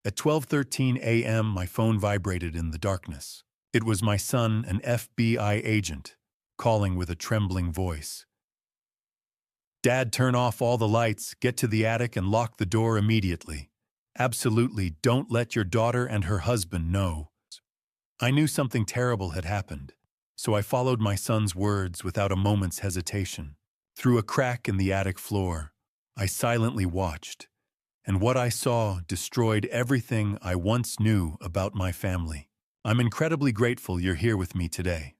At 12:13 a.m., my phone vibrated in the darkness. It was my son, an FBI agent, calling with a trembling voice. "Dad, turn off all the lights, get to the attic and lock the door immediately. Absolutely, don't let your daughter and her husband know." I knew something terrible had happened, so I followed my son's words without a moment's hesitation. Through a crack in the attic floor, I silently watched, and what I saw destroyed everything I once knew about my family. I'm incredibly grateful you're here with me today.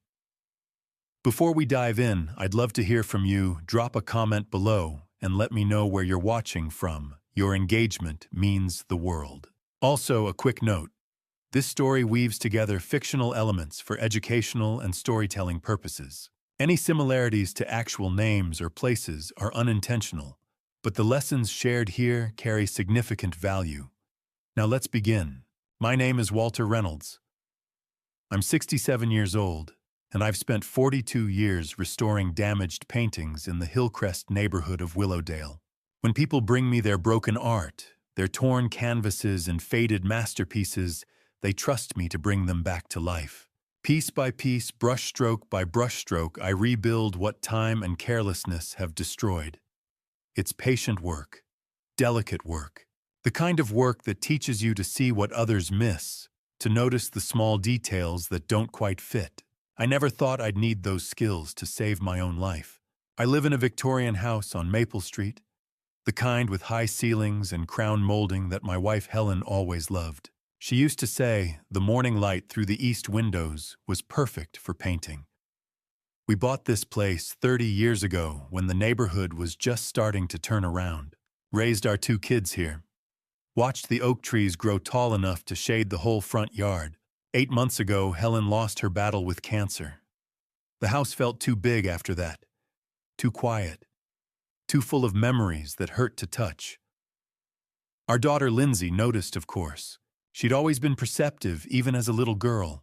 Before we dive in, I'd love to hear from you. Drop a comment below and let me know where you're watching from. Your engagement means the world. Also, a quick note. This story weaves together fictional elements for educational and storytelling purposes. Any similarities to actual names or places are unintentional, but the lessons shared here carry significant value. Now let's begin. My name is Walter Reynolds. I'm 67 years old, and I've spent 42 years restoring damaged paintings in the Hillcrest neighborhood of Willowdale. When people bring me their broken art, their torn canvases and faded masterpieces, they trust me to bring them back to life. Piece by piece, brushstroke by brushstroke, I rebuild what time and carelessness have destroyed. It's patient work, delicate work, the kind of work that teaches you to see what others miss, to notice the small details that don't quite fit. I never thought I'd need those skills to save my own life. I live in a Victorian house on Maple Street, the kind with high ceilings and crown molding that my wife Helen always loved. She used to say the morning light through the east windows was perfect for painting. We bought this place 30 years ago when the neighborhood was just starting to turn around. Raised our 2 kids here. Watched the oak trees grow tall enough to shade the whole front yard. 8 months ago, Helen lost her battle with cancer. The house felt too big after that, too quiet, too full of memories that hurt to touch. Our daughter Lindsay noticed, of course. She'd always been perceptive, even as a little girl.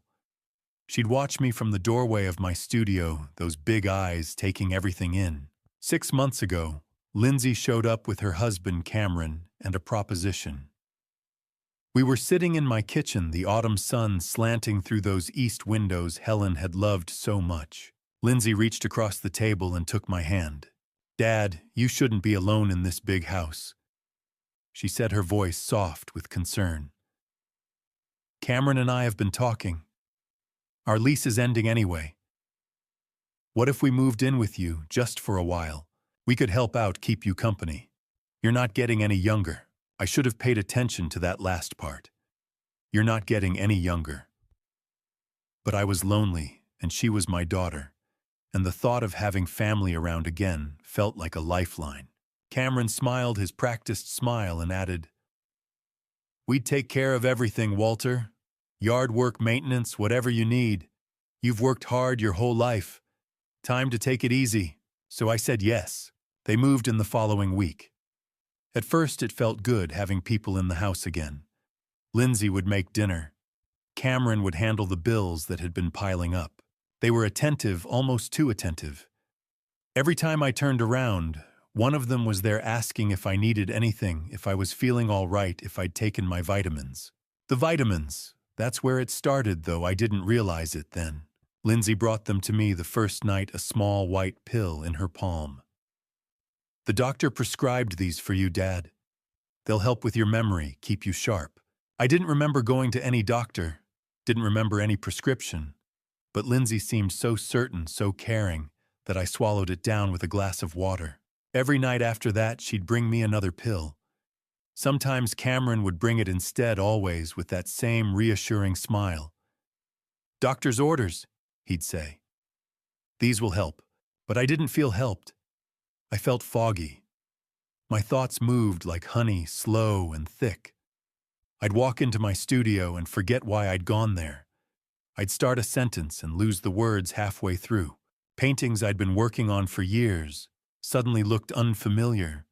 She'd watch me from the doorway of my studio, those big eyes taking everything in. 6 months ago, Lindsay showed up with her husband Cameron and a proposition. We were sitting in my kitchen, the autumn sun slanting through those east windows Helen had loved so much. Lindsay reached across the table and took my hand. "Dad, you shouldn't be alone in this big house," she said, her voice soft with concern. "Cameron and I have been talking. Our lease is ending anyway. What if we moved in with you just for a while? We could help out, keep you company. You're not getting any younger." I should have paid attention to that last part. You're not getting any younger. But I was lonely, and she was my daughter, and the thought of having family around again felt like a lifeline. Cameron smiled his practiced smile and added, "We'd take care of everything, Walter. Yard work, maintenance, whatever you need. You've worked hard your whole life. Time to take it easy." So I said yes. They moved in the following week. At first, it felt good having people in the house again. Lindsay would make dinner. Cameron would handle the bills that had been piling up. They were attentive, almost too attentive. Every time I turned around, one of them was there asking if I needed anything, if I was feeling all right, if I'd taken my vitamins. The vitamins, that's where it started, though I didn't realize it then. Lindsay brought them to me the first night, a small white pill in her palm. "The doctor prescribed these for you, Dad. They'll help with your memory, keep you sharp." I didn't remember going to any doctor, didn't remember any prescription, but Lindsay seemed so certain, so caring, that I swallowed it down with a glass of water. Every night after that, she'd bring me another pill. Sometimes Cameron would bring it instead, always with that same reassuring smile. "Doctor's orders," he'd say. "These will help." But I didn't feel helped. I felt foggy. My thoughts moved like honey, slow and thick. I'd walk into my studio and forget why I'd gone there. I'd start a sentence and lose the words halfway through. Paintings I'd been working on for years suddenly looked unfamiliar,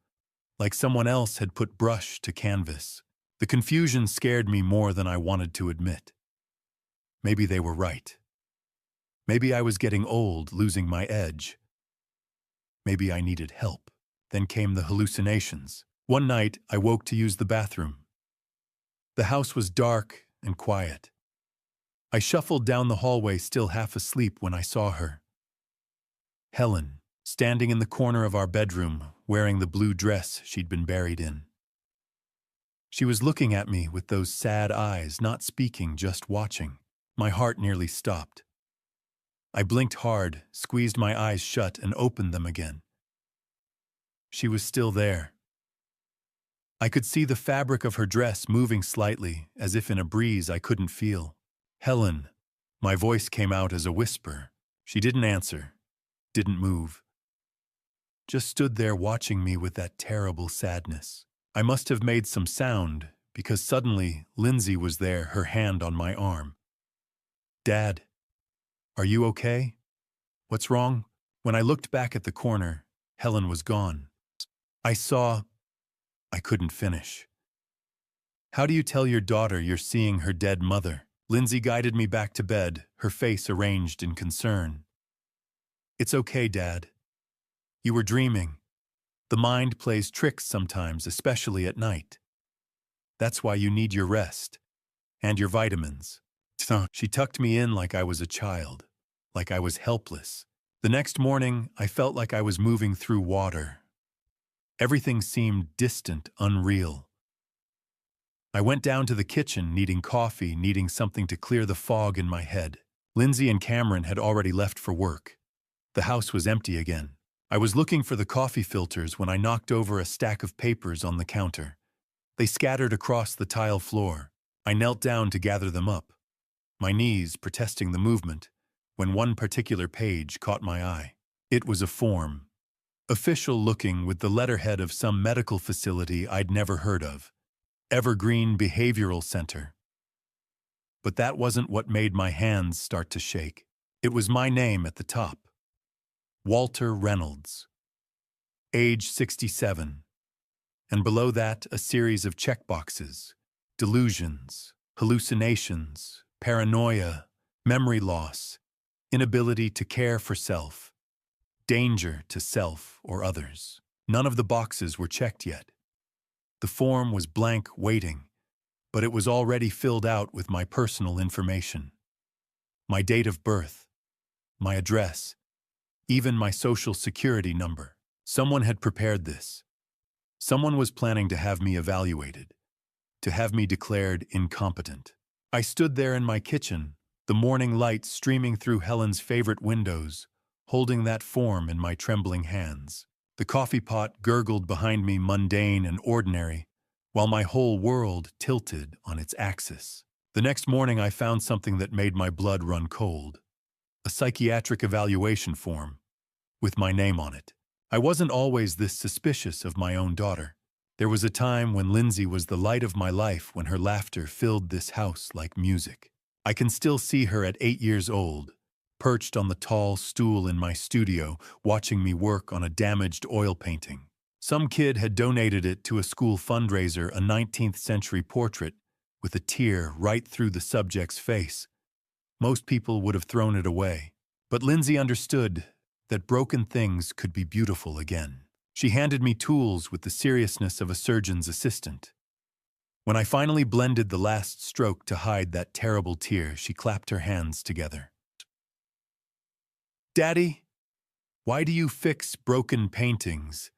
like someone else had put brush to canvas. The confusion scared me more than I wanted to admit. Maybe they were right. Maybe I was getting old, losing my edge. Maybe I needed help. Then came the hallucinations. One night, I woke to use the bathroom. The house was dark and quiet. I shuffled down the hallway, still half asleep, when I saw her. Helen, standing in the corner of our bedroom, wearing the blue dress she'd been buried in. She was looking at me with those sad eyes, not speaking, just watching. My heart nearly stopped. I blinked hard, squeezed my eyes shut, and opened them again. She was still there. I could see the fabric of her dress moving slightly, as if in a breeze I couldn't feel. "Helen." My voice came out as a whisper. She didn't answer, didn't move. Just stood there watching me with that terrible sadness. I must have made some sound, because suddenly Lindsay was there, her hand on my arm. "Dad, are you okay? What's wrong?" When I looked back at the corner, Helen was gone. I couldn't finish. "How do you tell your daughter you're seeing her dead mother?" Lindsay guided me back to bed, her face arranged in concern. "It's okay, Dad. You were dreaming. The mind plays tricks sometimes, especially at night. That's why you need your rest. And your vitamins." She tucked me in like I was a child, like I was helpless. The next morning, I felt like I was moving through water. Everything seemed distant, unreal. I went down to the kitchen, needing coffee, needing something to clear the fog in my head. Lindsay and Cameron had already left for work. The house was empty again. I was looking for the coffee filters when I knocked over a stack of papers on the counter. They scattered across the tile floor. I knelt down to gather them up, my knees protesting the movement, when one particular page caught my eye. It was a form, official-looking, with the letterhead of some medical facility I'd never heard of. Evergreen Behavioral Center. But that wasn't what made my hands start to shake. It was my name at the top. Walter Reynolds. Age 67. And below that, a series of checkboxes. Delusions, hallucinations, paranoia, memory loss, inability to care for self, danger to self or others. None of the boxes were checked yet. The form was blank, waiting, but it was already filled out with my personal information. My date of birth, my address, even my social security number. Someone had prepared this. Someone was planning to have me evaluated, to have me declared incompetent. I stood there in my kitchen, the morning light streaming through Helen's favorite windows, holding that form in my trembling hands. The coffee pot gurgled behind me, mundane and ordinary, while my whole world tilted on its axis. The next morning I found something that made my blood run cold. A psychiatric evaluation form, with my name on it. I wasn't always this suspicious of my own daughter. There was a time when Lindsay was the light of my life, when her laughter filled this house like music. I can still see her at 8 years old, perched on the tall stool in my studio, watching me work on a damaged oil painting. Some kid had donated it to a school fundraiser, a 19th century portrait with a tear right through the subject's face. Most people would have thrown it away. But Lindsay understood that broken things could be beautiful again. She handed me tools with the seriousness of a surgeon's assistant. When I finally blended the last stroke to hide that terrible tear, she clapped her hands together. "Daddy, why do you fix broken paintings?"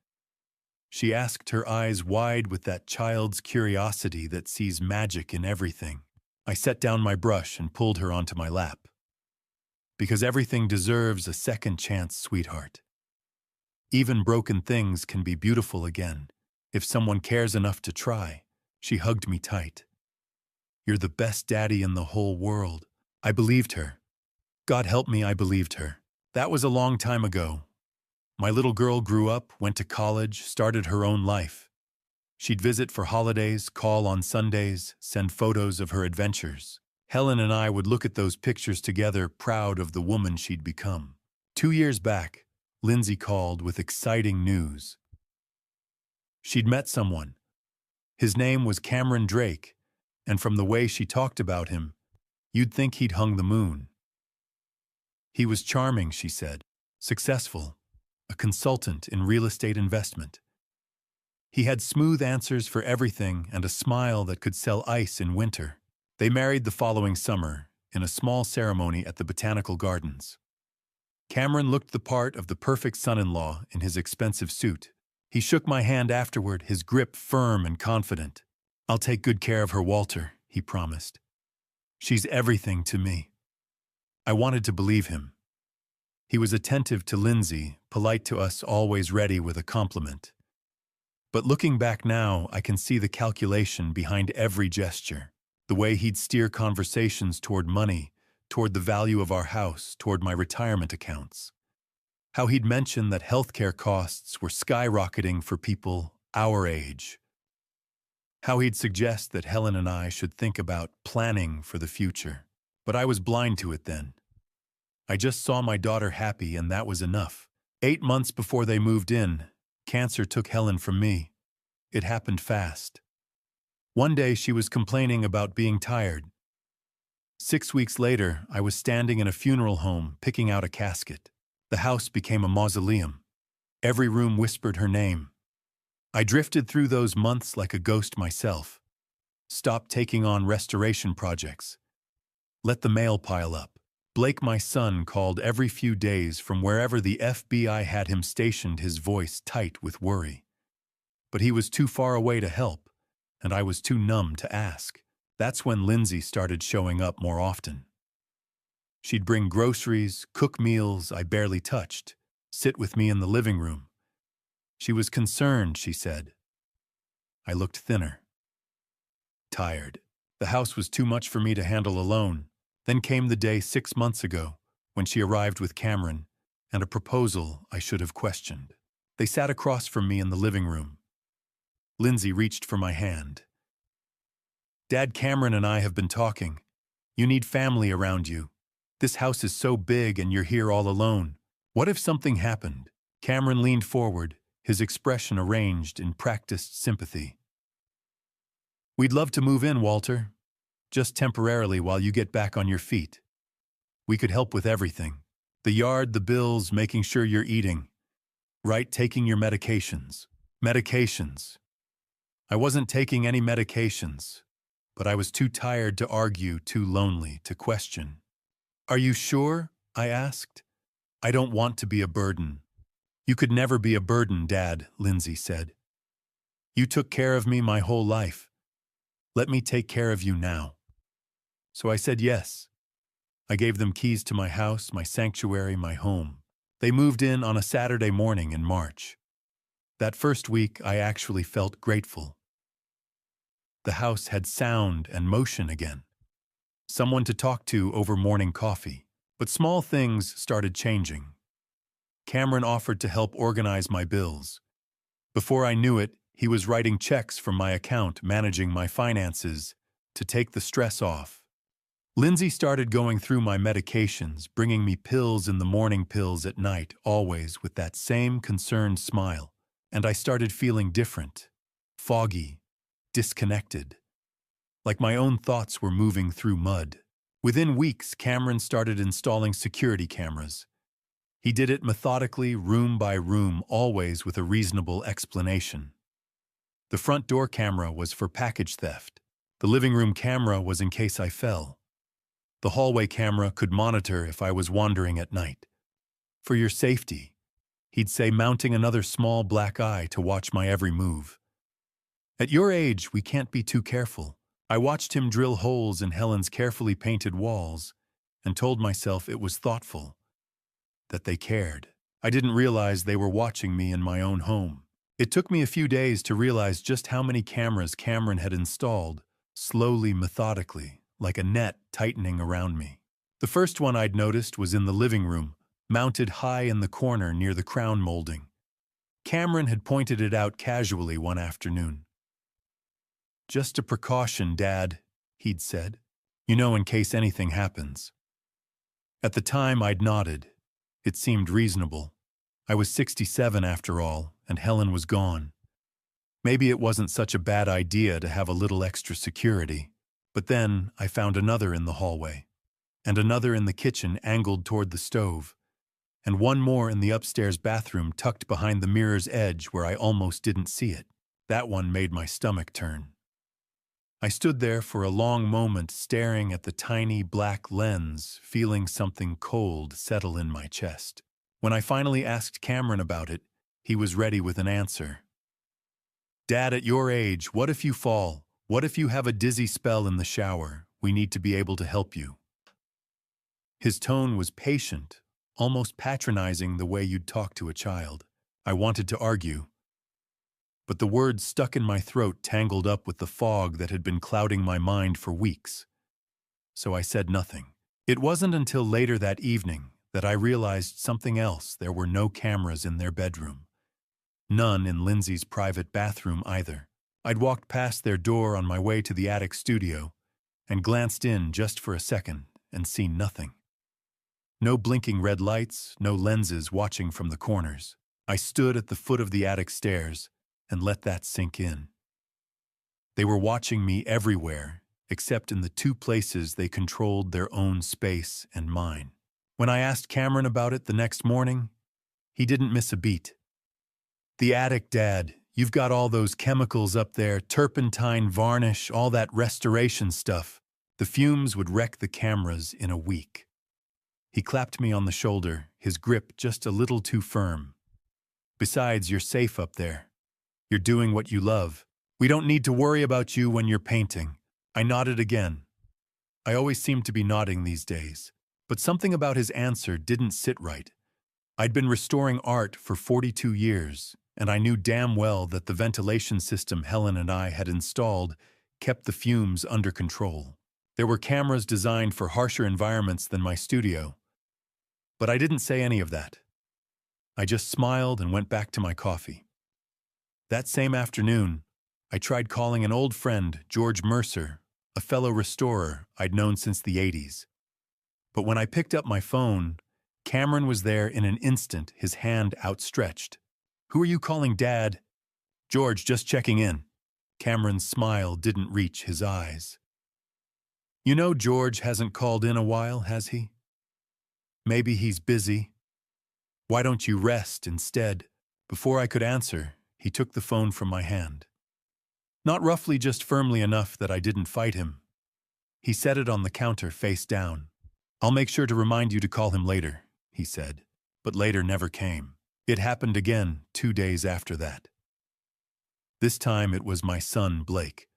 She asked, her eyes wide with that child's curiosity that sees magic in everything. I set down my brush and pulled her onto my lap. "Because everything deserves a second chance, sweetheart. Even broken things can be beautiful again, if someone cares enough to try." She hugged me tight. "You're the best daddy in the whole world." I believed her. God help me, I believed her. That was a long time ago. My little girl grew up, went to college, started her own life. She'd visit for holidays, call on Sundays, send photos of her adventures. Helen and I would look at those pictures together, proud of the woman she'd become. 2 years back, Lindsay called with exciting news. She'd met someone. His name was Cameron Drake, and from the way she talked about him, you'd think he'd hung the moon. He was charming, she said, successful, a consultant in real estate investment. He had smooth answers for everything and a smile that could sell ice in winter. They married the following summer, in a small ceremony at the Botanical Gardens. Cameron looked the part of the perfect son-in-law in his expensive suit. He shook my hand afterward, his grip firm and confident. "I'll take good care of her, Walter," he promised. "She's everything to me." I wanted to believe him. He was attentive to Lindsay, polite to us, always ready with a compliment. But looking back now, I can see the calculation behind every gesture. The way he'd steer conversations toward money, toward the value of our house, toward my retirement accounts. How he'd mention that healthcare costs were skyrocketing for people our age. How he'd suggest that Helen and I should think about planning for the future. But I was blind to it then. I just saw my daughter happy, and that was enough. 8 months before they moved in, cancer took Helen from me. It happened fast. One day she was complaining about being tired. 6 weeks later, I was standing in a funeral home picking out a casket. The house became a mausoleum. Every room whispered her name. I drifted through those months like a ghost myself. Stopped taking on restoration projects. Let the mail pile up. Blake, my son, called every few days from wherever the FBI had him stationed, his voice tight with worry. But he was too far away to help, and I was too numb to ask. That's when Lindsay started showing up more often. She'd bring groceries, cook meals I barely touched, sit with me in the living room. She was concerned, she said. I looked thinner. Tired. The house was too much for me to handle alone. Then came the day 6 months ago, when she arrived with Cameron, and a proposal I should have questioned. They sat across from me in the living room. Lindsay reached for my hand. "Dad, Cameron and I have been talking. You need family around you. This house is so big and you're here all alone. What if something happened?" Cameron leaned forward, his expression arranged in practiced sympathy. "We'd love to move in, Walter. Just temporarily while you get back on your feet. We could help with everything. The yard, the bills, making sure you're eating. Right, taking your medications." Medications. I wasn't taking any medications, but I was too tired to argue, too lonely to question. "Are you sure?" I asked. "I don't want to be a burden." "You could never be a burden, Dad," Lindsay said. "You took care of me my whole life. Let me take care of you now." So I said yes. I gave them keys to my house, my sanctuary, my home. They moved in on a Saturday morning in March. That first week, I actually felt grateful. The house had sound and motion again. Someone to talk to over morning coffee. But small things started changing. Cameron offered to help organize my bills. Before I knew it, he was writing checks from my account, managing my finances, to take the stress off. Lindsay started going through my medications, bringing me pills in the morning, pills at night, always with that same concerned smile. And I started feeling different, foggy, disconnected, like my own thoughts were moving through mud. Within weeks, Cameron started installing security cameras. He did it methodically, room by room, always with a reasonable explanation. The front door camera was for package theft. The living room camera was in case I fell. The hallway camera could monitor if I was wandering at night. "For your safety," he'd say, mounting another small black eye to watch my every move. "At your age, we can't be too careful." I watched him drill holes in Helen's carefully painted walls and told myself it was thoughtful, that they cared. I didn't realize they were watching me in my own home. It took me a few days to realize just how many cameras Cameron had installed, slowly, methodically, like a net tightening around me. The first one I'd noticed was in the living room, mounted high in the corner near the crown molding. Cameron had pointed it out casually one afternoon. "Just a precaution, Dad," he'd said. "You know, in case anything happens." At the time, I'd nodded. It seemed reasonable. I was 67 after all, and Helen was gone. Maybe it wasn't such a bad idea to have a little extra security. But then I found another in the hallway, and another in the kitchen angled toward the stove, and one more in the upstairs bathroom tucked behind the mirror's edge where I almost didn't see it. That one made my stomach turn. I stood there for a long moment staring at the tiny black lens, feeling something cold settle in my chest. When I finally asked Cameron about it, he was ready with an answer. "Dad, at your age, what if you fall? What if you have a dizzy spell in the shower? We need to be able to help you." His tone was patient, almost patronizing the way you'd talk to a child. I wanted to argue, but the words stuck in my throat tangled up with the fog that had been clouding my mind for weeks. So I said nothing. It wasn't until later that evening that I realized something else. There were no cameras in their bedroom. None in Lindsay's private bathroom either. I'd walked past their door on my way to the attic studio and glanced in just for a second and seen nothing. No blinking red lights, no lenses watching from the corners. I stood at the foot of the attic stairs and let that sink in. They were watching me everywhere, except in the two places they controlled their own space and mine. When I asked Cameron about it the next morning, he didn't miss a beat. "The attic, Dad. You've got all those chemicals up there, turpentine, varnish, all that restoration stuff. The fumes would wreck the cameras in a week." He clapped me on the shoulder, his grip just a little too firm. "Besides, you're safe up there. You're doing what you love. We don't need to worry about you when you're painting." I nodded again. I always seem to be nodding these days, but something about his answer didn't sit right. I'd been restoring art for 42 years, and I knew damn well that the ventilation system Helen and I had installed kept the fumes under control. There were cameras designed for harsher environments than my studio, but I didn't say any of that. I just smiled and went back to my coffee. That same afternoon, I tried calling an old friend, George Mercer, a fellow restorer I'd known since the 80s. But when I picked up my phone, Cameron was there in an instant, his hand outstretched. "Who are you calling, Dad?" "George, just checking in." Cameron's smile didn't reach his eyes. "You know George hasn't called in a while, has he? Maybe he's busy. Why don't you rest instead?" Before I could answer, he took the phone from my hand. Not roughly, just firmly enough that I didn't fight him. He set it on the counter face down. "I'll make sure to remind you to call him later," he said. But later never came. It happened again 2 days after that. This time it was my son, Blake.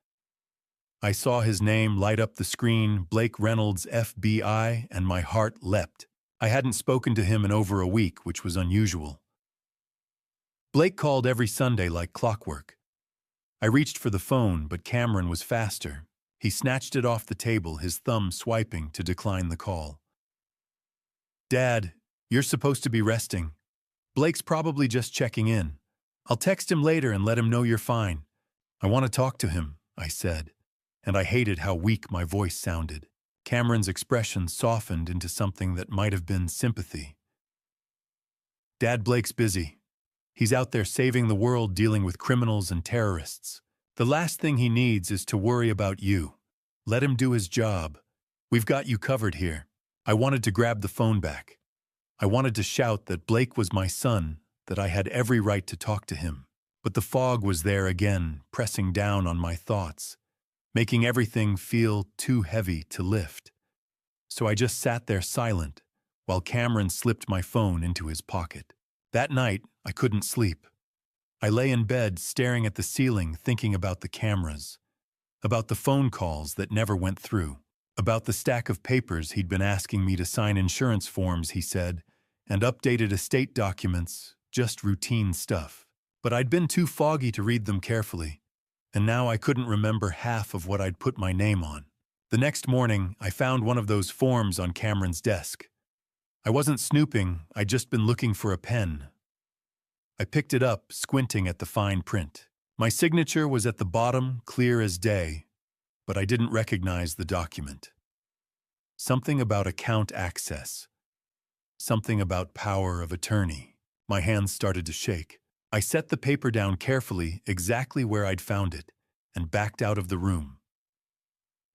I saw his name light up the screen, Blake Reynolds, FBI, and my heart leapt. I hadn't spoken to him in over a week, which was unusual. Blake called every Sunday like clockwork. I reached for the phone, but Cameron was faster. He snatched it off the table, his thumb swiping to decline the call. "Dad, you're supposed to be resting. Blake's probably just checking in. I'll text him later and let him know you're fine. I want to talk to him," I said, and I hated how weak my voice sounded. Cameron's expression softened into something that might have been sympathy. "Dad, Blake's busy. He's out there saving the world, dealing with criminals and terrorists. The last thing he needs is to worry about you. Let him do his job. We've got you covered here." I wanted to grab the phone back. I wanted to shout that Blake was my son, that I had every right to talk to him. But the fog was there again, pressing down on my thoughts, making everything feel too heavy to lift. So I just sat there silent, while Cameron slipped my phone into his pocket. That night, I couldn't sleep. I lay in bed staring at the ceiling, thinking about the cameras, about the phone calls that never went through, about the stack of papers he'd been asking me to sign, insurance forms, he said, and updated estate documents, just routine stuff. But I'd been too foggy to read them carefully, and now I couldn't remember half of what I'd put my name on. The next morning, I found one of those forms on Cameron's desk. I wasn't snooping, I'd just been looking for a pen. I picked it up, squinting at the fine print. My signature was at the bottom, clear as day, but I didn't recognize the document. Something about account access. Something about power of attorney. My hands started to shake. I set the paper down carefully, exactly where I'd found it, and backed out of the room.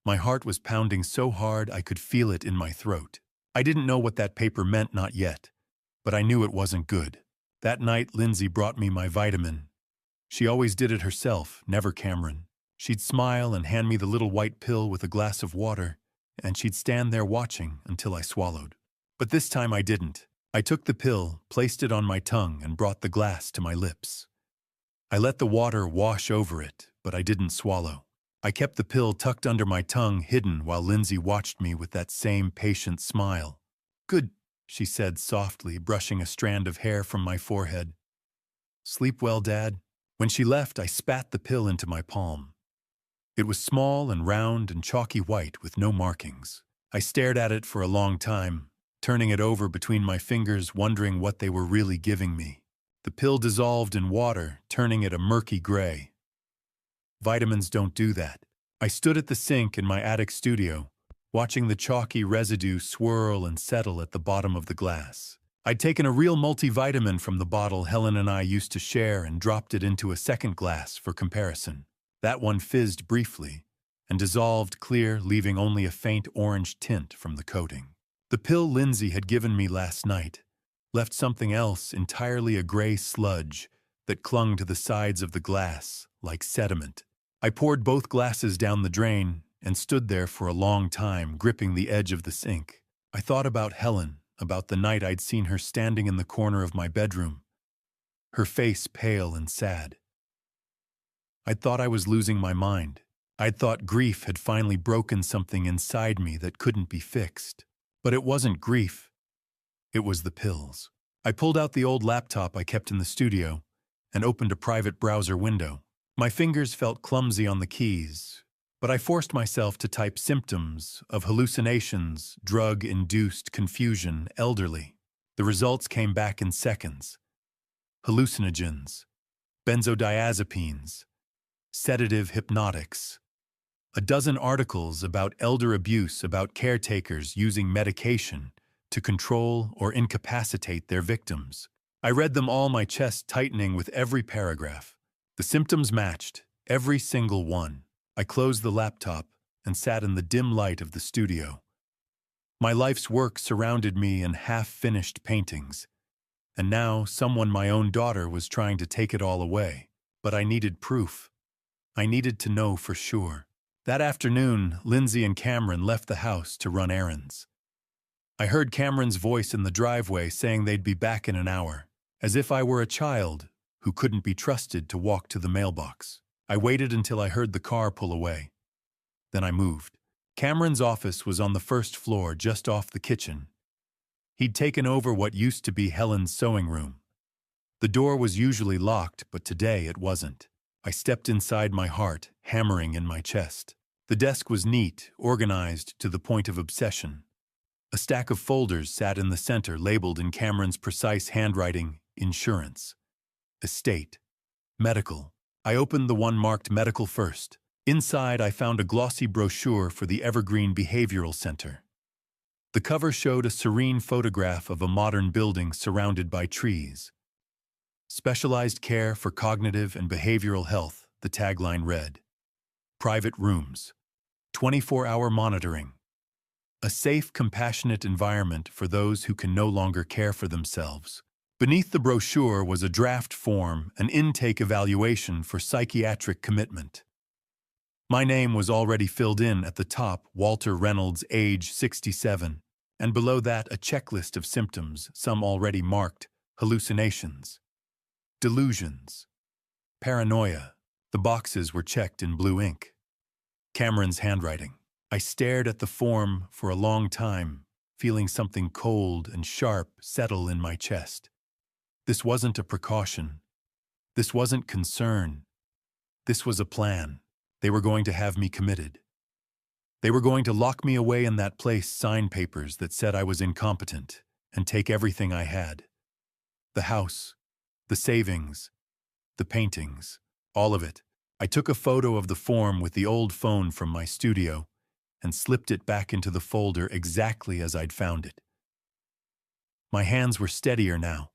My heart was pounding so hard I could feel it in my throat. I didn't know what that paper meant, not yet, but I knew it wasn't good. That night, Lindsay brought me my vitamin. She always did it herself, never Cameron. She'd smile and hand me the little white pill with a glass of water, and she'd stand there watching until I swallowed. But this time I didn't. I took the pill, placed it on my tongue, and brought the glass to my lips. I let the water wash over it, but I didn't swallow. I kept the pill tucked under my tongue, hidden, while Lindsay watched me with that same patient smile. "Good," she said softly, brushing a strand of hair from my forehead. "Sleep well, Dad." When she left, I spat the pill into my palm. It was small and round and chalky white with no markings. I stared at it for a long time, turning it over between my fingers, wondering what they were really giving me. The pill dissolved in water, turning it a murky gray. Vitamins don't do that. I stood at the sink in my attic studio, watching the chalky residue swirl and settle at the bottom of the glass. I'd taken a real multivitamin from the bottle Helen and I used to share and dropped it into a second glass for comparison. That one fizzed briefly and dissolved clear, leaving only a faint orange tint from the coating. The pill Lindsay had given me last night left something else, entirely a gray sludge that clung to the sides of the glass like sediment. I poured both glasses down the drain and stood there for a long time, gripping the edge of the sink. I thought about Helen, about the night I'd seen her standing in the corner of my bedroom, her face pale and sad. I'd thought I was losing my mind. I'd thought grief had finally broken something inside me that couldn't be fixed. But it wasn't grief. It was the pills. I pulled out the old laptop I kept in the studio and opened a private browser window. My fingers felt clumsy on the keys, but I forced myself to type symptoms of hallucinations, drug-induced confusion, elderly. The results came back in seconds. Hallucinogens, benzodiazepines, sedative hypnotics. A dozen articles about elder abuse, about caretakers using medication to control or incapacitate their victims. I read them all, my chest tightening with every paragraph. The symptoms matched, every single one. I closed the laptop and sat in the dim light of the studio. My life's work surrounded me in half-finished paintings, and now someone, my own daughter, was trying to take it all away. But I needed proof. I needed to know for sure. That afternoon, Lindsay and Cameron left the house to run errands. I heard Cameron's voice in the driveway saying they'd be back in an hour, as if I were a child who couldn't be trusted to walk to the mailbox. I waited until I heard the car pull away. Then I moved. Cameron's office was on the first floor, just off the kitchen. He'd taken over what used to be Helen's sewing room. The door was usually locked, but today it wasn't. I stepped inside, my heart hammering in my chest. The desk was neat, organized to the point of obsession. A stack of folders sat in the center, labeled in Cameron's precise handwriting: insurance, estate, medical. I opened the one marked medical first. Inside, I found a glossy brochure for the Evergreen Behavioral Center. The cover showed a serene photograph of a modern building surrounded by trees. Specialized care for cognitive and behavioral health, the tagline read. Private rooms, 24-hour monitoring. A safe, compassionate environment for those who can no longer care for themselves. Beneath the brochure was a draft form, an intake evaluation for psychiatric commitment. My name was already filled in at the top, Walter Reynolds, age 67, and below that a checklist of symptoms, some already marked: hallucinations, delusions, paranoia. The boxes were checked in blue ink. Cameron's handwriting. I stared at the form for a long time, feeling something cold and sharp settle in my chest. This wasn't a precaution. This wasn't concern. This was a plan. They were going to have me committed. They were going to lock me away in that place, sign papers that said I was incompetent, and take everything I had. The house, the savings, the paintings, all of it. I took a photo of the form with the old phone from my studio and slipped it back into the folder exactly as I'd found it. My hands were steadier now.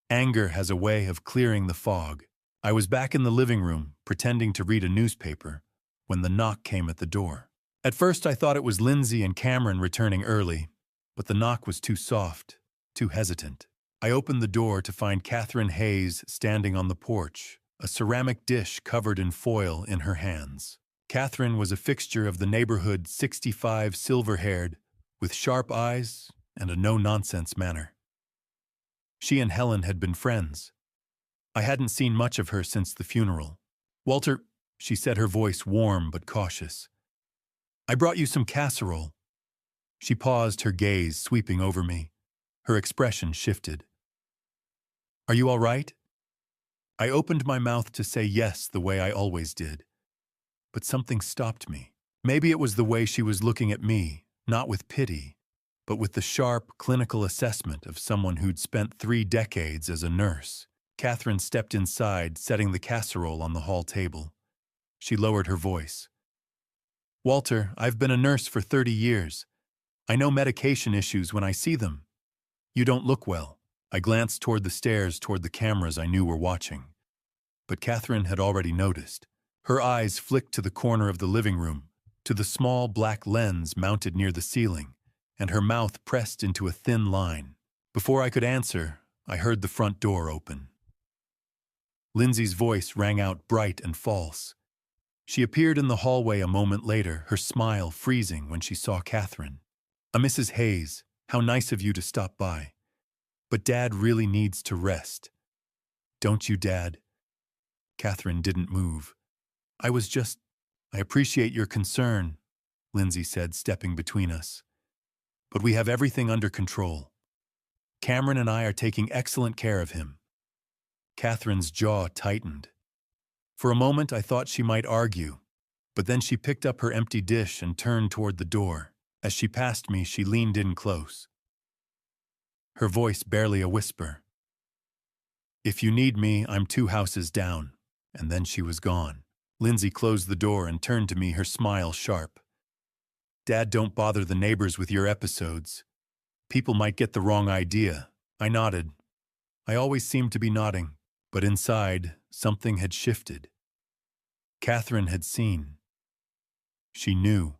Anger has a way of clearing the fog. I was back in the living room, pretending to read a newspaper, when the knock came at the door. At first I thought it was Lindsay and Cameron returning early, but the knock was too soft, too hesitant. I opened the door to find Catherine Hayes standing on the porch, a ceramic dish covered in foil in her hands. Catherine was a fixture of the neighborhood, 65, silver-haired, with sharp eyes and a no-nonsense manner. She and Helen had been friends. I hadn't seen much of her since the funeral. "Walter," she said, her voice warm but cautious, "I brought you some casserole." She paused, her gaze sweeping over me. Her expression shifted. "Are you all right?" I opened my mouth to say yes the way I always did. But something stopped me. Maybe it was the way she was looking at me, not with pity, but with the sharp, clinical assessment of someone who'd spent 3 decades as a nurse. Catherine stepped inside, setting the casserole on the hall table. She lowered her voice. "Walter, I've been a nurse for 30 years. I know medication issues when I see them. You don't look well." I glanced toward the stairs, toward the cameras I knew were watching. But Catherine had already noticed. Her eyes flicked to the corner of the living room, to the small black lens mounted near the ceiling, and her mouth pressed into a thin line. Before I could answer, I heard the front door open. Lindsay's voice rang out bright and false. She appeared in the hallway a moment later, her smile freezing when she saw Catherine. "Mrs. Hayes, how nice of you to stop by. But Dad really needs to rest. Don't you, Dad?" Catherine didn't move. I appreciate your concern," Lindsay said, stepping between us. "But we have everything under control. Cameron and I are taking excellent care of him." Catherine's jaw tightened. For a moment I thought she might argue, but then she picked up her empty dish and turned toward the door. As she passed me, she leaned in close. Her voice barely a whisper. "If you need me, I'm 2 houses down." And then she was gone. Lindsay closed the door and turned to me, her smile sharp. "Dad, don't bother the neighbors with your episodes. People might get the wrong idea." I nodded. I always seemed to be nodding, but inside, something had shifted. Catherine had seen. She knew,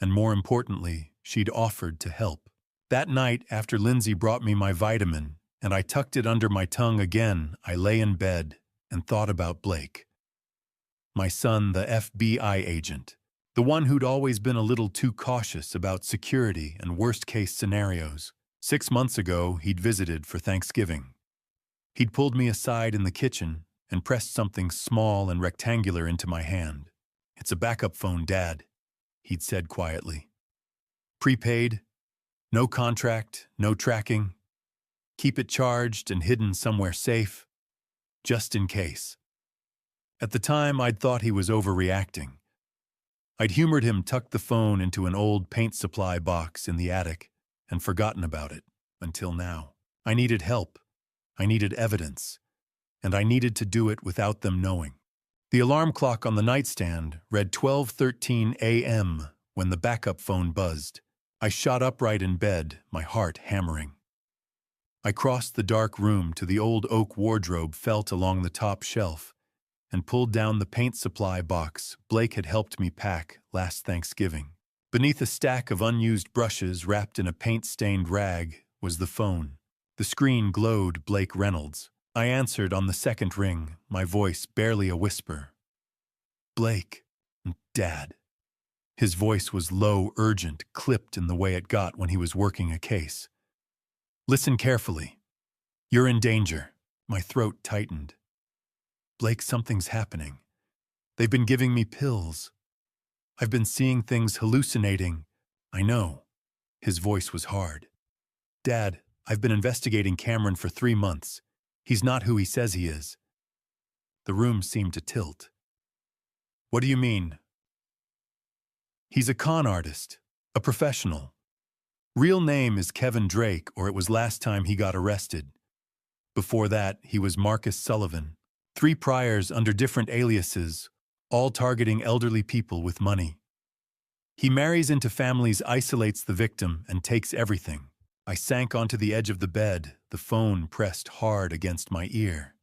and more importantly, she'd offered to help. That night, after Lindsay brought me my vitamin, and I tucked it under my tongue again, I lay in bed and thought about Blake. My son, the FBI agent, the one who'd always been a little too cautious about security and worst-case scenarios. 6 months ago, he'd visited for Thanksgiving. He'd pulled me aside in the kitchen and pressed something small and rectangular into my hand. "It's a backup phone, Dad," he'd said quietly. "Prepaid, no contract, no tracking. Keep it charged and hidden somewhere safe, just in case." At the time, I'd thought he was overreacting. I'd humored him, tucked the phone into an old paint supply box in the attic, and forgotten about it, until now. I needed help. I needed evidence. And I needed to do it without them knowing. The alarm clock on the nightstand read 12:13 a.m. when the backup phone buzzed. I shot upright in bed, my heart hammering. I crossed the dark room to the old oak wardrobe felt along the top shelf and pulled down the paint supply box Blake had helped me pack last Thanksgiving. Beneath a stack of unused brushes wrapped in a paint-stained rag was the phone. The screen glowed Blake Reynolds. I answered on the second ring, my voice barely a whisper. "Blake, Dad." His voice was low, urgent, clipped in the way it got when he was working a case. "Listen carefully. You're in danger." My throat tightened. "Blake, something's happening. They've been giving me pills. I've been seeing things, hallucinating." "I know." His voice was hard. "Dad, I've been investigating Cameron for 3 months. He's not who he says he is." The room seemed to tilt. "What do you mean?" "He's a con artist, a professional. Real name is Kevin Drake, or it was last time he got arrested. Before that, he was Marcus Sullivan. 3 priors under different aliases, all targeting elderly people with money. He marries into families, isolates the victim, and takes everything." I sank onto the edge of the bed, the phone pressed hard against my ear.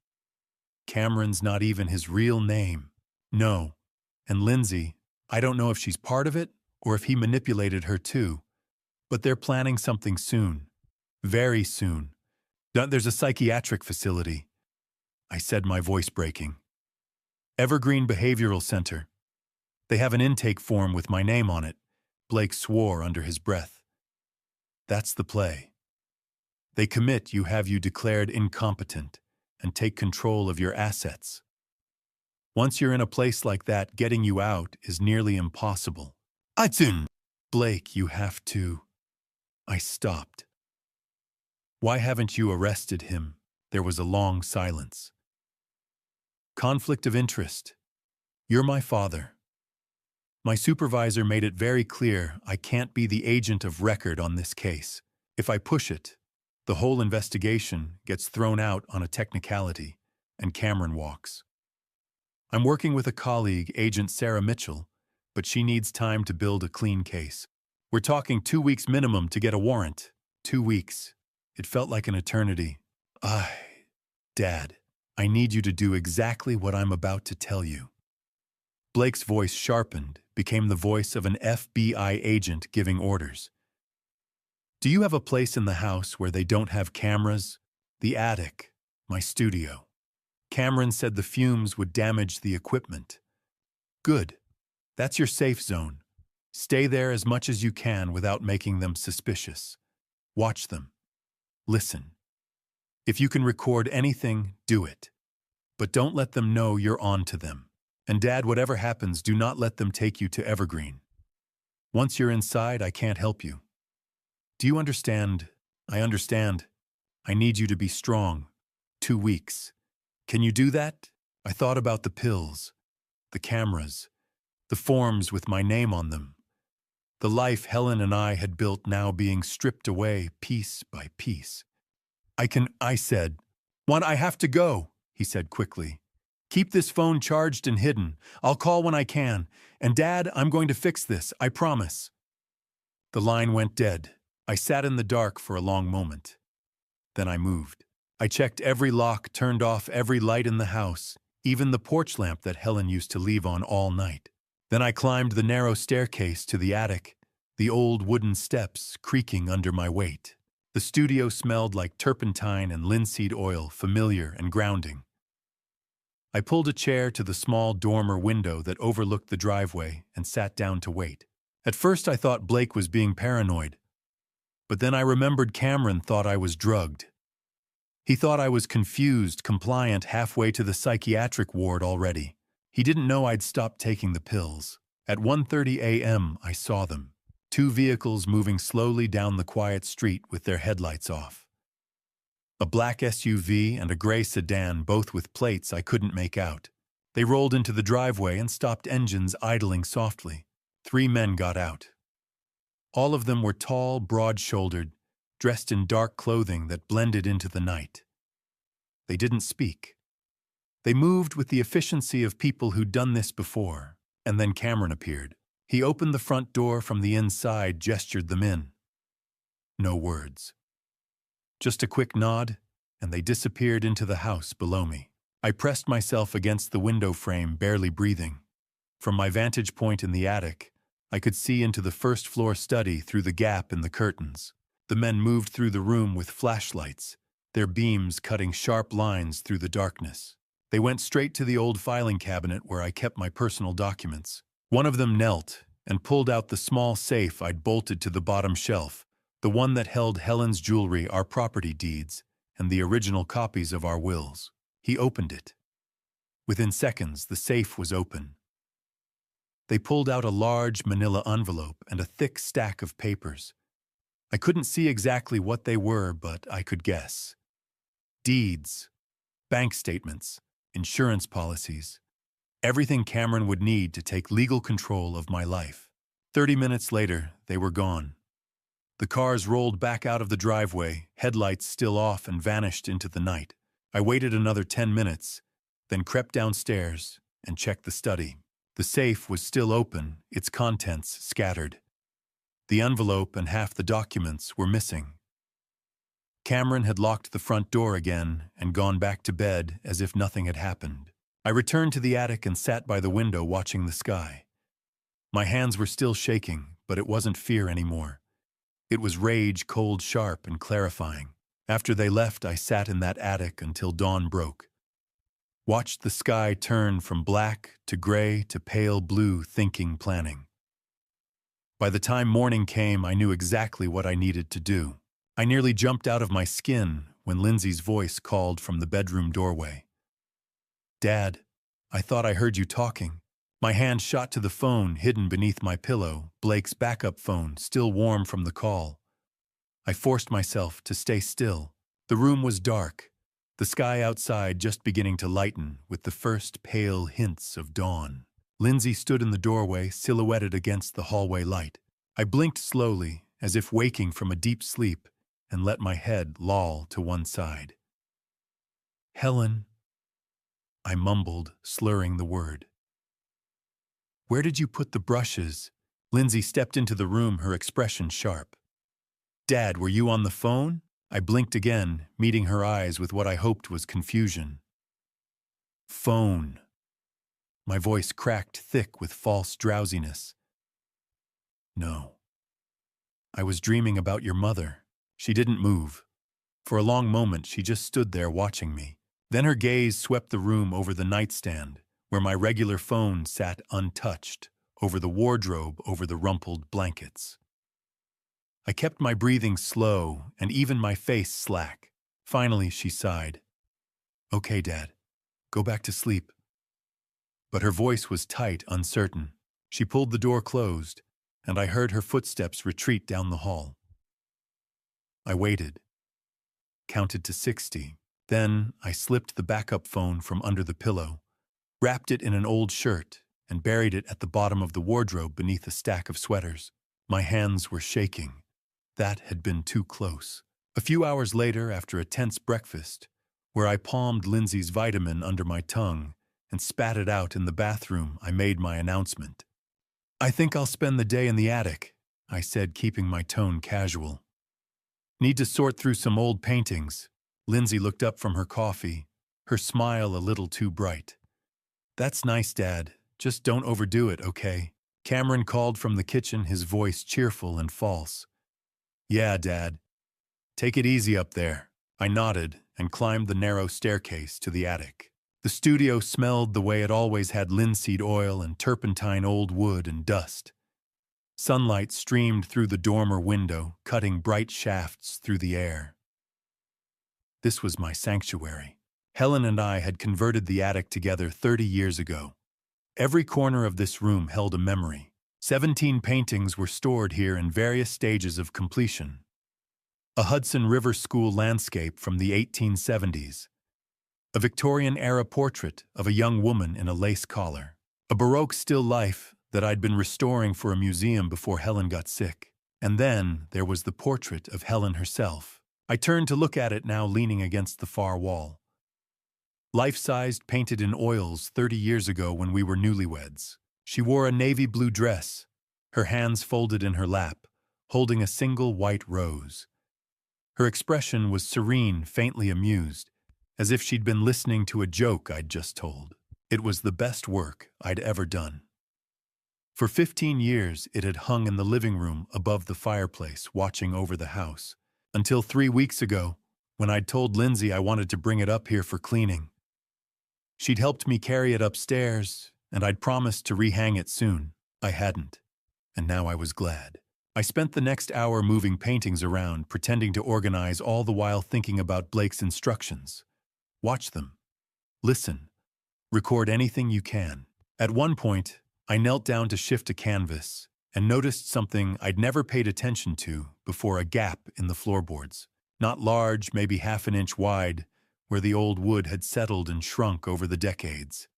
Cameron's not even his real name. No. And Lindsay, I don't know if she's part of it or if he manipulated her too. But they're planning something soon. Very soon. There's a psychiatric facility, I said, my voice breaking. Evergreen Behavioral Center. They have an intake form with my name on it. Blake swore under his breath. That's the play. They commit you, have you declared incompetent, and take control of your assets. Once you're in a place like that, getting you out is nearly impossible. Blake, you have to. I stopped. Why haven't you arrested him? There was a long silence. Conflict of interest. You're my father. My supervisor made it very clear I can't be the agent of record on this case. If I push it, the whole investigation gets thrown out on a technicality, and Cameron walks. I'm working with a colleague, Agent Sarah Mitchell, but she needs time to build a clean case. We're talking 2 weeks minimum to get a warrant. 2 weeks. It felt like an eternity. Dad, I need you to do exactly what I'm about to tell you. Blake's voice sharpened, became the voice of an FBI agent giving orders. Do you have a place in the house where they don't have cameras? The attic, my studio. Cameron said the fumes would damage the equipment. Good. That's your safe zone. Stay there as much as you can without making them suspicious. Watch them. Listen. If you can record anything, do it. But don't let them know you're on to them. And Dad, whatever happens, do not let them take you to Evergreen. Once you're inside, I can't help you. Do you understand? I understand. I need you to be strong. 2 weeks. Can you do that? I thought about the pills, the cameras, the forms with my name on them. The life Helen and I had built now being stripped away piece by piece. I said. I have to go, he said quickly. Keep this phone charged and hidden. I'll call when I can. And Dad, I'm going to fix this, I promise. The line went dead. I sat in the dark for a long moment. Then I moved. I checked every lock, turned off every light in the house, even the porch lamp that Helen used to leave on all night. Then I climbed the narrow staircase to the attic, the old wooden steps creaking under my weight. The studio smelled like turpentine and linseed oil, familiar and grounding. I pulled a chair to the small dormer window that overlooked the driveway and sat down to wait. At first I thought Blake was being paranoid, but then I remembered Cameron thought I was drugged. He thought I was confused, compliant, halfway to the psychiatric ward already. He didn't know I'd stopped taking the pills. At 1:30 a.m., I saw them. 2 vehicles moving slowly down the quiet street with their headlights off. A black SUV and a gray sedan, both with plates I couldn't make out. They rolled into the driveway and stopped, engines idling softly. 3 men got out. All of them were tall, broad-shouldered, dressed in dark clothing that blended into the night. They didn't speak. They moved with the efficiency of people who'd done this before, and then Cameron appeared. He opened the front door from the inside, gestured them in. No words. Just a quick nod, and they disappeared into the house below me. I pressed myself against the window frame, barely breathing. From my vantage point in the attic, I could see into the first-floor study through the gap in the curtains. The men moved through the room with flashlights, their beams cutting sharp lines through the darkness. They went straight to the old filing cabinet where I kept my personal documents. One of them knelt and pulled out the small safe I'd bolted to the bottom shelf, the one that held Helen's jewelry, our property deeds, and the original copies of our wills. He opened it. Within seconds, the safe was open. They pulled out a large manila envelope and a thick stack of papers. I couldn't see exactly what they were, but I could guess. Deeds, bank statements, insurance policies, everything Cameron would need to take legal control of my life. 30 minutes later, they were gone. The cars rolled back out of the driveway, headlights still off, and vanished into the night. I waited another 10 minutes, then crept downstairs and checked the study. The safe was still open, its contents scattered. The envelope and half the documents were missing. Cameron had locked the front door again and gone back to bed as if nothing had happened. I returned to the attic and sat by the window watching the sky. My hands were still shaking, but it wasn't fear anymore. It was rage, cold, sharp, and clarifying. After they left, I sat in that attic until dawn broke. Watched the sky turn from black to gray to pale blue, thinking, planning. By the time morning came, I knew exactly what I needed to do. I nearly jumped out of my skin when Lindsay's voice called from the bedroom doorway. "Dad, I thought I heard you talking." My hand shot to the phone hidden beneath my pillow, Blake's backup phone, still warm from the call. I forced myself to stay still. The room was dark, the sky outside just beginning to lighten with the first pale hints of dawn. Lindsay stood in the doorway, silhouetted against the hallway light. I blinked slowly, as if waking from a deep sleep, and let my head loll to one side. "Helen," I mumbled, slurring the word. "Where did you put the brushes?" Lindsay stepped into the room, her expression sharp. "Dad, were you on the phone?" I blinked again, meeting her eyes with what I hoped was confusion. "Phone." My voice cracked thick with false drowsiness. "No. I was dreaming about your mother." She didn't move. For a long moment, she just stood there watching me. Then her gaze swept the room over the nightstand, where my regular phone sat untouched, over the wardrobe, over the rumpled blankets. I kept my breathing slow and even my face slack. Finally, she sighed. "Okay, Dad. Go back to sleep." But her voice was tight, uncertain. She pulled the door closed, and I heard her footsteps retreat down the hall. I waited, counted to 60. Then I slipped the backup phone from under the pillow, wrapped it in an old shirt, and buried it at the bottom of the wardrobe beneath a stack of sweaters. My hands were shaking. That had been too close. A few hours later, after a tense breakfast, where I palmed Lindsay's vitamin under my tongue and spat it out in the bathroom, I made my announcement. "I think I'll spend the day in the attic," I said, keeping my tone casual. "Need to sort through some old paintings." Lindsay looked up from her coffee, her smile a little too bright. "That's nice, Dad. Just don't overdo it, okay?" Cameron called from the kitchen, his voice cheerful and false. "Yeah, Dad. Take it easy up there." I nodded and climbed the narrow staircase to the attic. The studio smelled the way it always had, linseed oil and turpentine, old wood and dust. Sunlight streamed through the dormer window, cutting bright shafts through the air. This was my sanctuary. Helen and I had converted the attic together 30 years ago. Every corner of this room held a memory. 17 paintings were stored here in various stages of completion. A Hudson River School landscape from the 1870s. A Victorian-era portrait of a young woman in a lace collar. A Baroque still life that I'd been restoring for a museum before Helen got sick. And then there was the portrait of Helen herself. I turned to look at it now, leaning against the far wall. Life-sized, painted in oils 30 years ago when we were newlyweds. She wore a navy blue dress, her hands folded in her lap, holding a single white rose. Her expression was serene, faintly amused, as if she'd been listening to a joke I'd just told. It was the best work I'd ever done. For 15 years, it had hung in the living room above the fireplace, watching over the house. Until 3 weeks ago, when I'd told Lindsay I wanted to bring it up here for cleaning. She'd helped me carry it upstairs, and I'd promised to rehang it soon. I hadn't, and now I was glad. I spent the next hour moving paintings around, pretending to organize, all the while thinking about Blake's instructions. Watch them. Listen. Record anything you can. At one point, I knelt down to shift a canvas and noticed something I'd never paid attention to before: a gap in the floorboards. Not large, maybe half an inch wide, where the old wood had settled and shrunk over the decades.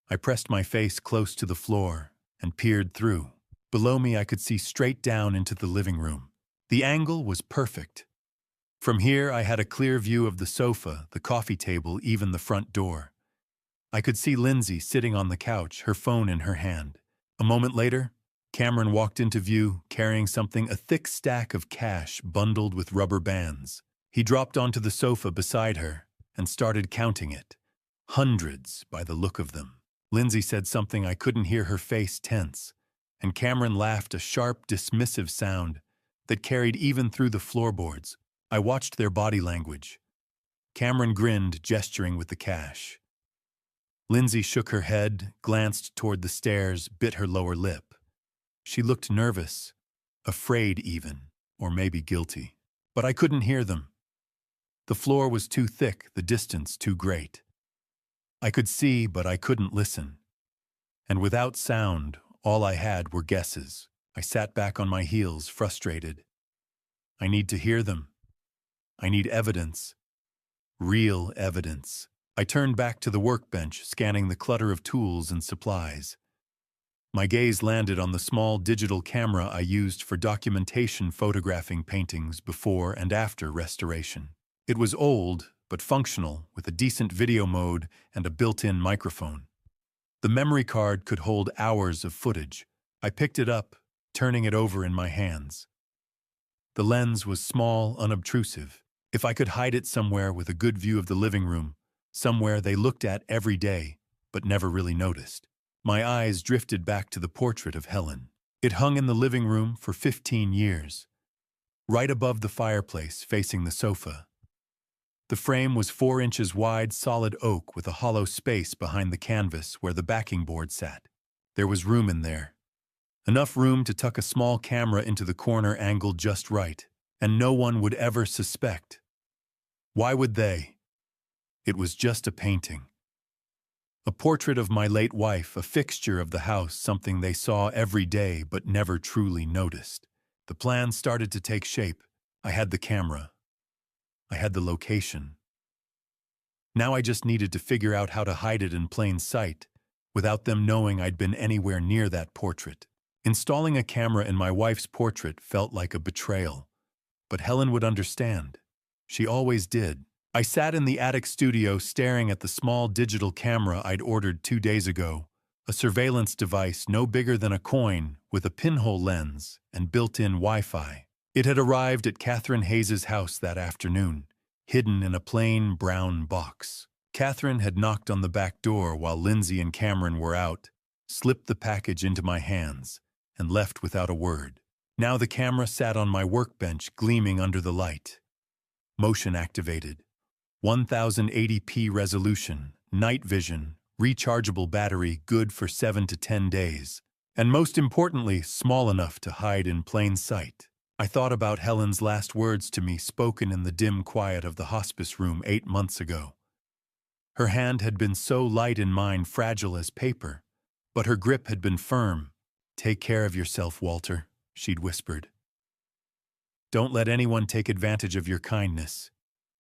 I pressed my face close to the floor and peered through. Below me, I could see straight down into the living room. The angle was perfect. From here, I had a clear view of the sofa, the coffee table, even the front door. I could see Lindsay sitting on the couch, her phone in her hand. A moment later, Cameron walked into view, carrying something, a thick stack of cash bundled with rubber bands. He dropped onto the sofa beside her and started counting it. Hundreds, by the look of them. Lindsay said something I couldn't hear, her face tense, and Cameron laughed, a sharp, dismissive sound that carried even through the floorboards. I watched their body language. Cameron grinned, gesturing with the cash. Lindsay shook her head, glanced toward the stairs, bit her lower lip. She looked nervous, afraid even, or maybe guilty. But I couldn't hear them. The floor was too thick, the distance too great. I could see, but I couldn't listen. And without sound, all I had were guesses. I sat back on my heels, frustrated. I need to hear them. I need evidence. Real evidence. I turned back to the workbench, scanning the clutter of tools and supplies. My gaze landed on the small digital camera I used for documentation, photographing paintings before and after restoration. It was old, but functional, with a decent video mode and a built-in microphone. The memory card could hold hours of footage. I picked it up, turning it over in my hands. The lens was small, unobtrusive. If I could hide it somewhere with a good view of the living room, somewhere they looked at every day, but never really noticed. My eyes drifted back to the portrait of Helen. It hung in the living room for 15 years, right above the fireplace facing the sofa. The frame was 4 inches wide, solid oak with a hollow space behind the canvas where the backing board sat. There was room in there. Enough room to tuck a small camera into the corner angled just right, and no one would ever suspect. Why would they? It was just a painting. A portrait of my late wife, a fixture of the house, something they saw every day but never truly noticed. The plan started to take shape. I had the camera. I had the location. Now I just needed to figure out how to hide it in plain sight, without them knowing I'd been anywhere near that portrait. Installing a camera in my wife's portrait felt like a betrayal. But Helen would understand. She always did. I sat in the attic studio staring at the small digital camera I'd ordered 2 days ago, a surveillance device no bigger than a coin with a pinhole lens and built-in Wi-Fi. It had arrived at Catherine Hayes's house that afternoon, hidden in a plain brown box. Catherine had knocked on the back door while Lindsay and Cameron were out, slipped the package into my hands, and left without a word. Now the camera sat on my workbench, gleaming under the light. Motion activated. 1080p resolution, night vision, rechargeable battery, good for 7 to 10 days. And most importantly, small enough to hide in plain sight. I thought about Helen's last words to me, spoken in the dim quiet of the hospice room 8 months ago. Her hand had been so light in mine, fragile as paper, but her grip had been firm. "Take care of yourself, Walter," she'd whispered. "Don't let anyone take advantage of your kindness.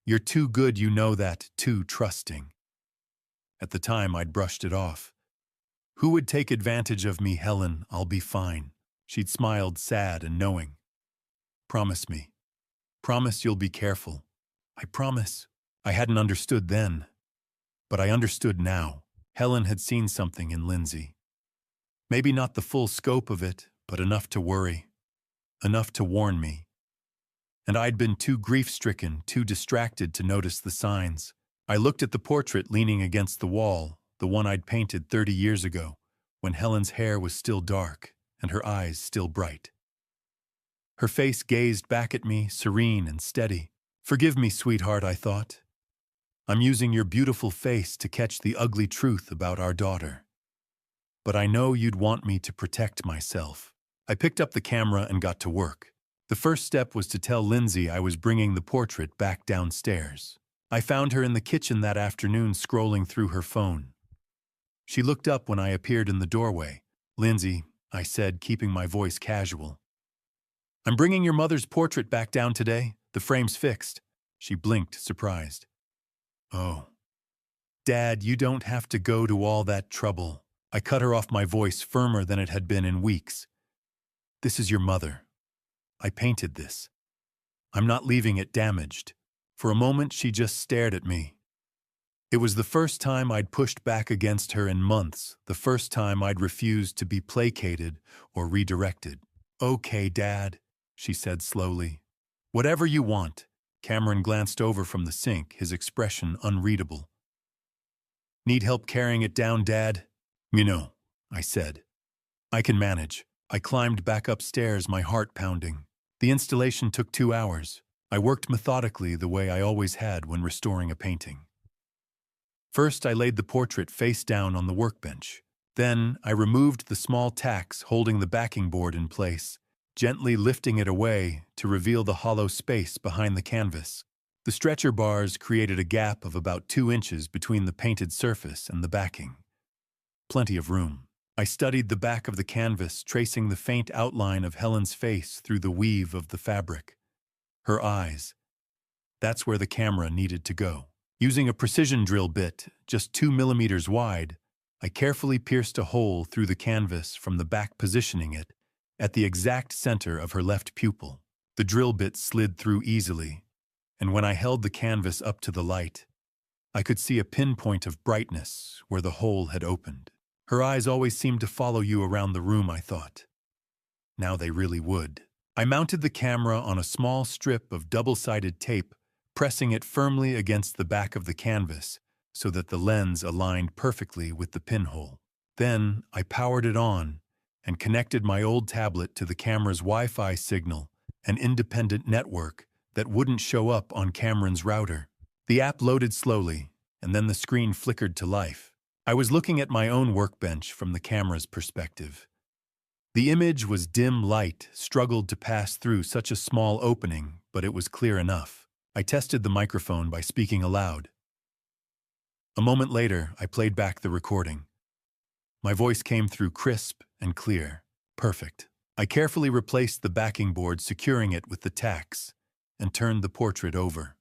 You're too good, you know that, too trusting." At the time, I'd brushed it off. "Who would take advantage of me, Helen? I'll be fine." She'd smiled, sad and knowing. "Promise me. Promise you'll be careful." "I promise." I hadn't understood then, but I understood now. Helen had seen something in Lindsay. Maybe not the full scope of it, but enough to worry, enough to warn me. And I'd been too grief-stricken, too distracted to notice the signs. I looked at the portrait leaning against the wall, the one I'd painted 30 years ago, when Helen's hair was still dark and her eyes still bright. Her face gazed back at me, serene and steady. "Forgive me, sweetheart," I thought. "I'm using your beautiful face to catch the ugly truth about our daughter. But I know you'd want me to protect myself." I picked up the camera and got to work. The first step was to tell Lindsay I was bringing the portrait back downstairs. I found her in the kitchen that afternoon, scrolling through her phone. She looked up when I appeared in the doorway. "Lindsay," I said, keeping my voice casual, "I'm bringing your mother's portrait back down today. The frame's fixed." She blinked, surprised. "Oh. Dad, you don't have to go to all that trouble." I cut her off, my voice firmer than it had been in weeks. "This is your mother. I painted this. I'm not leaving it damaged." For a moment, she just stared at me. It was the first time I'd pushed back against her in months, the first time I'd refused to be placated or redirected. "Okay, Dad," she said slowly. "Whatever you want." Cameron glanced over from the sink, his expression unreadable. "Need help carrying it down, Dad?" "No," I said. "I can manage." I climbed back upstairs, my heart pounding. The installation took 2 hours. I worked methodically the way I always had when restoring a painting. First, I laid the portrait face down on the workbench. Then, I removed the small tacks holding the backing board in place, gently lifting it away to reveal the hollow space behind the canvas. The stretcher bars created a gap of about 2 inches between the painted surface and the backing. Plenty of room. I studied the back of the canvas, tracing the faint outline of Helen's face through the weave of the fabric. Her eyes. That's where the camera needed to go. Using a precision drill bit, just 2 millimeters wide, I carefully pierced a hole through the canvas from the back, positioning it at the exact center of her left pupil. The drill bit slid through easily, and when I held the canvas up to the light, I could see a pinpoint of brightness where the hole had opened. Her eyes always seemed to follow you around the room, I thought. Now they really would. I mounted the camera on a small strip of double-sided tape, pressing it firmly against the back of the canvas so that the lens aligned perfectly with the pinhole. Then I powered it on and connected my old tablet to the camera's Wi-Fi signal, an independent network that wouldn't show up on Cameron's router. The app loaded slowly, and then the screen flickered to life. I was looking at my own workbench from the camera's perspective. The image was dim light, struggled to pass through such a small opening, but it was clear enough. I tested the microphone by speaking aloud. A moment later, I played back the recording. My voice came through crisp and clear. Perfect. I carefully replaced the backing board, securing it with the tacks, and turned the portrait over.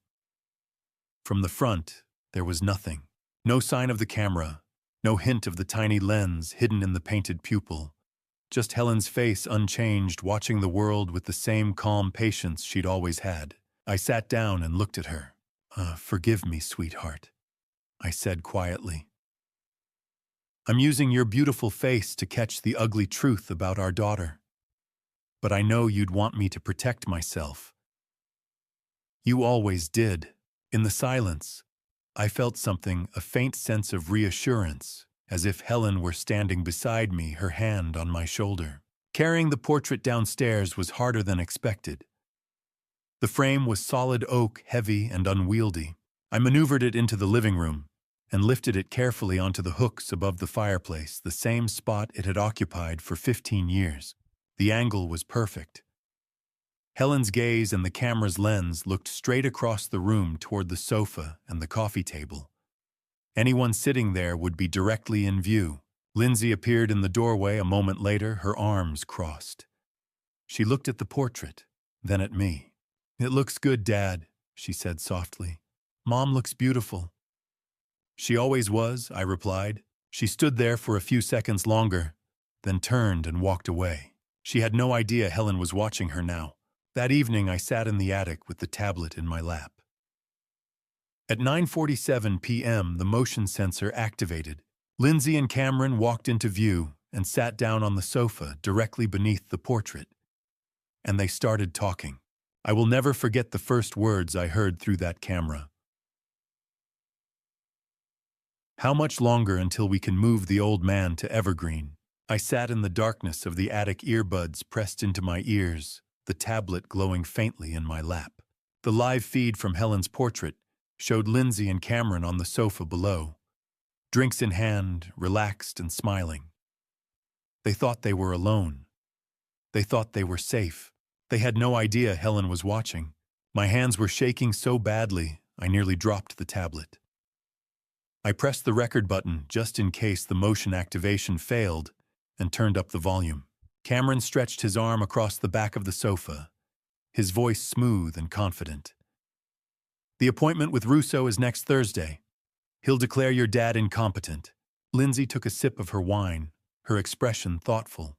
From the front, there was nothing. No sign of the camera, no hint of the tiny lens hidden in the painted pupil. Just Helen's face unchanged, watching the world with the same calm patience she'd always had. I sat down and looked at her. Forgive me, sweetheart," I said quietly. "I'm using your beautiful face to catch the ugly truth about our daughter. But I know you'd want me to protect myself. You always did." In the silence, I felt something, a faint sense of reassurance, as if Helen were standing beside me, her hand on my shoulder. Carrying the portrait downstairs was harder than expected. The frame was solid oak, heavy and unwieldy. I maneuvered it into the living room and lifted it carefully onto the hooks above the fireplace, the same spot it had occupied for 15 years. The angle was perfect. Helen's gaze and the camera's lens looked straight across the room toward the sofa and the coffee table. Anyone sitting there would be directly in view. Lindsay appeared in the doorway a moment later, her arms crossed. She looked at the portrait, then at me. "It looks good, Dad," she said softly. "Mom looks beautiful." "She always was," I replied. She stood there for a few seconds longer, then turned and walked away. She had no idea Helen was watching her now. That evening, I sat in the attic with the tablet in my lap. At 9:47 p.m., the motion sensor activated. Lindsay and Cameron walked into view and sat down on the sofa directly beneath the portrait. And they started talking. I will never forget the first words I heard through that camera. "How much longer until we can move the old man to Evergreen?" I sat in the darkness of the attic, earbuds pressed into my ears, the tablet glowing faintly in my lap. The live feed from Helen's portrait showed Lindsay and Cameron on the sofa below, drinks in hand, relaxed and smiling. They thought they were alone. They thought they were safe. They had no idea Helen was watching. My hands were shaking so badly, I nearly dropped the tablet. I pressed the record button just in case the motion activation failed and turned up the volume. Cameron stretched his arm across the back of the sofa, his voice smooth and confident. "The appointment with Russo is next Thursday. He'll declare your dad incompetent." Lindsay took a sip of her wine, her expression thoughtful.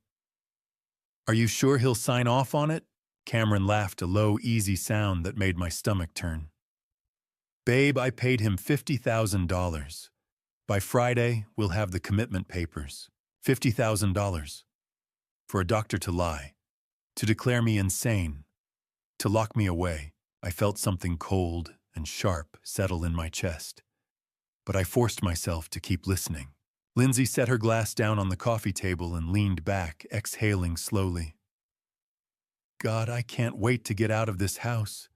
"Are you sure he'll sign off on it?" Cameron laughed, a low, easy sound that made my stomach turn. "Babe, I paid him $50,000. By Friday, we'll have the commitment papers. $50,000. For a doctor to lie, to declare me insane, to lock me away." I felt something cold and sharp settle in my chest, but I forced myself to keep listening. Lindsay set her glass down on the coffee table and leaned back, exhaling slowly. "God, I can't wait to get out of this house.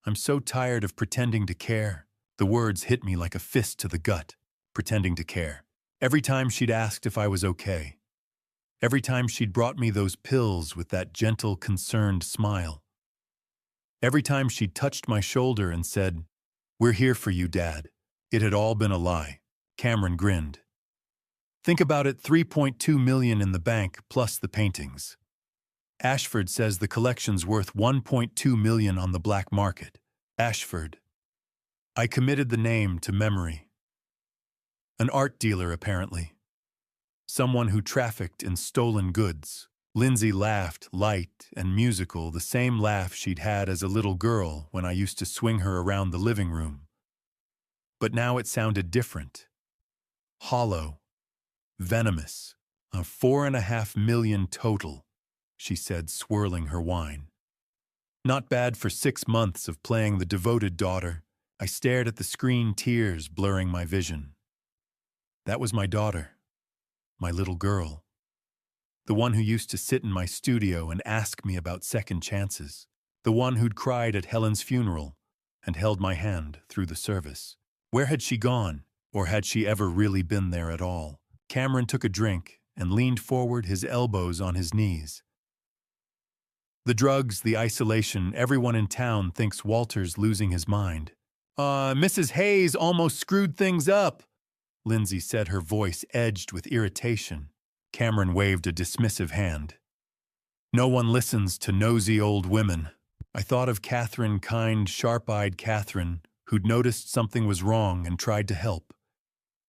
I'm so tired of pretending to care. The words hit me like a fist to the gut. Pretending to care. Every time she'd asked if I was okay. Every time she'd brought me those pills with that gentle, concerned smile. Every time she'd touched my shoulder and said, "We're here for you, Dad." It had all been a lie. Cameron grinned. Think about it, 3.2 million in the bank plus the paintings. Ashford says the collection's worth 1.2 million on the black market. Ashford. I committed the name to memory. An art dealer, apparently. Someone who trafficked in stolen goods. Lindsay laughed, light and musical, the same laugh she'd had as a little girl when I used to swing her around the living room. But now it sounded different. Hollow. Venomous. 4.5 million total, she said, swirling her wine. Not bad for 6 months of playing the devoted daughter. I stared at the screen, tears blurring my vision. That was my daughter. My little girl. The one who used to sit in my studio and ask me about second chances. The one who'd cried at Helen's funeral and held my hand through the service. Where had she gone, or had she ever really been there at all? Cameron took a drink and leaned forward, his elbows on his knees. The drugs, the isolation, everyone in town thinks Walter's losing his mind. Mrs. Hayes almost screwed things up, Lindsay said, her voice edged with irritation. Cameron waved a dismissive hand. No one listens to nosy old women. I thought of Catherine, kind, sharp-eyed Catherine, who'd noticed something was wrong and tried to help.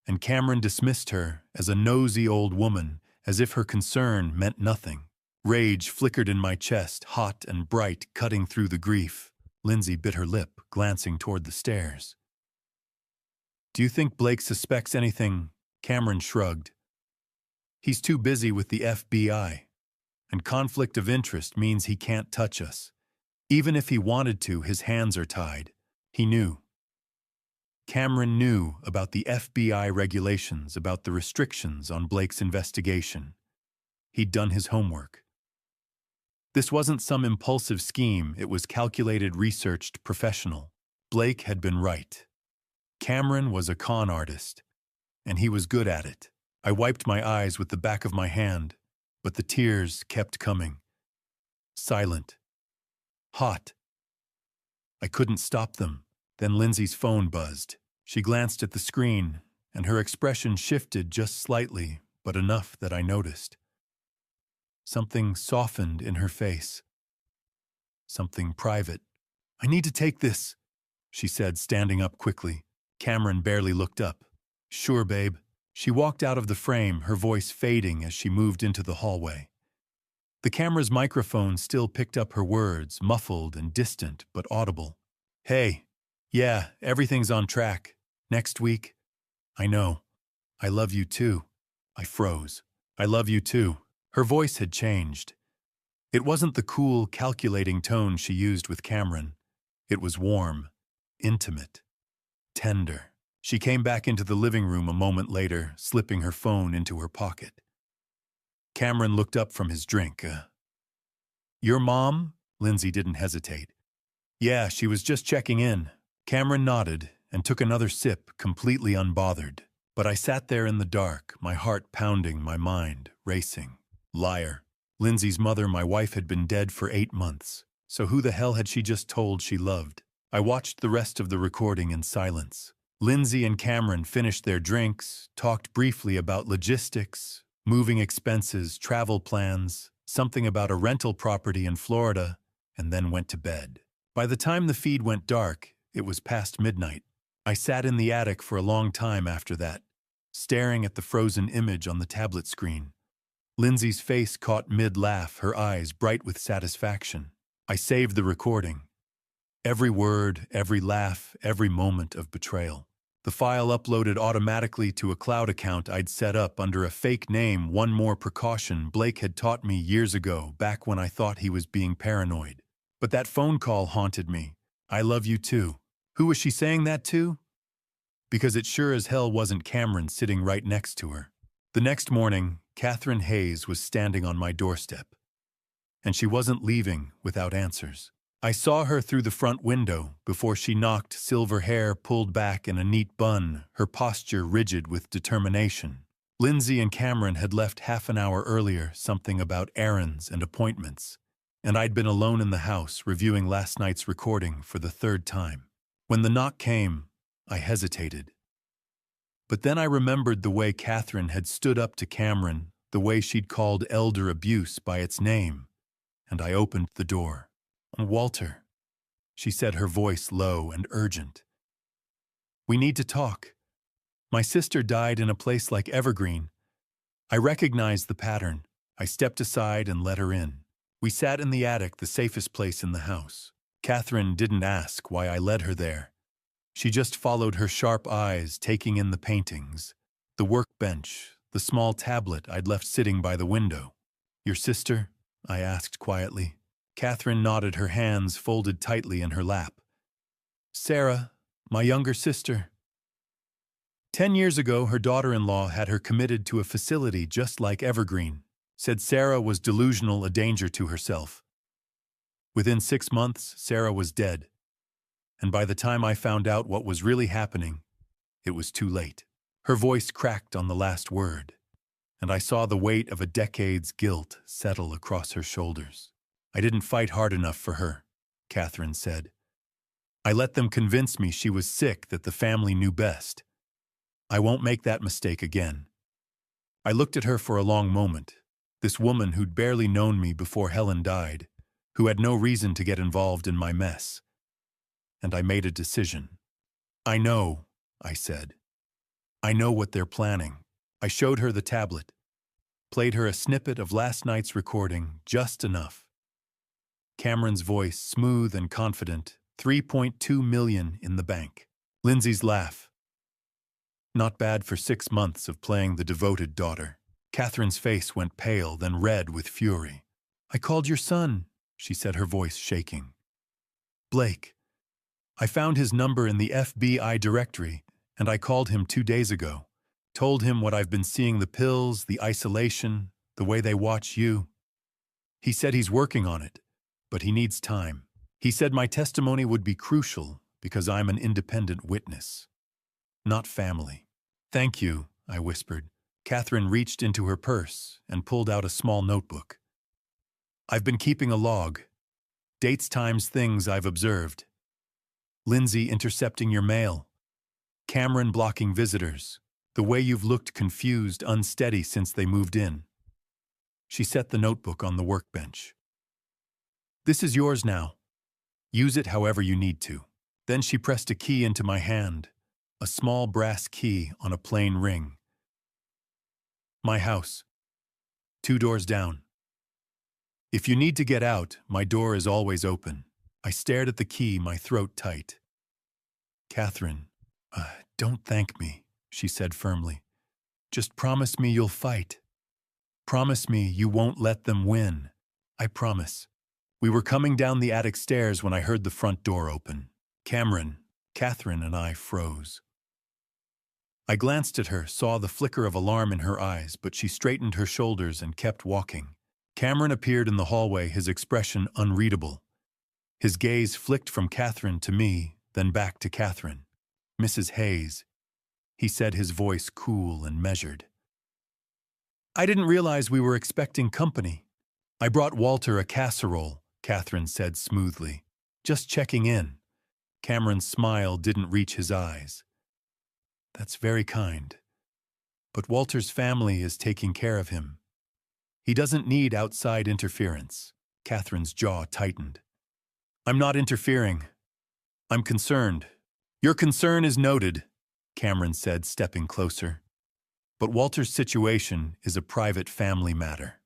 And Cameron dismissed her as a nosy old woman, as if her concern meant nothing. Rage flickered in my chest, hot and bright, cutting through the grief. Lindsay bit her lip, glancing toward the stairs. Do you think Blake suspects anything? Cameron shrugged. He's too busy with the FBI, and conflict of interest means he can't touch us. Even if he wanted to, his hands are tied. He knew. Cameron knew about the FBI regulations, about the restrictions on Blake's investigation. He'd done his homework. This wasn't some impulsive scheme, it was calculated, researched, professional. Blake had been right. Cameron was a con artist, and he was good at it. I wiped my eyes with the back of my hand, but the tears kept coming. Silent. Hot. I couldn't stop them. Then Lindsay's phone buzzed. She glanced at the screen, and her expression shifted just slightly, but enough that I noticed. Something softened in her face. Something private. I need to take this, she said, standing up quickly. Cameron barely looked up. Sure, babe. She walked out of the frame, her voice fading as she moved into the hallway. The camera's microphone still picked up her words, muffled and distant, but audible. Hey, yeah, everything's on track. Next week? I know. I love you too. I froze. I love you too. Her voice had changed. It wasn't the cool, calculating tone she used with Cameron. It was warm, intimate, tender. She came back into the living room a moment later, slipping her phone into her pocket. Cameron looked up from his drink. Your mom? Lindsay didn't hesitate. Yeah, she was just checking in. Cameron nodded and took another sip, completely unbothered. But I sat there in the dark, my heart pounding, my mind racing. Liar. Lindsay's mother, my wife, had been dead for 8 months. So who the hell had she just told she loved? I watched the rest of the recording in silence. Lindsay and Cameron finished their drinks, talked briefly about logistics, moving expenses, travel plans, something about a rental property in Florida, and then went to bed. By the time the feed went dark, it was past midnight. I sat in the attic for a long time after that, staring at the frozen image on the tablet screen. Lindsay's face caught mid-laugh, her eyes bright with satisfaction. I saved the recording. Every word, every laugh, every moment of betrayal. The file uploaded automatically to a cloud account I'd set up under a fake name, one more precaution Blake had taught me years ago, back when I thought he was being paranoid. But that phone call haunted me. I love you too. Who was she saying that to? Because it sure as hell wasn't Cameron sitting right next to her. The next morning, Catherine Hayes was standing on my doorstep. And she wasn't leaving without answers. I saw her through the front window before she knocked, silver hair pulled back in a neat bun, her posture rigid with determination. Lindsay and Cameron had left half an hour earlier, something about errands and appointments, and I'd been alone in the house reviewing last night's recording for the third time. When the knock came, I hesitated. But then I remembered the way Catherine had stood up to Cameron, the way she'd called elder abuse by its name, and I opened the door. "Walter," she said, her voice low and urgent. "We need to talk. My sister died in a place like Evergreen." I recognized the pattern. I stepped aside and let her in. We sat in the attic, the safest place in the house. Catherine didn't ask why I led her there. She just followed her sharp eyes, taking in the paintings, the workbench, the small tablet I'd left sitting by the window. "Your sister?" I asked quietly. Catherine nodded, her hands folded tightly in her lap. "Sarah, my younger sister. 10 years ago, her daughter-in-law had her committed to a facility just like Evergreen. Said Sarah was delusional, a danger to herself. Within 6 months, Sarah was dead. And by the time I found out what was really happening, it was too late." Her voice cracked on the last word, and I saw the weight of a decade's guilt settle across her shoulders. "I didn't fight hard enough for her," Catherine said. "I let them convince me she was sick, that the family knew best. I won't make that mistake again." I looked at her for a long moment, this woman who'd barely known me before Helen died, who had no reason to get involved in my mess. And I made a decision. "I know," I said. "I know what they're planning." I showed her the tablet, played her a snippet of last night's recording, just enough. Cameron's voice, smooth and confident, 3.2 million in the bank. Lindsay's laugh. "Not bad for 6 months of playing the devoted daughter." Catherine's face went pale, then red with fury. "I called your son," she said, her voice shaking. "Blake. I found his number in the FBI directory, and I called him 2 days ago. Told him what I've been seeing, the pills, the isolation, the way they watch you. He said he's working on it, but he needs time. He said my testimony would be crucial because I'm an independent witness, not family." "Thank you," I whispered. Catherine reached into her purse and pulled out a small notebook. "I've been keeping a log. Dates, times, things I've observed. Lindsay intercepting your mail. Cameron blocking visitors. The way you've looked confused, unsteady since they moved in." She set the notebook on the workbench. "This is yours now. Use it however you need to." Then she pressed a key into my hand, a small brass key on a plain ring. "My house. 2 doors down. If you need to get out, my door is always open." I stared at the key, my throat tight. "Catherine, don't thank me," she said firmly. "Just promise me you'll fight. Promise me you won't let them win. I promise." We were coming down the attic stairs when I heard the front door open. Catherine and I froze. I glanced at her, saw the flicker of alarm in her eyes, but she straightened her shoulders and kept walking. Cameron appeared in the hallway, his expression unreadable. His gaze flicked from Catherine to me, then back to Catherine. "Mrs. Hayes," he said, his voice cool and measured. "I didn't realize we were expecting company." "I brought Walter a casserole," Catherine said smoothly. "Just checking in." Cameron's smile didn't reach his eyes. "That's very kind. But Walter's family is taking care of him. He doesn't need outside interference." Catherine's jaw tightened. "I'm not interfering. I'm concerned." "Your concern is noted," Cameron said, stepping closer. "But Walter's situation is a private family matter."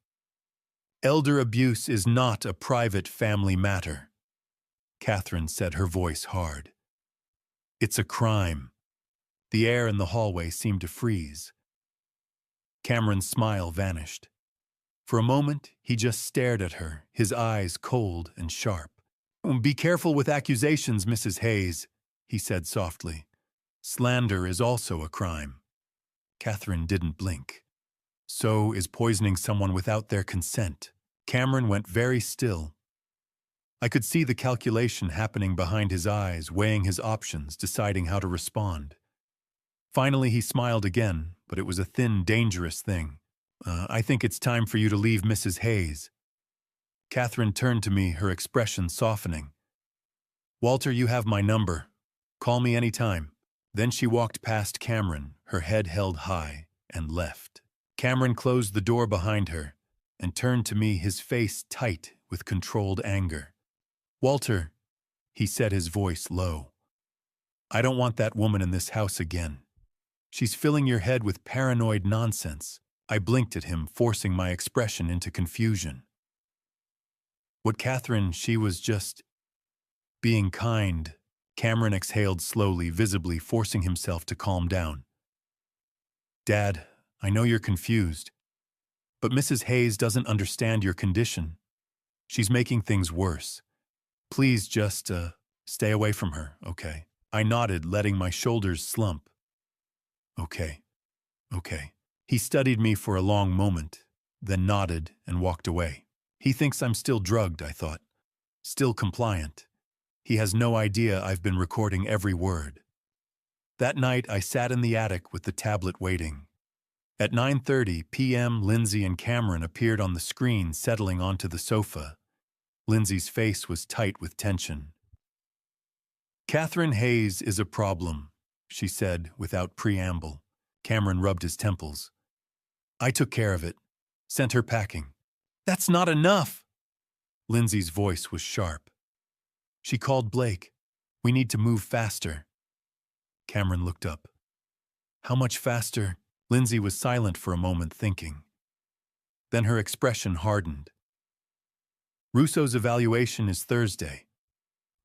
"Elder abuse is not a private family matter," Catherine said, her voice hard. "It's a crime." The air in the hallway seemed to freeze. Cameron's smile vanished. For a moment, he just stared at her, his eyes cold and sharp. "Be careful with accusations, Mrs. Hayes," he said softly. "Slander is also a crime." Catherine didn't blink. "So is poisoning someone without their consent." Cameron went very still. I could see the calculation happening behind his eyes, weighing his options, deciding how to respond. Finally, he smiled again, but it was a thin, dangerous thing. I think it's time for you to leave, Mrs. Hayes." Catherine turned to me, her expression softening. "Walter, you have my number. Call me anytime." Then she walked past Cameron, her head held high, and left. Cameron closed the door behind her and turned to me, his face tight with controlled anger. "Walter," he said, his voice low, "I don't want that woman in this house again. She's filling your head with paranoid nonsense." I blinked at him, forcing my expression into confusion. "What, Catherine, she was just being kind." Cameron exhaled slowly, visibly forcing himself to calm down. "Dad, I know you're confused, but Mrs. Hayes doesn't understand your condition. She's making things worse. Please just, stay away from her, okay?" I nodded, letting my shoulders slump. Okay. He studied me for a long moment, then nodded and walked away. He thinks I'm still drugged, I thought. Still compliant. He has no idea I've been recording every word. That night, I sat in the attic with the tablet waiting. At 9:30 p.m., Lindsay and Cameron appeared on the screen, settling onto the sofa. Lindsay's face was tight with tension. "Catherine Hayes is a problem," she said without preamble. Cameron rubbed his temples. "I took care of it. Sent her packing." "That's not enough!" Lindsay's voice was sharp. "She called Blake. We need to move faster." Cameron looked up. "How much faster?" Lindsay was silent for a moment, thinking. Then her expression hardened. "Russo's evaluation is Thursday.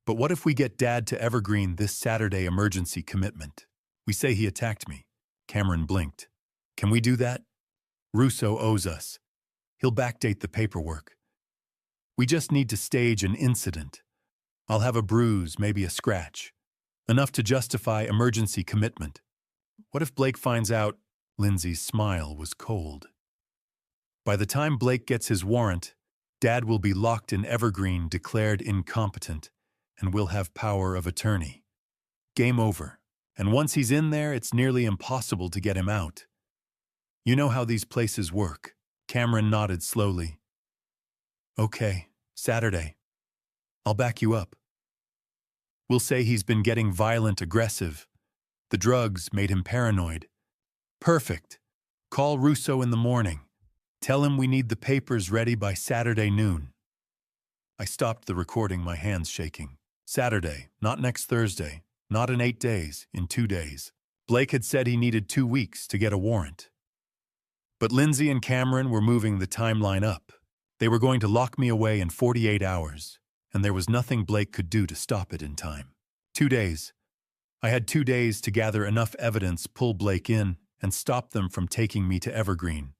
But what if we get Dad to Evergreen this Saturday emergency commitment? We say he attacked me." Cameron blinked. "Can we do that? Russo owes us. He'll backdate the paperwork. We just need to stage an incident. I'll have a bruise, maybe a scratch. Enough to justify emergency commitment. What if Blake finds out?" Lindsay's smile was cold. "By the time Blake gets his warrant, Dad will be locked in Evergreen, declared incompetent, and will have power of attorney. Game over. And once he's in there, it's nearly impossible to get him out. You know how these places work." Cameron nodded slowly. "Okay, Saturday. I'll back you up. We'll say he's been getting violent, aggressive. The drugs made him paranoid." "Perfect. Call Russo in the morning. Tell him we need the papers ready by Saturday noon." I stopped the recording, my hands shaking. Saturday, not next Thursday, not in 8 days, in 2 days. Blake had said he needed 2 weeks to get a warrant. But Lindsay and Cameron were moving the timeline up. They were going to lock me away in 48 hours, and there was nothing Blake could do to stop it in time. 2 days. I had 2 days to gather enough evidence, pull Blake in, and stop them from taking me to Evergreen.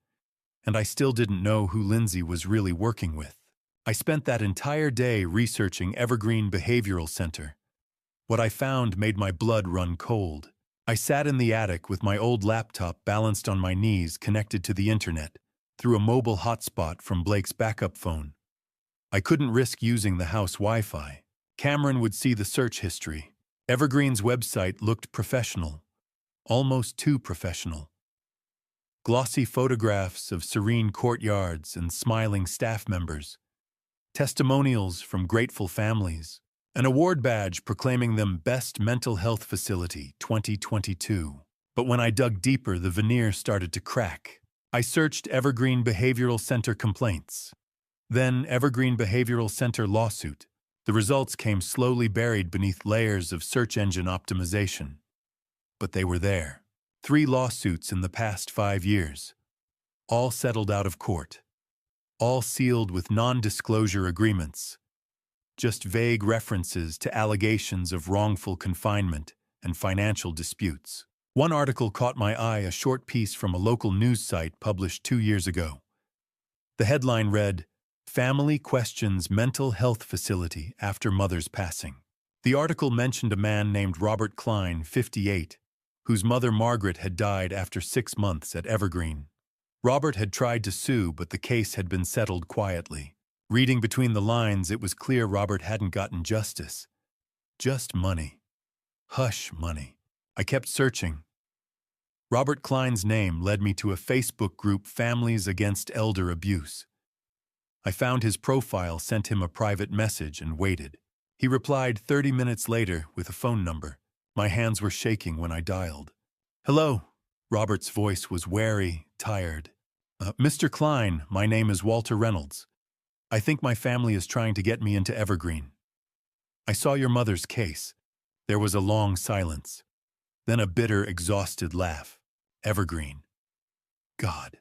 And I still didn't know who Lindsay was really working with. I spent that entire day researching Evergreen Behavioral Center. What I found made my blood run cold. I sat in the attic with my old laptop balanced on my knees, connected to the internet, through a mobile hotspot from Blake's backup phone. I couldn't risk using the house Wi-Fi. Cameron would see the search history. Evergreen's website looked professional, almost too professional. Glossy photographs of serene courtyards and smiling staff members. Testimonials from grateful families. An award badge proclaiming them Best Mental Health Facility 2022. But when I dug deeper, the veneer started to crack. I searched Evergreen Behavioral Center complaints. Then Evergreen Behavioral Center lawsuit. The results came slowly, buried beneath layers of search engine optimization. But they were there. 3 lawsuits in the past 5 years. All settled out of court. All sealed with non-disclosure agreements. Just vague references to allegations of wrongful confinement and financial disputes. One article caught my eye, a short piece from a local news site published 2 years ago. The headline read, "Family Questions Mental Health Facility After Mother's Passing." The article mentioned a man named Robert Klein, 58, whose mother Margaret had died after 6 months at Evergreen. Robert had tried to sue, but the case had been settled quietly. Reading between the lines, it was clear Robert hadn't gotten justice. Just money. Hush money. I kept searching. Robert Klein's name led me to a Facebook group, Families Against Elder Abuse. I found his profile, sent him a private message, and waited. He replied 30 minutes later with a phone number. My hands were shaking when I dialed. Hello. Robert's voice was wary, tired. Mr. Klein, my name is Walter Reynolds. I think my family is trying to get me into Evergreen. I saw your mother's case. There was a long silence. Then a bitter, exhausted laugh. Evergreen. God.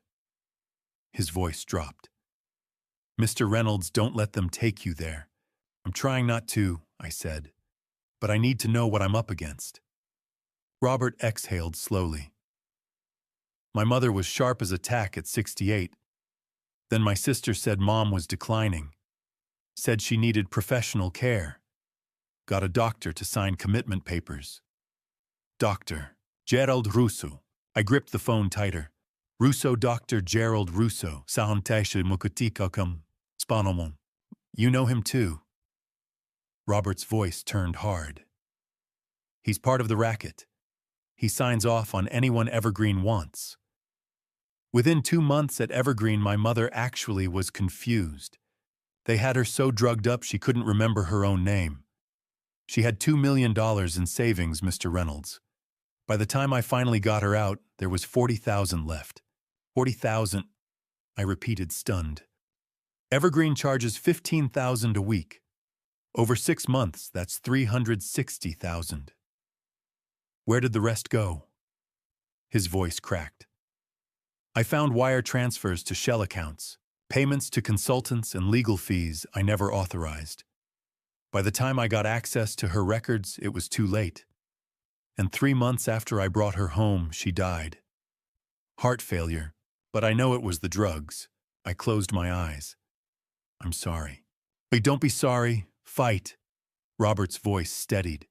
His voice dropped. Mr. Reynolds, don't let them take you there. I'm trying not to, I said, but I need to know what I'm up against. Robert exhaled slowly. My mother was sharp as a tack at 68. Then my sister said Mom was declining. Said she needed professional care. Got a doctor to sign commitment papers. Doctor Gerald Russo. I gripped the phone tighter. Russo, Dr. Gerald Russo. Sahantasha mukutikakam. Spanomon. You know him too. Robert's voice turned hard. He's part of the racket. He signs off on anyone Evergreen wants. Within 2 months at Evergreen, my mother actually was confused. They had her so drugged up she couldn't remember her own name. She had $2 million in savings, Mr. Reynolds. By the time I finally got her out, there was $40,000 left. 40,000, I repeated, stunned. Evergreen charges $15,000 a week. Over 6 months, that's $360,000. Where did the rest go? His voice cracked. I found wire transfers to shell accounts, payments to consultants and legal fees I never authorized. By the time I got access to her records, it was too late. And 3 months after I brought her home, she died. Heart failure, but I know it was the drugs. I closed my eyes. I'm sorry. Wait, don't be sorry. Fight. Robert's voice steadied.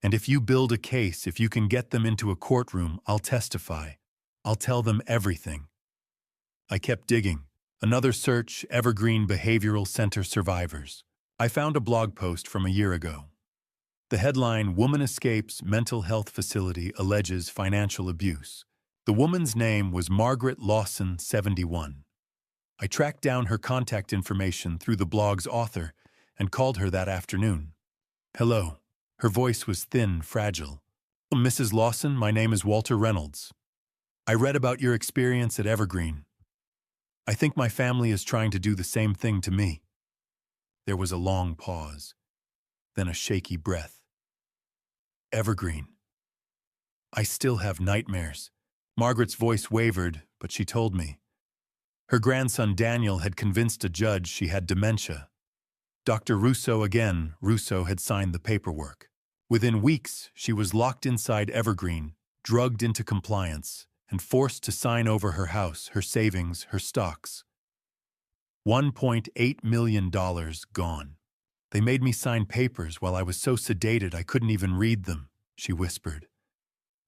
And if you build a case, if you can get them into a courtroom, I'll testify. I'll tell them everything. I kept digging. Another search, Evergreen Behavioral Center survivors. I found a blog post from a year ago. The headline, Woman Escapes Mental Health Facility Alleges Financial Abuse. The woman's name was Margaret Lawson, 71. I tracked down her contact information through the blog's author and called her that afternoon. Hello. Her voice was thin, fragile. Mrs. Lawson, my name is Walter Reynolds. I read about your experience at Evergreen. I think my family is trying to do the same thing to me. There was a long pause, then a shaky breath. Evergreen. I still have nightmares. Margaret's voice wavered, but she told me. Her grandson Daniel had convinced a judge she had dementia. Dr. Russo again, Russo had signed the paperwork. Within weeks, she was locked inside Evergreen, drugged into compliance, and forced to sign over her house, her savings, her stocks. $1.8 million gone. They made me sign papers while I was so sedated I couldn't even read them, she whispered.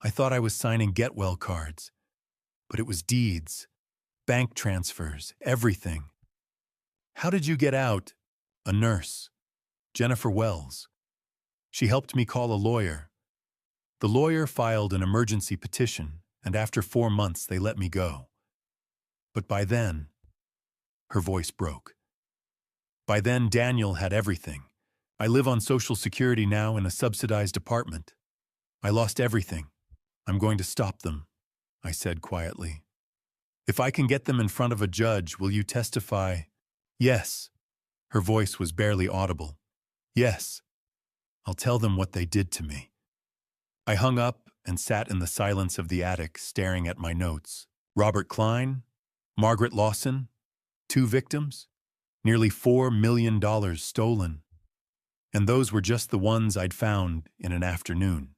I thought I was signing get-well cards, but it was deeds, bank transfers, everything. How did you get out? A nurse, Jennifer Wells. She helped me call a lawyer. The lawyer filed an emergency petition, and after 4 months they let me go. But by then, her voice broke. By then, Daniel had everything. I live on Social Security now in a subsidized apartment. I lost everything. I'm going to stop them, I said quietly. If I can get them in front of a judge, will you testify? Yes. Her voice was barely audible. Yes. I'll tell them what they did to me. I hung up and sat in the silence of the attic, staring at my notes. Robert Klein, Margaret Lawson, 2 victims, nearly $4 million stolen. And those were just the ones I'd found in an afternoon.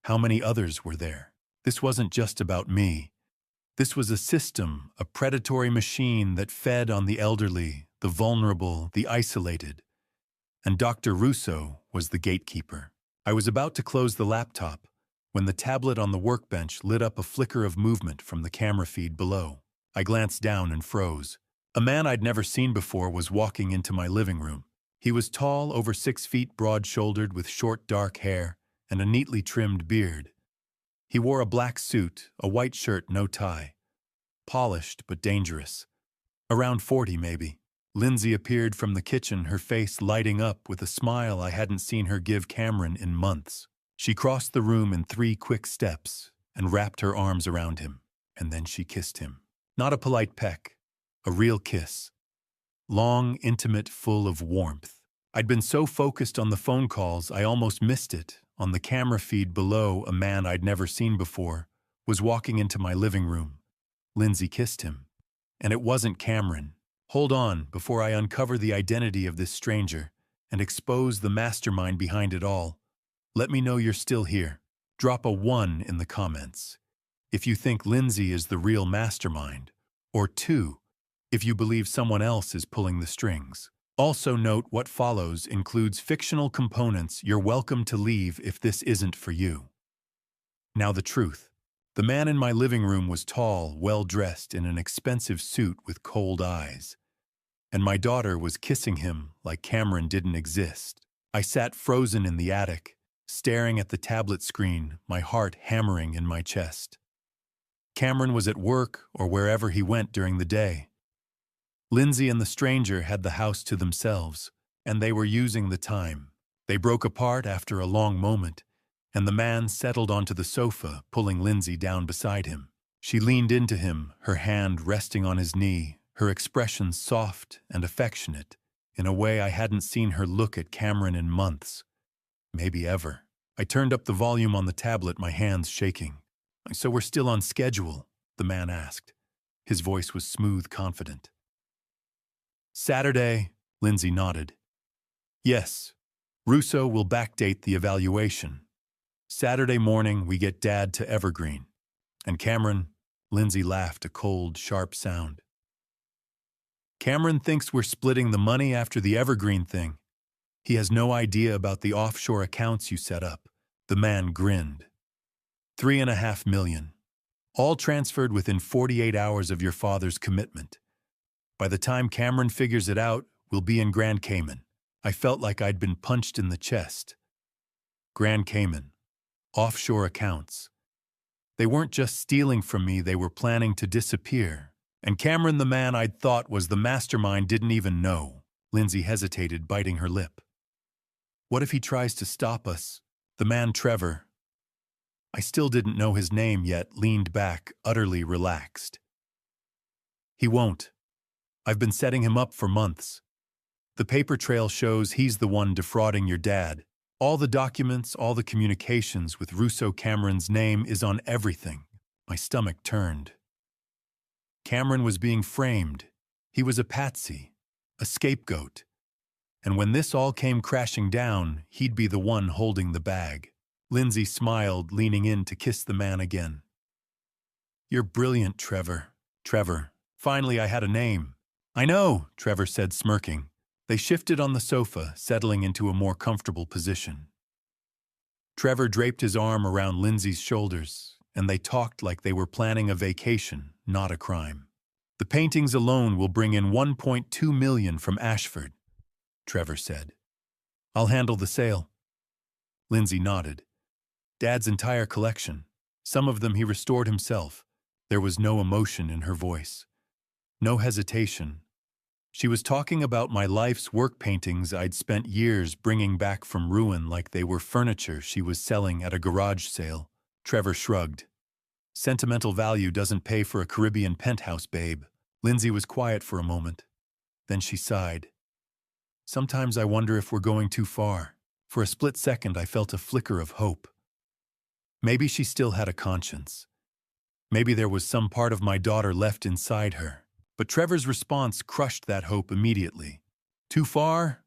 How many others were there? This wasn't just about me. This was a system, a predatory machine that fed on the elderly, the vulnerable, the isolated. And Dr. Russo was the gatekeeper. I was about to close the laptop when the tablet on the workbench lit up a flicker of movement from the camera feed below. I glanced down and froze. A man I'd never seen before was walking into my living room. He was tall, over 6 feet, broad-shouldered, with short dark hair and a neatly trimmed beard. He wore a black suit, a white shirt, no tie. Polished but dangerous. Around 40, maybe. Lindsay appeared from the kitchen, her face lighting up with a smile I hadn't seen her give Cameron in months. She crossed the room in 3 quick steps and wrapped her arms around him, and then she kissed him. Not a polite peck, a real kiss. Long, intimate, full of warmth. I'd been so focused on the phone calls I almost missed it. On the camera feed below, a man I'd never seen before was walking into my living room. Lindsay kissed him. And it wasn't Cameron. Hold on before I uncover the identity of this stranger and expose the mastermind behind it all. Let me know you're still here. Drop a 1 in the comments if you think Lindsay is the real mastermind, or 2 if you believe someone else is pulling the strings. Also note what follows includes fictional components. You're welcome to leave if this isn't for you. Now the truth. The man in my living room was tall, well-dressed in an expensive suit with cold eyes. And my daughter was kissing him like Cameron didn't exist. I sat frozen in the attic, staring at the tablet screen, my heart hammering in my chest. Cameron was at work or wherever he went during the day. Lindsay and the stranger had the house to themselves, and they were using the time. They broke apart after a long moment, and the man settled onto the sofa, pulling Lindsay down beside him. She leaned into him, her hand resting on his knee, her expression soft and affectionate, in a way I hadn't seen her look at Cameron in months, maybe ever. I turned up the volume on the tablet, my hands shaking. "So we're still on schedule?" the man asked. His voice was smooth, confident. "Saturday," Lindsay nodded. "Yes, Russo will backdate the evaluation. Saturday morning, we get Dad to Evergreen. And Cameron," Lindsay laughed, a cold, sharp sound. "Cameron thinks we're splitting the money after the Evergreen thing. He has no idea about the offshore accounts you set up." The man grinned. "3.5 million. All transferred within 48 hours of your father's commitment. By the time Cameron figures it out, we'll be in Grand Cayman." I felt like I'd been punched in the chest. Grand Cayman. Offshore accounts. They weren't just stealing from me, they were planning to disappear. And Cameron, the man I'd thought was the mastermind, didn't even know. Lindsay hesitated, biting her lip. "What if he tries to stop us?" The man, Trevor, I still didn't know his name yet, leaned back, utterly relaxed. "He won't. I've been setting him up for months. The paper trail shows he's the one defrauding your dad. All the documents, all the communications with Russo. Cameron's name is on everything." My stomach turned. Cameron was being framed. He was a patsy, a scapegoat. And when this all came crashing down, he'd be the one holding the bag. Lindsay smiled, leaning in to kiss the man again. "You're brilliant, Trevor." Trevor. Finally, I had a name. "I know," Trevor said, smirking. They shifted on the sofa, settling into a more comfortable position. Trevor draped his arm around Lindsay's shoulders, and they talked like they were planning a vacation, not a crime. "The paintings alone will bring in 1.2 million from Ashford," Trevor said. "I'll handle the sale." Lindsay nodded. Dad's entire collection. Some of them he restored himself. There was no emotion in her voice. No hesitation. She was talking about my life's work paintings I'd spent years bringing back from ruin like they were furniture she was selling at a garage sale. Trevor shrugged. "Sentimental value doesn't pay for a Caribbean penthouse, babe." Lindsay was quiet for a moment. Then she sighed. "Sometimes I wonder if we're going too far." For a split second, I felt a flicker of hope. Maybe she still had a conscience. Maybe there was some part of my daughter left inside her. But Trevor's response crushed that hope immediately. "Too far?"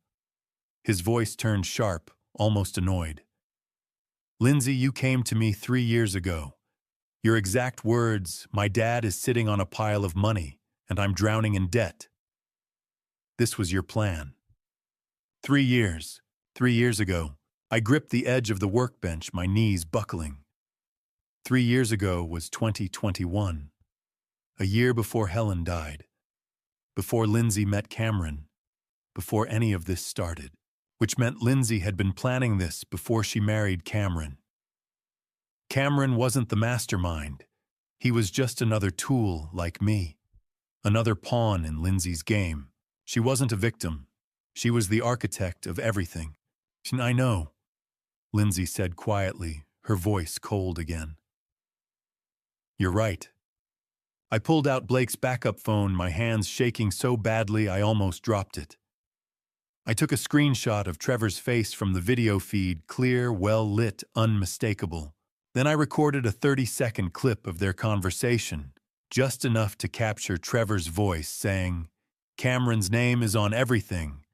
His voice turned sharp, almost annoyed. "Lindsay, you came to me 3 years ago. Your exact words, 'My dad is sitting on a pile of money, and I'm drowning in debt.' This was your plan. 3 years. 3 years ago, I gripped the edge of the workbench, my knees buckling. 3 years ago was 2021. A year before Helen died. before Lindsay met Cameron, before any of this started, which meant Lindsay had been planning this before she married Cameron. Cameron wasn't the mastermind. He was just another tool like me, another pawn in Lindsay's game. She wasn't a victim. She was the architect of everything. I know, Lindsay said quietly, her voice cold again. You're right. I pulled out Blake's backup phone, my hands shaking so badly I almost dropped it. I took a screenshot of Trevor's face from the video feed, clear, well-lit, unmistakable. Then I recorded a 30-second clip of their conversation, just enough to capture Trevor's voice saying, "Cameron's name is on everything,"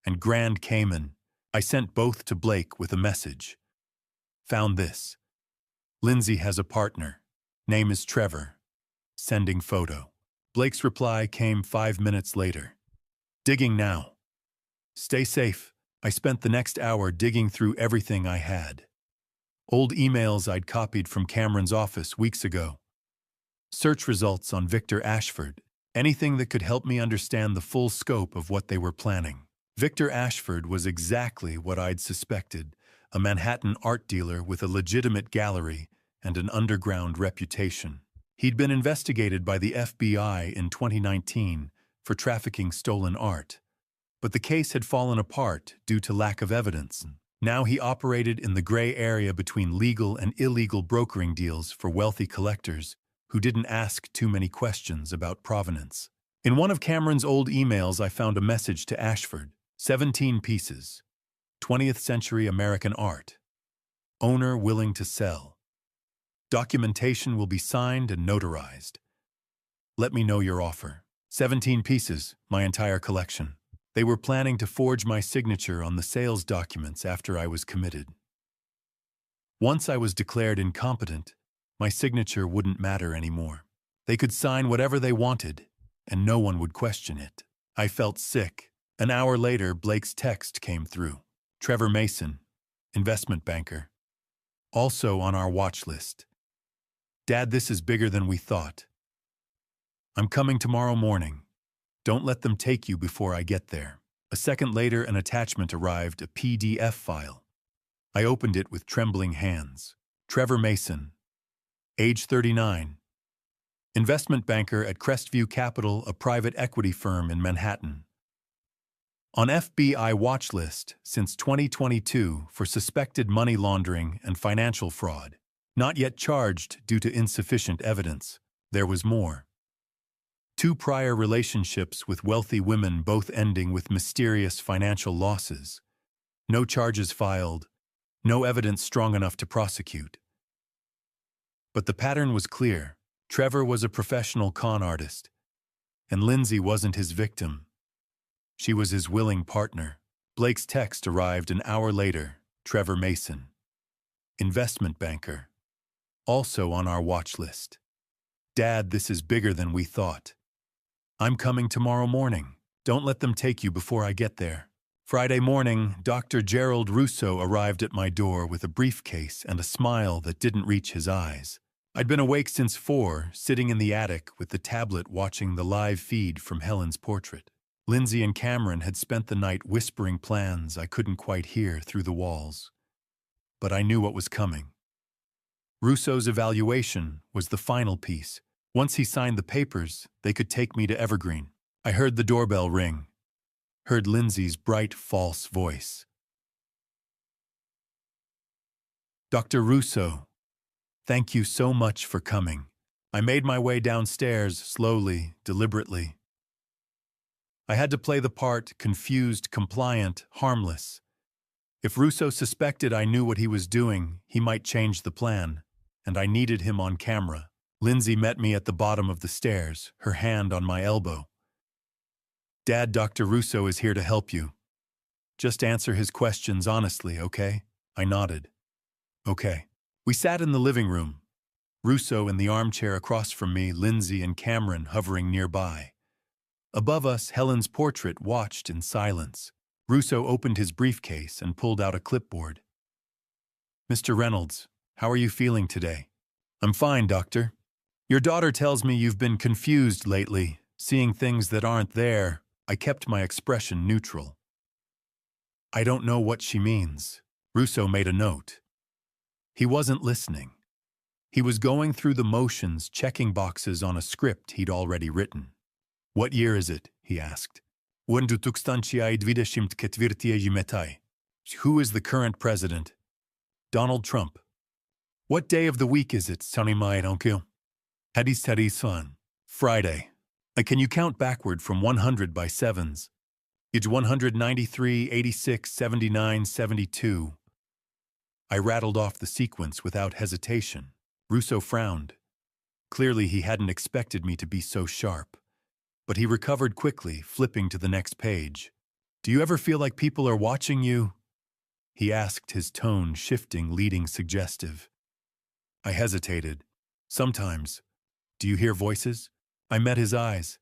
and Grand Cayman. I sent both to Blake with a message. Found this. Lindsay has a partner. Name is Trevor. Sending photo. Blake's reply came 5 minutes later. Digging now. Stay safe. I spent the next hour digging through everything I had. Old emails I'd copied from Cameron's office weeks ago. Search results on Victor Ashford. Anything that could help me understand the full scope of what they were planning. Victor Ashford was exactly what I'd suspected, a Manhattan art dealer with a legitimate gallery and an underground reputation. He'd been investigated by the FBI in 2019 for trafficking stolen art, but the case had fallen apart due to lack of evidence. Now he operated in the gray area between legal and illegal brokering deals for wealthy collectors who didn't ask too many questions about provenance. In one of Cameron's old emails, I found a message to Ashford. 17 pieces. 20th century American art. Owner willing to sell. Documentation will be signed and notarized. Let me know your offer. 17 pieces, my entire collection. They were planning to forge my signature on the sales documents after I was committed. Once I was declared incompetent, my signature wouldn't matter anymore. They could sign whatever they wanted, and no one would question it. I felt sick. An hour later, Blake's text came through. Trevor Mason, investment banker. Also on our watch list. Dad, this is bigger than we thought. I'm coming tomorrow morning. Don't let them take you before I get there. A second later, an attachment arrived, a PDF file. I opened it with trembling hands. Trevor Mason, age 39. Investment banker at Crestview Capital, a private equity firm in Manhattan. On FBI watch list since 2022 for suspected money laundering and financial fraud. Not yet charged due to insufficient evidence. There was more. 2 prior relationships with wealthy women, both ending with mysterious financial losses. No charges filed. No evidence strong enough to prosecute. But the pattern was clear. Trevor was a professional con artist, and Lindsay wasn't his victim. She was his willing partner. Blake's text arrived an hour later. Trevor Mason, investment banker. Also on our watch list. Dad, this is bigger than we thought. I'm coming tomorrow morning. Don't let them take you before I get there. Friday morning, Dr. Gerald Russo arrived at my door with a briefcase and a smile that didn't reach his eyes. I'd been awake since 4, sitting in the attic with the tablet watching the live feed from Helen's portrait. Lindsay and Cameron had spent the night whispering plans I couldn't quite hear through the walls. But I knew what was coming. Russo's evaluation was the final piece. Once he signed the papers, they could take me to Evergreen. I heard the doorbell ring. Heard Lindsay's bright, false voice. Dr. Russo, thank you so much for coming. I made my way downstairs slowly, deliberately. I had to play the part, confused, compliant, harmless. If Russo suspected I knew what he was doing, he might change the plan, and I needed him on camera. Lindsay met me at the bottom of the stairs, her hand on my elbow. Dad, Dr. Russo is here to help you. Just answer his questions honestly, okay? I nodded. Okay. We sat in the living room. Russo in the armchair across from me, Lindsay and Cameron hovering nearby. Above us, Helen's portrait watched in silence. Russo opened his briefcase and pulled out a clipboard. Mr. Reynolds, how are you feeling today? I'm fine, Doctor. Your daughter tells me you've been confused lately, Seeing things that aren't there, I kept my expression neutral. I don't know what she means. Russo made a note. He wasn't listening. He was going through the motions, checking boxes on a script he'd already written. What year is it? He asked. Who is the current president? Donald Trump. What day of the week is it? Friday. Can you count backward from 100 by sevens? It's 193, 86, 79, 72. I rattled off the sequence without hesitation. Russo frowned. Clearly he hadn't expected me to be so sharp. But he recovered quickly, flipping to the next page. Do you ever feel like people are watching you? He asked, his tone shifting, leading suggestive. I hesitated. Sometimes. Do you hear voices? I met his eyes.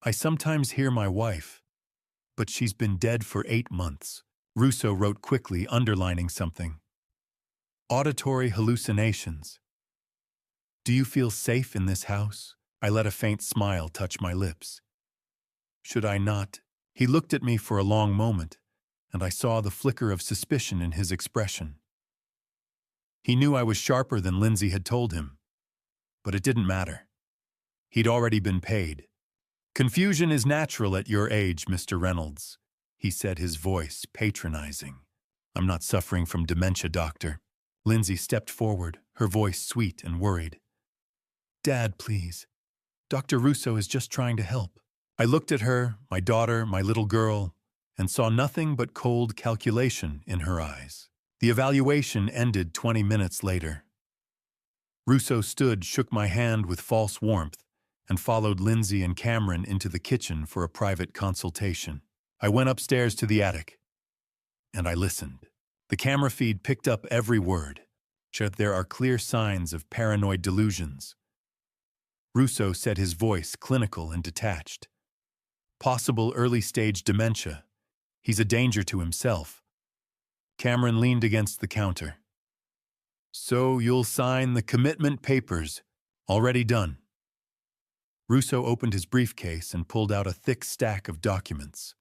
I sometimes hear my wife. But she's been dead for 8 months. Russo wrote quickly, underlining something. Auditory hallucinations. Do you feel safe in this house? I let a faint smile touch my lips. Should I not? He looked at me for a long moment, and I saw the flicker of suspicion in his expression. He knew I was sharper than Lindsay had told him, but it didn't matter. He'd already been paid. Confusion is natural at your age, Mr. Reynolds, he said, his voice patronizing. I'm not suffering from dementia, doctor. Lindsay stepped forward, her voice sweet and worried. Dad, please. Dr. Russo is just trying to help. I looked at her, my daughter, my little girl, and saw nothing but cold calculation in her eyes. The evaluation ended 20 minutes later. Russo stood, shook my hand with false warmth, and followed Lindsay and Cameron into the kitchen for a private consultation. I went upstairs to the attic, and I listened. The camera feed picked up every word. There are clear signs of paranoid delusions. Russo said, his voice clinical and detached. Possible early-stage dementia. He's a danger to himself. Cameron leaned against the counter. So you'll sign the commitment papers. Already done. Russo opened his briefcase and pulled out a thick stack of documents.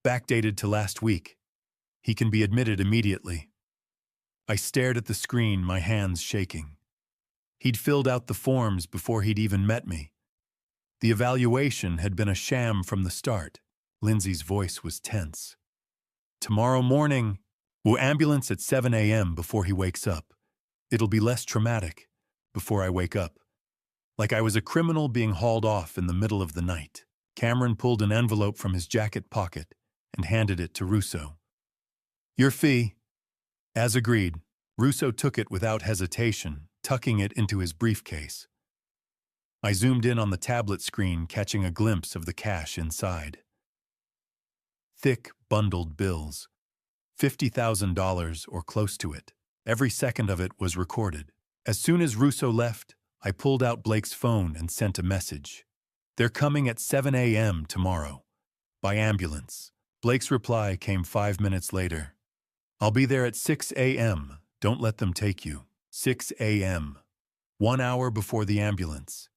Backdated to last week. He can be admitted immediately. I stared at the screen, my hands shaking. He'd filled out the forms before he'd even met me. The evaluation had been a sham from the start. Lindsay's voice was tense. Tomorrow morning, we'll ambulance at 7 a.m. before he wakes up. It'll be less traumatic before I wake up. Like I was a criminal being hauled off in the middle of the night. Cameron pulled an envelope from his jacket pocket and handed it to Russo. Your fee. As agreed, Russo took it without hesitation, tucking it into his briefcase. I zoomed in on the tablet screen, catching a glimpse of the cash inside. Thick, bundled bills. $50,000 or close to it. Every second of it was recorded. As soon as Russo left, I pulled out Blake's phone and sent a message. They're coming at 7 a.m. tomorrow. By ambulance. Blake's reply came 5 minutes later. I'll be there at 6 a.m. Don't let them take you. 6 a.m. 1 hour before the ambulance.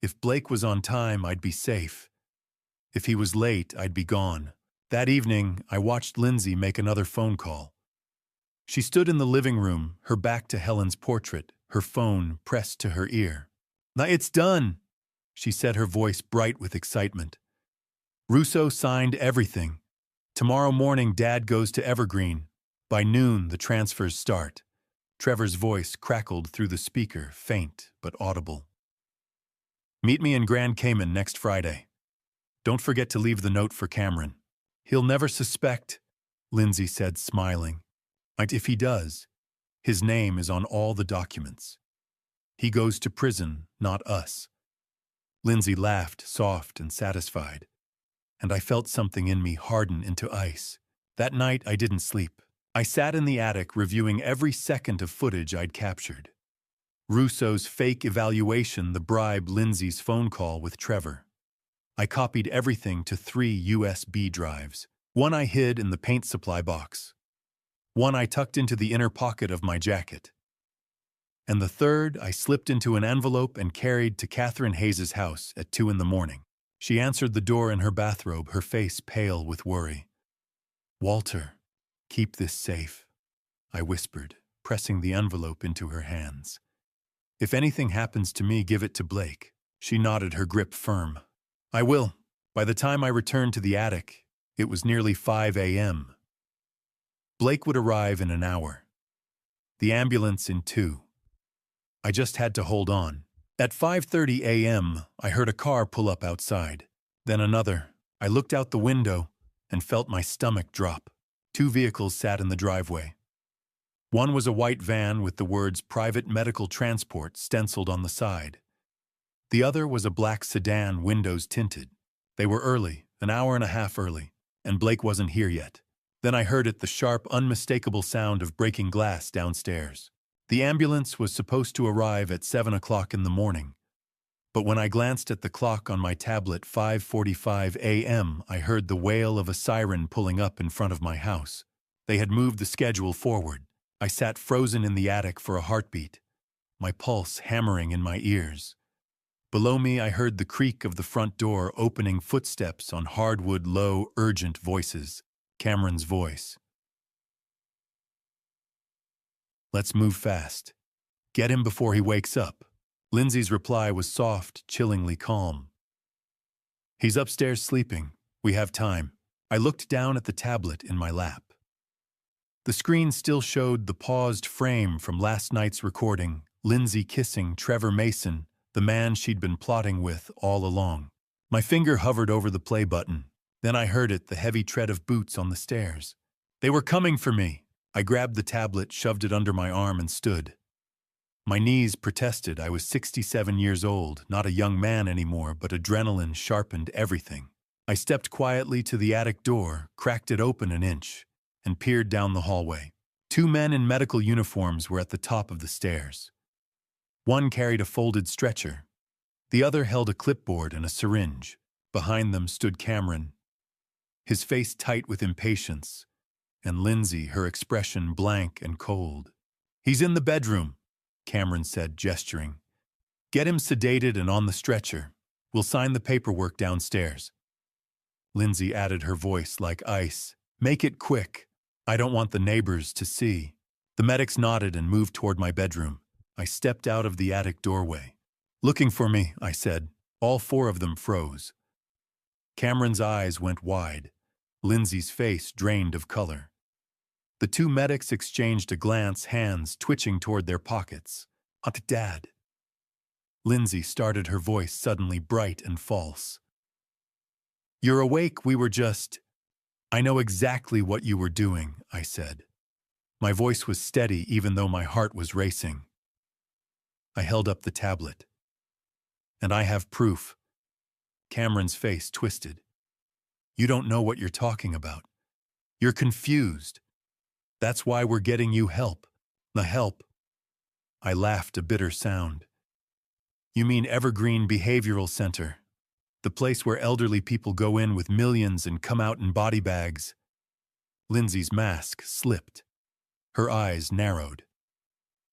If Blake was on time, I'd be safe. If he was late, I'd be gone. That evening, I watched Lindsay make another phone call. She stood in the living room, her back to Helen's portrait, her phone pressed to her ear. Now it's done, she said, her voice bright with excitement. Russo signed everything. Tomorrow morning, Dad goes to Evergreen. By noon, the transfers start. Trevor's voice crackled through the speaker, faint but audible. Meet me in Grand Cayman next Friday. Don't forget to leave the note for Cameron. He'll never suspect, Lindsay said, smiling. And if he does, his name is on all the documents. He goes to prison, not us. Lindsay laughed, soft and satisfied, and I felt something in me harden into ice. That night, I didn't sleep. I sat in the attic reviewing every second of footage I'd captured. Russo's fake evaluation, the bribe, Lindsay's phone call with Trevor. I copied everything to 3 USB drives. One I hid in the paint supply box. One I tucked into the inner pocket of my jacket. and the third I slipped into an envelope and carried to Catherine Hayes's house at 2 in the morning. She answered the door in her bathrobe, her face pale with worry. "Walter, keep this safe," I whispered, pressing the envelope into her hands. "If anything happens to me, give it to Blake." She nodded, her grip firm. "I will." By the time I returned to the attic, it was nearly 5 a.m. Blake would arrive in an hour. The ambulance in 2. I just had to hold on. At 5:30 a.m., I heard a car pull up outside. Then another. I looked out the window and felt my stomach drop. 2 vehicles sat in the driveway. One was a white van with the words "Private Medical Transport" stenciled on the side. The other was a black sedan, windows tinted. They were early, an hour and a half early, and Blake wasn't here yet. Then I heard it, the sharp, unmistakable sound of breaking glass downstairs. The ambulance was supposed to arrive at 7 o'clock in the morning. But when I glanced at the clock on my tablet, 5:45 a.m., I heard the wail of a siren pulling up in front of my house. They had moved the schedule forward. I sat frozen in the attic for a heartbeat, my pulse hammering in my ears. Below me, I heard the creak of the front door, opening, footsteps on hardwood, low, urgent voices. Cameron's voice. "Let's move fast. Get him before he wakes up." Lindsay's reply was soft, chillingly calm. "He's upstairs sleeping. We have time." I looked down at the tablet in my lap. The screen still showed the paused frame from last night's recording, Lindsay kissing Trevor Mason, the man she'd been plotting with all along. My finger hovered over the play button. Then I heard it, the heavy tread of boots on the stairs. They were coming for me. I grabbed the tablet, shoved it under my arm, and stood. My knees protested. I was 67 years old, not a young man anymore, but adrenaline sharpened everything. I stepped quietly to the attic door, cracked it open an inch, and peered down the hallway. 2 men in medical uniforms were at the top of the stairs. One carried a folded stretcher. The other held a clipboard and a syringe. Behind them stood Cameron, his face tight with impatience, and Lindsay, her expression blank and cold. "He's in the bedroom," Cameron said, gesturing. "Get him sedated and on the stretcher. We'll sign the paperwork downstairs." Lindsay added, her voice like ice. "Make it quick. I don't want the neighbors to see." The medics nodded and moved toward my bedroom. I stepped out of the attic doorway. "Looking for me," I said. All 4 of them froze. Cameron's eyes went wide. Lindsay's face drained of color. The 2 medics exchanged a glance, hands twitching toward their pockets. "Dad." Lindsay started, her voice suddenly bright and false. "You're awake, we were just—" "I know exactly what you were doing," I said. My voice was steady even though my heart was racing. I held up the tablet. "And I have proof." Cameron's face twisted. "You don't know what you're talking about. You're confused. That's why we're getting you help. The help." I laughed, a bitter sound. "You mean Evergreen Behavioral Center, the place where elderly people go in with millions and come out in body bags?" Lindsay's mask slipped. Her eyes narrowed.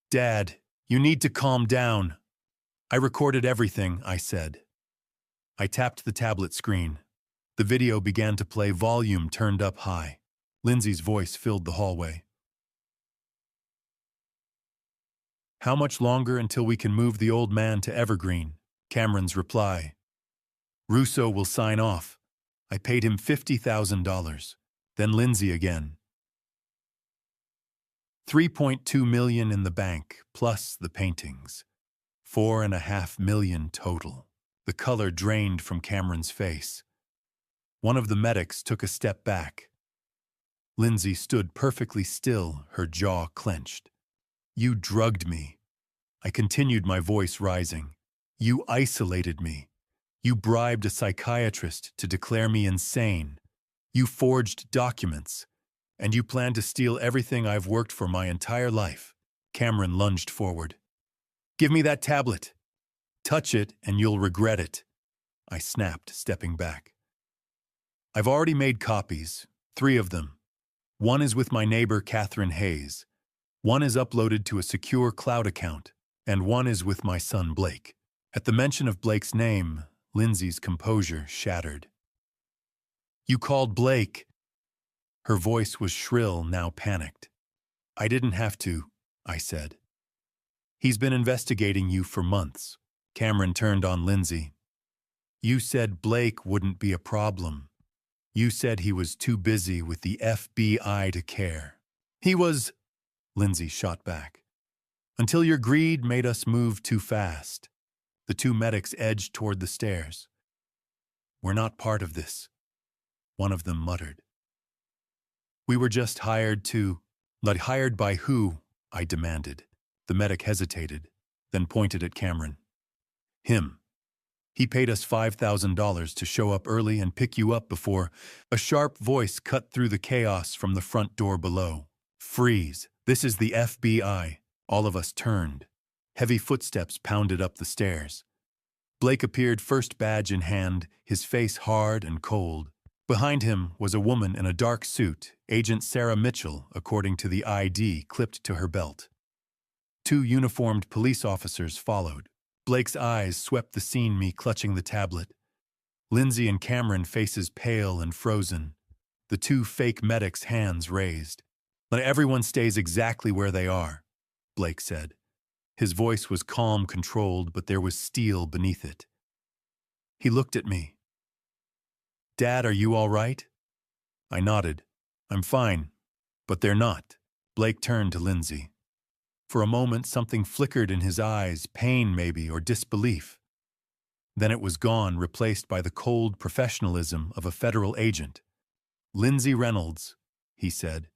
"Dad, you need to calm down." "I recorded everything," I said. I tapped the tablet screen. The video began to play, volume turned up high. Lindsay's voice filled the hallway. "How much longer until we can move the old man to Evergreen?" Cameron's reply. "Russo will sign off. I paid him $50,000. Then Lindsay again. $3.2 million in the bank, plus the paintings. $4.5 million total." The color drained from Cameron's face. One of the medics took a step back. Lindsay stood perfectly still, her jaw clenched. "You drugged me." I continued, my voice rising. "You isolated me. You bribed a psychiatrist to declare me insane. You forged documents. And you plan to steal everything I've worked for my entire life." Cameron lunged forward. "Give me that tablet. Touch it and you'll regret it." I snapped, stepping back. "I've already made copies, 3 of them. One is with my neighbor, Catherine Hayes. One is uploaded to a secure cloud account. And one is with my son Blake. At the mention of Blake's name, Lindsay's composure shattered. You called Blake? Her voice was shrill, now panicked. I didn't have to, I said. He's been investigating you for months. Cameron turned on Lindsay. You said Blake wouldn't be a problem. You said he was too busy with the FBI to care. He was, Lindsay shot back. Until your greed made us move too fast. The two medics edged toward the stairs. We're not part of this, one of them muttered. We were just hired to... Not hired by who? I demanded. The medic hesitated, then pointed at Cameron. Him. He paid us $5,000 to show up early and pick you up before... A sharp voice cut through the chaos from the front door below. Freeze. This is the FBI. All of us turned. Heavy footsteps pounded up the stairs. Blake appeared, first badge in hand, his face hard and cold. Behind him was a woman in a dark suit, Agent Sarah Mitchell, according to the ID clipped to her belt. Two uniformed police officers followed. Blake's eyes swept the scene, me clutching the tablet. Lindsay and Cameron, faces pale and frozen. The two fake medics' hands raised. Let everyone stays exactly where they are, Blake said. His voice was calm, controlled, but there was steel beneath it. He looked at me. Dad, are you all right? I nodded. I'm fine, but they're not. Blake turned to Lindsay. For a moment, something flickered in his eyes, pain maybe, or disbelief. Then it was gone, replaced by the cold professionalism of a federal agent. Lindsay Reynolds, he said.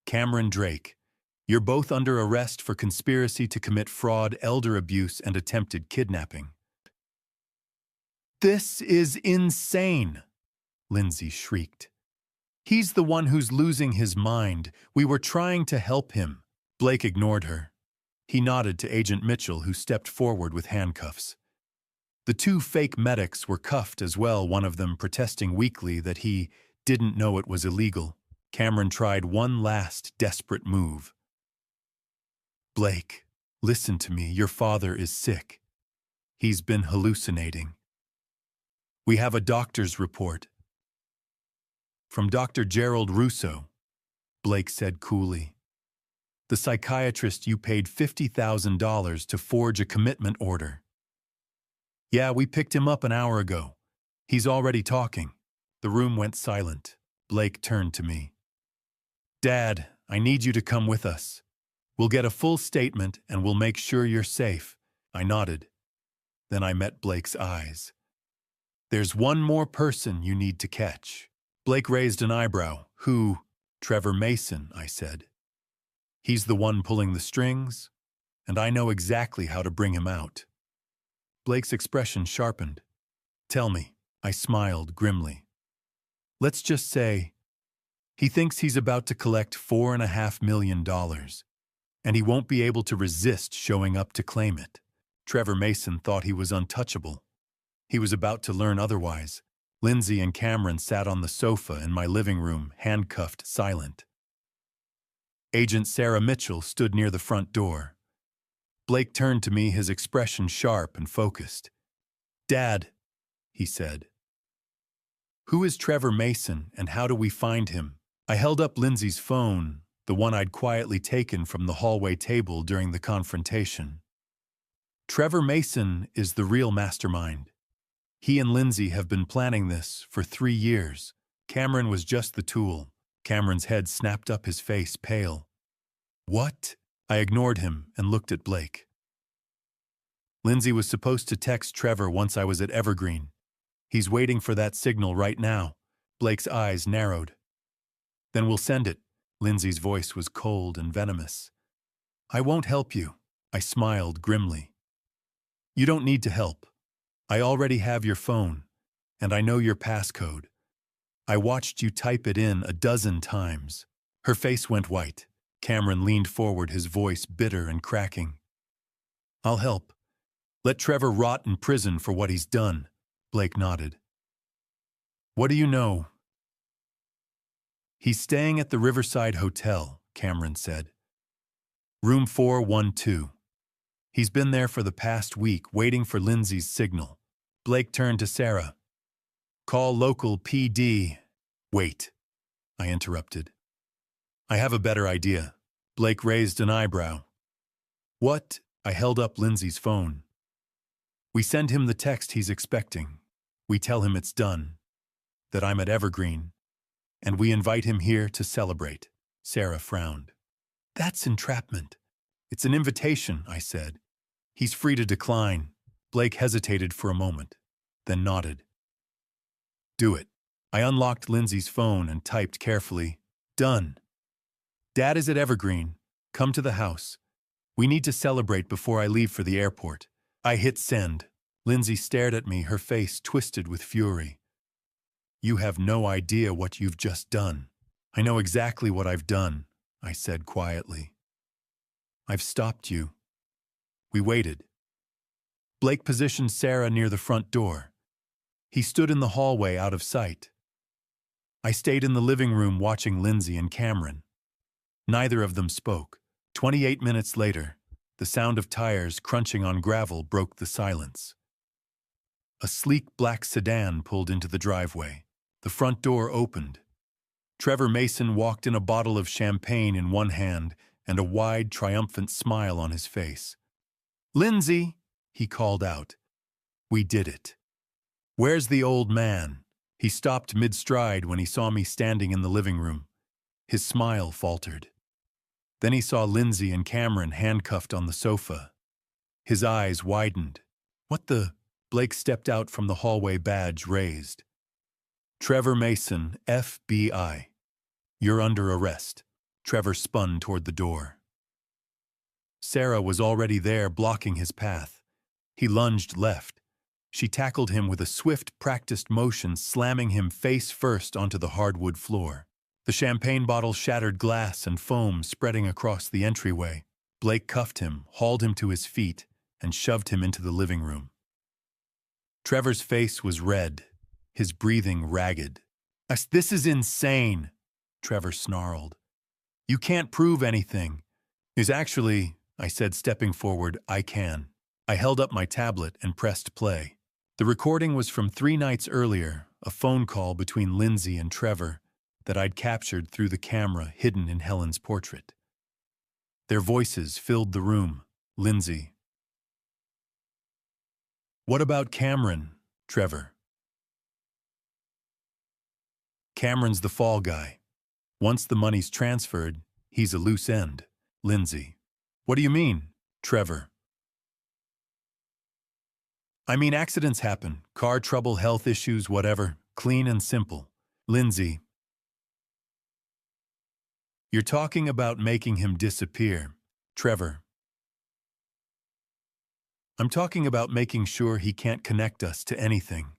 Cameron Drake, you're both under arrest for conspiracy to commit fraud, elder abuse, and attempted kidnapping. This is insane, Lindsay shrieked. He's the one who's losing his mind. We were trying to help him. Blake ignored her. He nodded to Agent Mitchell, who stepped forward with handcuffs. The two fake medics were cuffed as well, one of them protesting weakly that he didn't know it was illegal. Cameron tried one last desperate move. Blake, listen to me. Your father is sick. He's been hallucinating. We have a doctor's report. From Dr. Gerald Russo, Blake said coolly. The psychiatrist you paid $50,000 to forge a commitment order. Yeah, we picked him up an hour ago. He's already talking. The room went silent. Blake turned to me. Dad, I need you to come with us. We'll get a full statement and we'll make sure you're safe. I nodded. Then I met Blake's eyes. There's one more person you need to catch. Blake raised an eyebrow. Who? Trevor Mason, I said. He's the one pulling the strings, and I know exactly how to bring him out. Blake's expression sharpened. Tell me, I smiled grimly. Let's just say, he thinks he's about to collect $4.5 million, and he won't be able to resist showing up to claim it. Trevor Mason thought he was untouchable. He was about to learn otherwise. Lindsay and Cameron sat on the sofa in my living room, handcuffed, silent. Agent Sarah Mitchell stood near the front door. Blake turned to me, his expression sharp and focused. Dad, he said. Who is Trevor Mason and how do we find him? I held up Lindsay's phone, the one I'd quietly taken from the hallway table during the confrontation. Trevor Mason is the real mastermind. He and Lindsay have been planning this for 3 years. Cameron was just the tool. Cameron's head snapped up, his face pale. What? I ignored him and looked at Blake. Lindsay was supposed to text Trevor once I was at Evergreen. He's waiting for that signal right now. Blake's eyes narrowed. Then we'll send it. Lindsay's voice was cold and venomous. I won't help you. I smiled grimly. You don't need to help. I already have your phone, and I know your passcode. I watched you type it in a dozen times. Her face went white. Cameron leaned forward, his voice bitter and cracking. I'll help. Let Trevor rot in prison for what he's done. Blake nodded. What do you know? He's staying at the Riverside Hotel, Cameron said. Room 412. He's been there for the past week, waiting for Lindsay's signal. Blake turned to Sarah. Call local PD. Wait, I interrupted. I have a better idea. Blake raised an eyebrow. What? I held up Lindsay's phone. We send him the text he's expecting. We tell him it's done, that I'm at Evergreen, and we invite him here to celebrate. Sarah frowned. That's entrapment. It's an invitation, I said. He's free to decline. Blake hesitated for a moment, then nodded. Do it. I unlocked Lindsay's phone and typed carefully, Done. Dad is at Evergreen. Come to the house. We need to celebrate before I leave for the airport. I hit send. Lindsay stared at me, her face twisted with fury. You have no idea what you've just done. I know exactly what I've done, I said quietly. I've stopped you. We waited. Blake positioned Sarah near the front door. He stood in the hallway out of sight. I stayed in the living room watching Lindsay and Cameron. Neither of them spoke. 28 minutes later, the sound of tires crunching on gravel broke the silence. A sleek black sedan pulled into the driveway. The front door opened. Trevor Mason walked in, a bottle of champagne in one hand and a wide, triumphant smile on his face. Lindsay, he called out. We did it. Where's the old man? He stopped mid-stride when he saw me standing in the living room. His smile faltered. Then he saw Lindsay and Cameron handcuffed on the sofa. His eyes widened. What the? Blake stepped out from the hallway, badge raised. Trevor Mason, FBI. You're under arrest. Trevor spun toward the door. Sarah was already there, blocking his path. He lunged left. She tackled him with a swift, practiced motion, slamming him face first onto the hardwood floor. The champagne bottle shattered glass and foam spreading across the entryway. Blake cuffed him, hauled him to his feet, and shoved him into the living room. Trevor's face was red, his breathing ragged. This is insane, Trevor snarled. You can't prove anything. Actually, I said, stepping forward, I can. I held up my tablet and pressed play. The recording was from 3 nights earlier, a phone call between Lindsay and Trevor that I'd captured through the camera hidden in Helen's portrait. Their voices filled the room. Lindsay. What about Cameron, Trevor? Cameron's the fall guy. Once the money's transferred, he's a loose end. Lindsay. What do you mean, Trevor? I mean, accidents happen. Car trouble, health issues, whatever. Clean and simple. Lindsay. You're talking about making him disappear, Trevor. I'm talking about making sure he can't connect us to anything.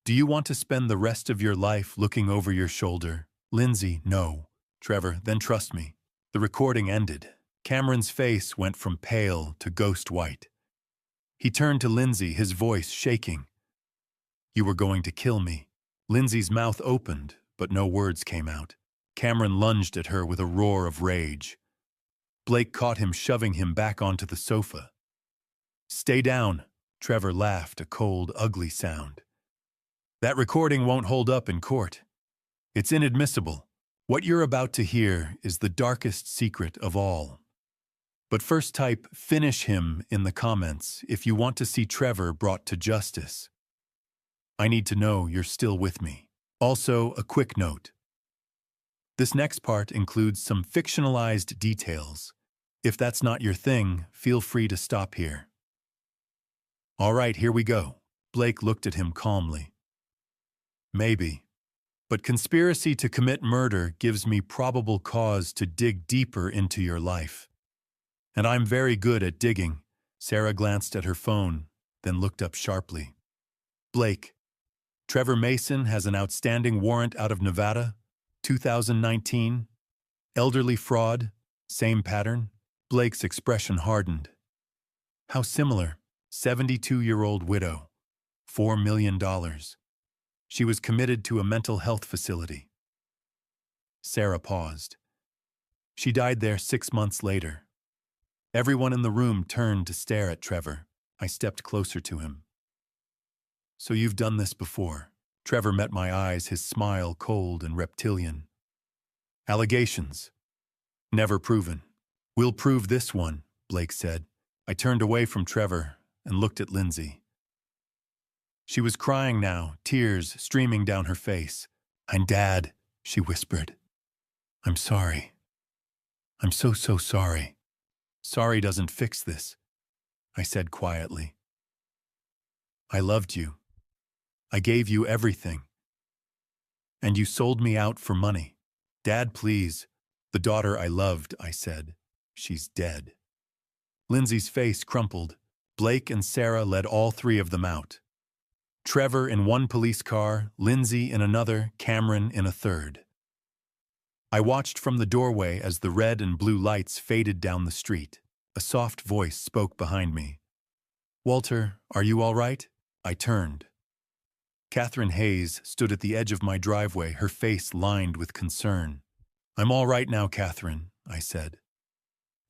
Do you want to spend the rest of your life looking over your shoulder? Lindsay, no. Trevor, then trust me. The recording ended. Cameron's face went from pale to ghost white. He turned to Lindsay, his voice shaking. You were going to kill me. Lindsay's mouth opened, but no words came out. Cameron lunged at her with a roar of rage. Blake caught him, shoving him back onto the sofa. Stay down, Trevor laughed, a cold, ugly sound. That recording won't hold up in court. It's inadmissible. What you're about to hear is the darkest secret of all. But first type "finish him" in the comments if you want to see Trevor brought to justice. I need to know you're still with me. Also, a quick note. This next part includes some fictionalized details. If that's not your thing, feel free to stop here. All right, here we go. Blake looked at him calmly. Maybe. But conspiracy to commit murder gives me probable cause to dig deeper into your life. And I'm very good at digging. Sarah glanced at her phone, then looked up sharply. Blake, Trevor Mason has an outstanding warrant out of Nevada, 2019. Elderly fraud, same pattern. Blake's expression hardened. How similar. 72-year-old widow, $4 million. She was committed to a mental health facility. Sarah paused. She died there 6 months later. Everyone in the room turned to stare at Trevor. I stepped closer to him. So you've done this before. Trevor met my eyes, his smile cold and reptilian. Allegations. Never proven. We'll prove this one, Blake said. I turned away from Trevor and looked at Lindsay. She was crying now, tears streaming down her face. I'm Dad, she whispered. I'm sorry. I'm so sorry. Sorry doesn't fix this, I said quietly. I loved you. I gave you everything. And you sold me out for money. Dad, please. The daughter I loved, I said. She's dead. Lindsay's face crumpled. Blake and Sarah led all three of them out. Trevor in one police car, Lindsay in another, Cameron in a third. I watched from the doorway as the red and blue lights faded down the street. A soft voice spoke behind me. Walter, are you all right? I turned. Catherine Hayes stood at the edge of my driveway, her face lined with concern. I'm all right now, Catherine, I said.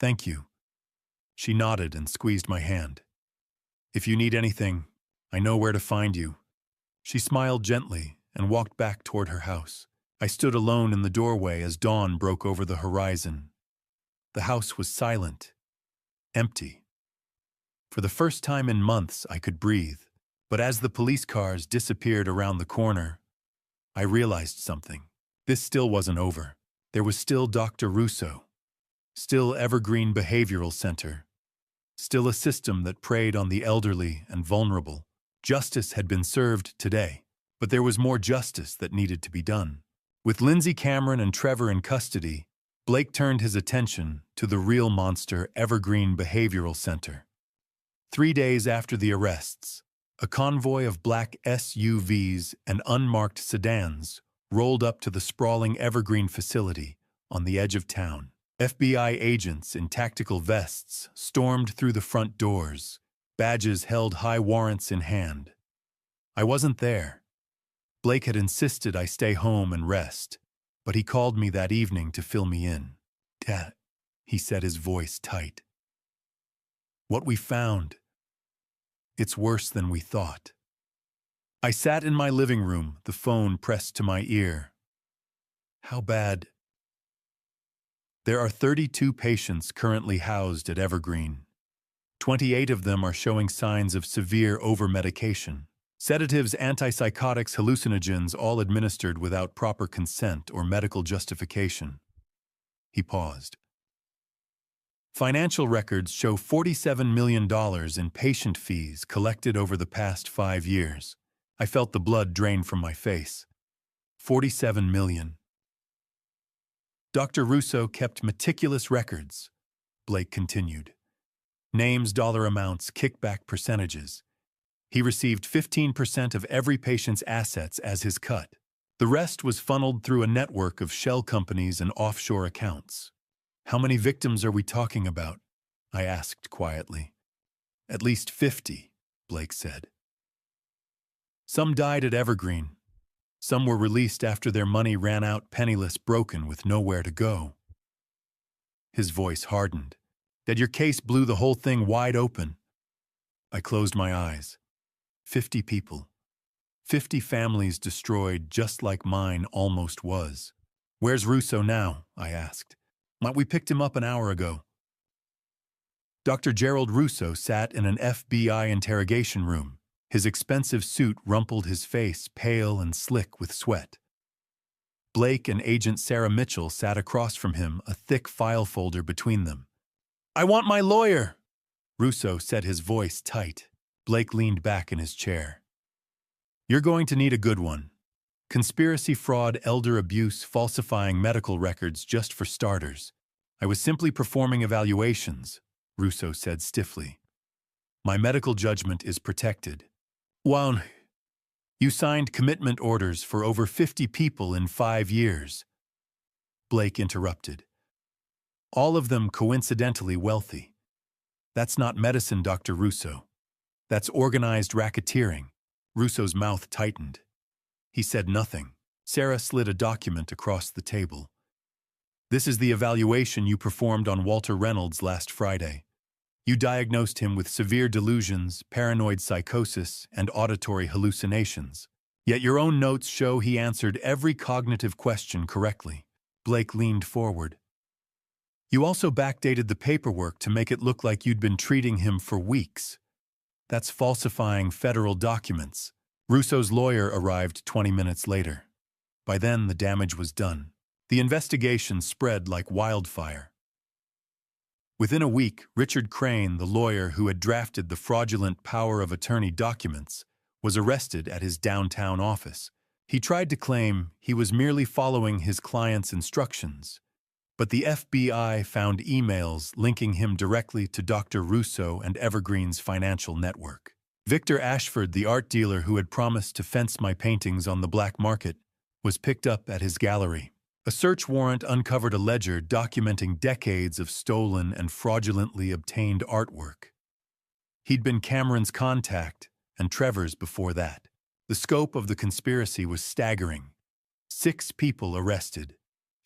Thank you. She nodded and squeezed my hand. If you need anything, I know where to find you. She smiled gently and walked back toward her house. I stood alone in the doorway as dawn broke over the horizon. The house was silent, empty. For the first time in months, I could breathe. But as the police cars disappeared around the corner, I realized something. This still wasn't over. There was still Dr. Russo, still Evergreen Behavioral Center, still a system that preyed on the elderly and vulnerable. Justice had been served today, but there was more justice that needed to be done. With Lindsay, Cameron, and Trevor in custody, Blake turned his attention to the real monster, Evergreen Behavioral Center. 3 days after the arrests, a convoy of black SUVs and unmarked sedans rolled up to the sprawling Evergreen facility on the edge of town. FBI agents in tactical vests stormed through the front doors, badges held high warrants in hand. I wasn't there. Blake had insisted I stay home and rest, but he called me that evening to fill me in. Dad, he said, his voice tight. What we found, it's worse than we thought. I sat in my living room, the phone pressed to my ear. How bad? There are 32 patients currently housed at Evergreen. 28 of them are showing signs of severe overmedication. Sedatives, antipsychotics, hallucinogens, all administered without proper consent or medical justification. He paused. Financial records show $47 million in patient fees collected over the past 5 years. I felt the blood drain from my face. 47 million. Dr. Russo kept meticulous records, Blake continued. Names, dollar amounts, kickback percentages. He received 15% of every patient's assets as his cut. The rest was funneled through a network of shell companies and offshore accounts. How many victims are we talking about? I asked quietly. At least 50, Blake said. Some died at Evergreen. Some were released after their money ran out, penniless, broken, with nowhere to go. His voice hardened. That your case blew the whole thing wide open. I closed my eyes. 50 people. 50 families destroyed just like mine almost was. Where's Russo now? I asked. We picked him up an hour ago. Dr. Gerald Russo sat in an FBI interrogation room. His expensive suit rumpled his face, pale and slick with sweat. Blake and Agent Sarah Mitchell sat across from him, a thick file folder between them. I want my lawyer, Russo said, his voice tight. Blake leaned back in his chair. You're going to need a good one. Conspiracy, fraud, elder abuse, falsifying medical records, just for starters. I was simply performing evaluations, Russo said stiffly. My medical judgment is protected. Well, you signed commitment orders for over 50 people in 5 years. Blake interrupted. All of them coincidentally wealthy. That's not medicine, Dr. Russo. That's organized racketeering. Russo's mouth tightened. He said nothing. Sarah slid a document across the table. This is the evaluation you performed on Walter Reynolds last Friday. You diagnosed him with severe delusions, paranoid psychosis, and auditory hallucinations. Yet your own notes show he answered every cognitive question correctly. Blake leaned forward. You also backdated the paperwork to make it look like you'd been treating him for weeks. That's falsifying federal documents. Russo's lawyer arrived 20 minutes later. By then, the damage was done. The investigation spread like wildfire. Within a week, Richard Crane, the lawyer who had drafted the fraudulent power of attorney documents, was arrested at his downtown office. He tried to claim he was merely following his client's instructions, but the FBI found emails linking him directly to Dr. Russo and Evergreen's financial network. Victor Ashford, the art dealer who had promised to fence my paintings on the black market, was picked up at his gallery. A search warrant uncovered a ledger documenting decades of stolen and fraudulently obtained artwork. He'd been Cameron's contact and Trevor's before that. The scope of the conspiracy was staggering. 6 people arrested,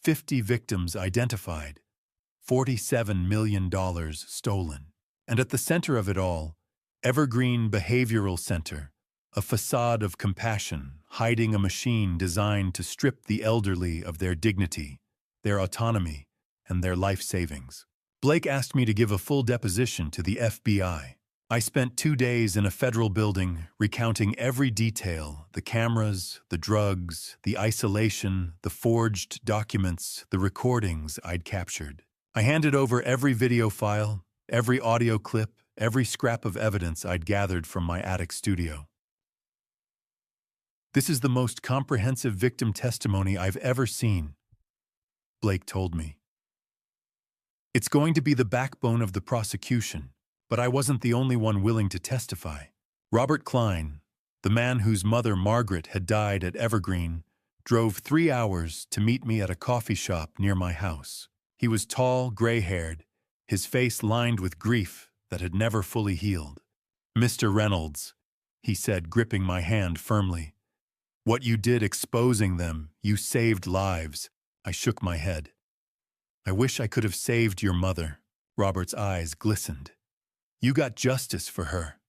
50 victims identified, $47 million stolen. And at the center of it all, Evergreen Behavioral Center, a facade of compassion, hiding a machine designed to strip the elderly of their dignity, their autonomy, and their life savings. Blake asked me to give a full deposition to the FBI. I spent 2 days in a federal building recounting every detail: the cameras, the drugs, the isolation, the forged documents, the recordings I'd captured. I handed over every video file, every audio clip, every scrap of evidence I'd gathered from my attic studio. This is the most comprehensive victim testimony I've ever seen, Blake told me. It's going to be the backbone of the prosecution, but I wasn't the only one willing to testify. Robert Klein, the man whose mother Margaret had died at Evergreen, drove 3 hours to meet me at a coffee shop near my house. He was tall, gray-haired, his face lined with grief that had never fully healed. "Mr. Reynolds," he said, gripping my hand firmly. "What you did exposing them, you saved lives." I shook my head. "I wish I could have saved your mother." Robert's eyes glistened. "You got justice for her.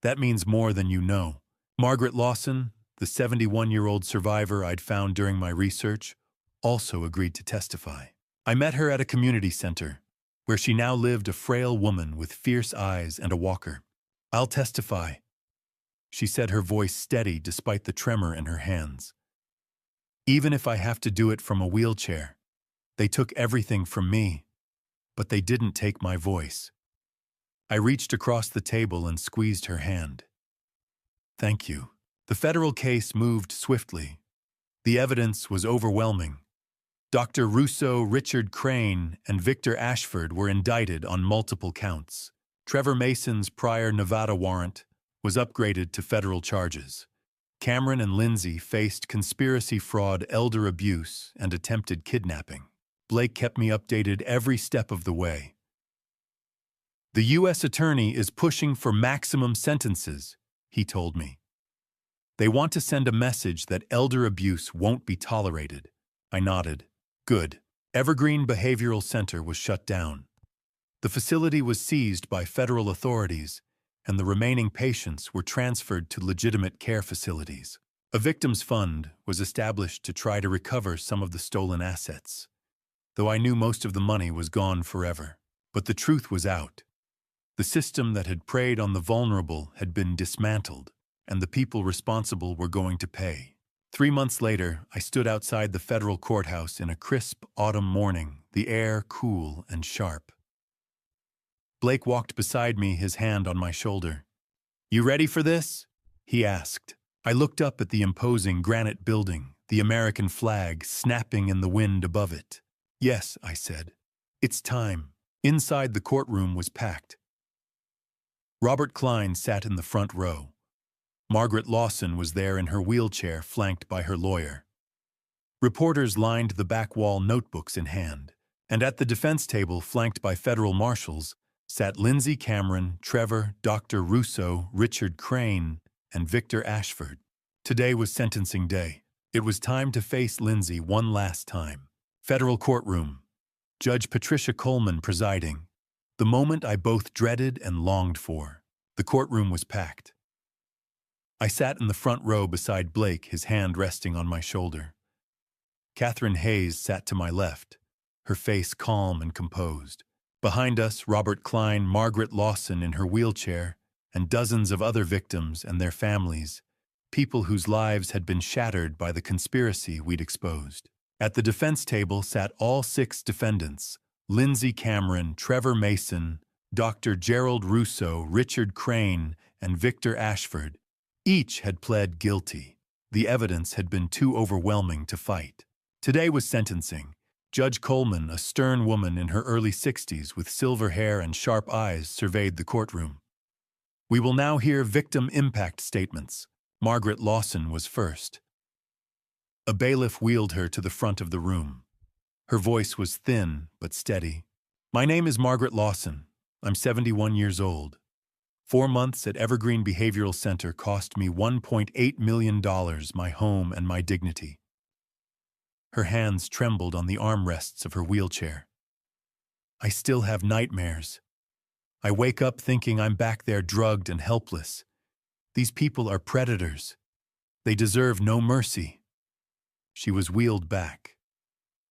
That means more than you know." Margaret Lawson, the 71-year-old survivor I'd found during my research, also agreed to testify. I met her at a community center, where she now lived, a frail woman with fierce eyes and a walker. "I'll testify," she said, her voice steady despite the tremor in her hands. "Even if I have to do it from a wheelchair. They took everything from me, but they didn't take my voice." I reached across the table and squeezed her hand. "Thank you." The federal case moved swiftly. The evidence was overwhelming. Dr. Russo, Richard Crane, and Victor Ashford were indicted on multiple counts. Trevor Mason's prior Nevada warrant was upgraded to federal charges. Cameron and Lindsay faced conspiracy, fraud, elder abuse, and attempted kidnapping. Blake kept me updated every step of the way. "The U.S. Attorney is pushing for maximum sentences," he told me. "They want to send a message that elder abuse won't be tolerated." I nodded. Good. Evergreen Behavioral Center was shut down. The facility was seized by federal authorities, and the remaining patients were transferred to legitimate care facilities. A victims fund was established to try to recover some of the stolen assets, though I knew most of the money was gone forever. But the truth was out. The system that had preyed on the vulnerable had been dismantled, and the people responsible were going to pay. 3 months later, I stood outside the federal courthouse in a crisp autumn morning, the air cool and sharp. Blake walked beside me, his hand on my shoulder. "You ready for this?" he asked. I looked up at the imposing granite building, the American flag snapping in the wind above it. "Yes," I said. "It's time." Inside, the courtroom was packed. Robert Klein sat in the front row. Margaret Lawson was there in her wheelchair, flanked by her lawyer. Reporters lined the back wall, notebooks in hand. And at the defense table, flanked by federal marshals, sat Lindsay Cameron, Trevor, Dr. Russo, Richard Crane, and Victor Ashford. Today was sentencing day. It was time to face Lindsay one last time. Federal courtroom. Judge Patricia Coleman presiding. The moment I both dreaded and longed for. The courtroom was packed. I sat in the front row beside Blake, his hand resting on my shoulder. Catherine Hayes sat to my left, her face calm and composed. Behind us, Robert Klein, Margaret Lawson in her wheelchair, and dozens of other victims and their families, people whose lives had been shattered by the conspiracy we'd exposed. At the defense table sat all 6 defendants: Lindsay Cameron, Trevor Mason, Dr. Gerald Russo, Richard Crane, and Victor Ashford. Each had pled guilty. The evidence had been too overwhelming to fight. Today was sentencing. Judge Coleman, a stern woman in her early 60s with silver hair and sharp eyes, surveyed the courtroom. We will now hear victim impact statements. Margaret Lawson was first. A bailiff wheeled her to the front of the room. Her voice was thin but steady. My name is Margaret Lawson. I'm 71 years old. 4 months at Evergreen Behavioral Center cost me $1.8 million, my home and my dignity. Her hands trembled on the armrests of her wheelchair. I still have nightmares. I wake up thinking I'm back there drugged and helpless. These people are predators. They deserve no mercy. She was wheeled back.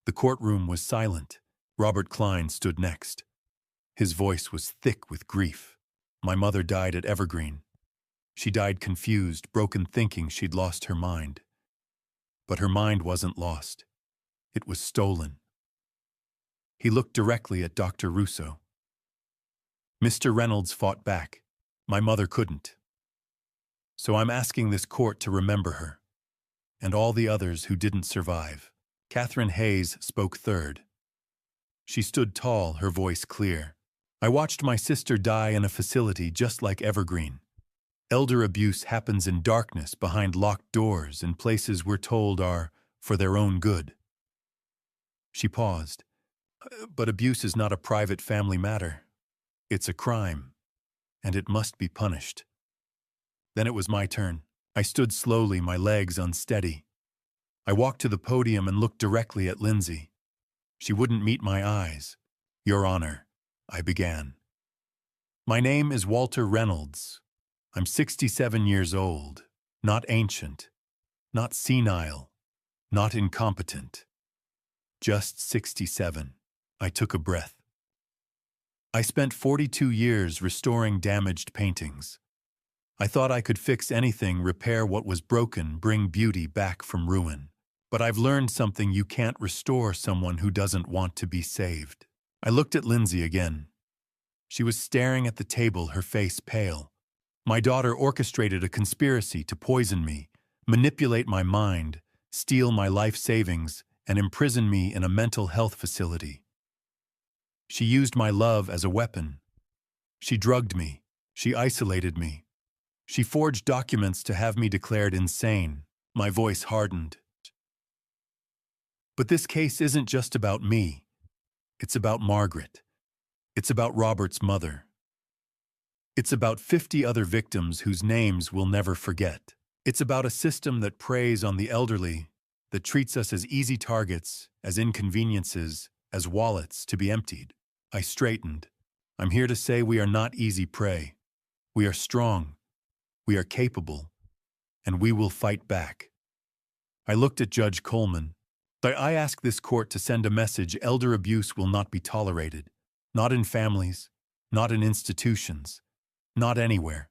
The courtroom was silent. Robert Klein stood next. His voice was thick with grief. My mother died at Evergreen. She died confused, broken, thinking she'd lost her mind. But her mind wasn't lost. It was stolen. He looked directly at Dr. Russo. Mr. Reynolds fought back. My mother couldn't. So I'm asking this court to remember her, and all the others who didn't survive. Catherine Hayes spoke third. She stood tall, her voice clear. I watched my sister die in a facility just like Evergreen. Elder abuse happens in darkness, behind locked doors, in places we're told are for their own good. She paused. But abuse is not a private family matter. It's a crime, and it must be punished. Then it was my turn. I stood slowly, my legs unsteady. I walked to the podium and looked directly at Lindsay. She wouldn't meet my eyes. Your Honor, I began. My name is Walter Reynolds. I'm 67 years old, not ancient, not senile, not incompetent. Just 67. I took a breath. I spent 42 years restoring damaged paintings. I thought I could fix anything, repair what was broken, bring beauty back from ruin. But I've learned something: you can't restore someone who doesn't want to be saved. I looked at Lindsay again. She was staring at the table, her face pale. My daughter orchestrated a conspiracy to poison me, manipulate my mind, steal my life savings, and imprison me in a mental health facility. She used my love as a weapon. She drugged me. She isolated me. She forged documents to have me declared insane. My voice hardened. But this case isn't just about me. It's about Margaret. It's about Robert's mother. It's about 50 other victims whose names we'll never forget. It's about a system that preys on the elderly, that treats us as easy targets, as inconveniences, as wallets to be emptied. I straightened. I'm here to say we are not easy prey. We are strong. We are capable. And we will fight back. I looked at Judge Coleman. I ask this court to send a message: elder abuse will not be tolerated. Not in families, not in institutions, not anywhere.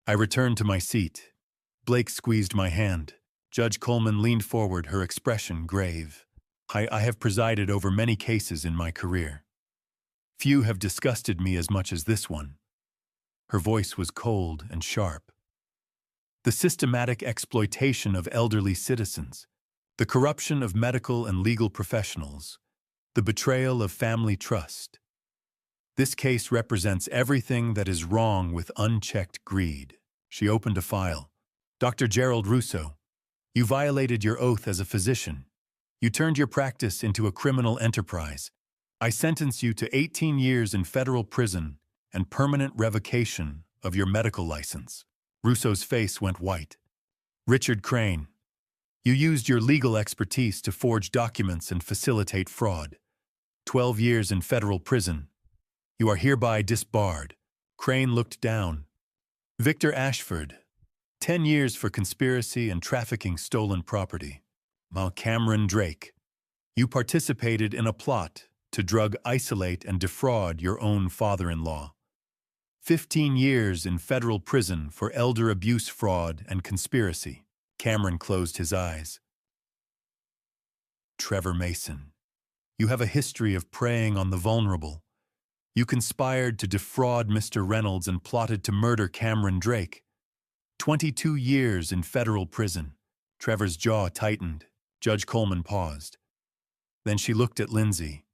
I returned to my seat. Blake squeezed my hand. Judge Coleman leaned forward, her expression grave. I have presided over many cases in my career. Few have disgusted me as much as this one. Her voice was cold and sharp. The systematic exploitation of elderly citizens, the corruption of medical and legal professionals, the betrayal of family trust. This case represents everything that is wrong with unchecked greed. She opened a file. Dr. Gerald Russo, you violated your oath as a physician. You turned your practice into a criminal enterprise. I sentence you to 18 years in federal prison and permanent revocation of your medical license. Russo's face went white. Richard Crane, you used your legal expertise to forge documents and facilitate fraud. 12 years in federal prison. You are hereby disbarred. Crane looked down. Victor Ashford, 10 years for conspiracy and trafficking stolen property. Cameron Drake, you participated in a plot to drug, isolate, and defraud your own father-in-law. 15 years in federal prison for elder abuse, fraud, and conspiracy. Cameron closed his eyes. Trevor Mason, you have a history of preying on the vulnerable. You conspired to defraud Mr. Reynolds and plotted to murder Cameron Drake. 22 years in federal prison. Trevor's jaw tightened. Judge Coleman paused. Then she looked at Lindsay.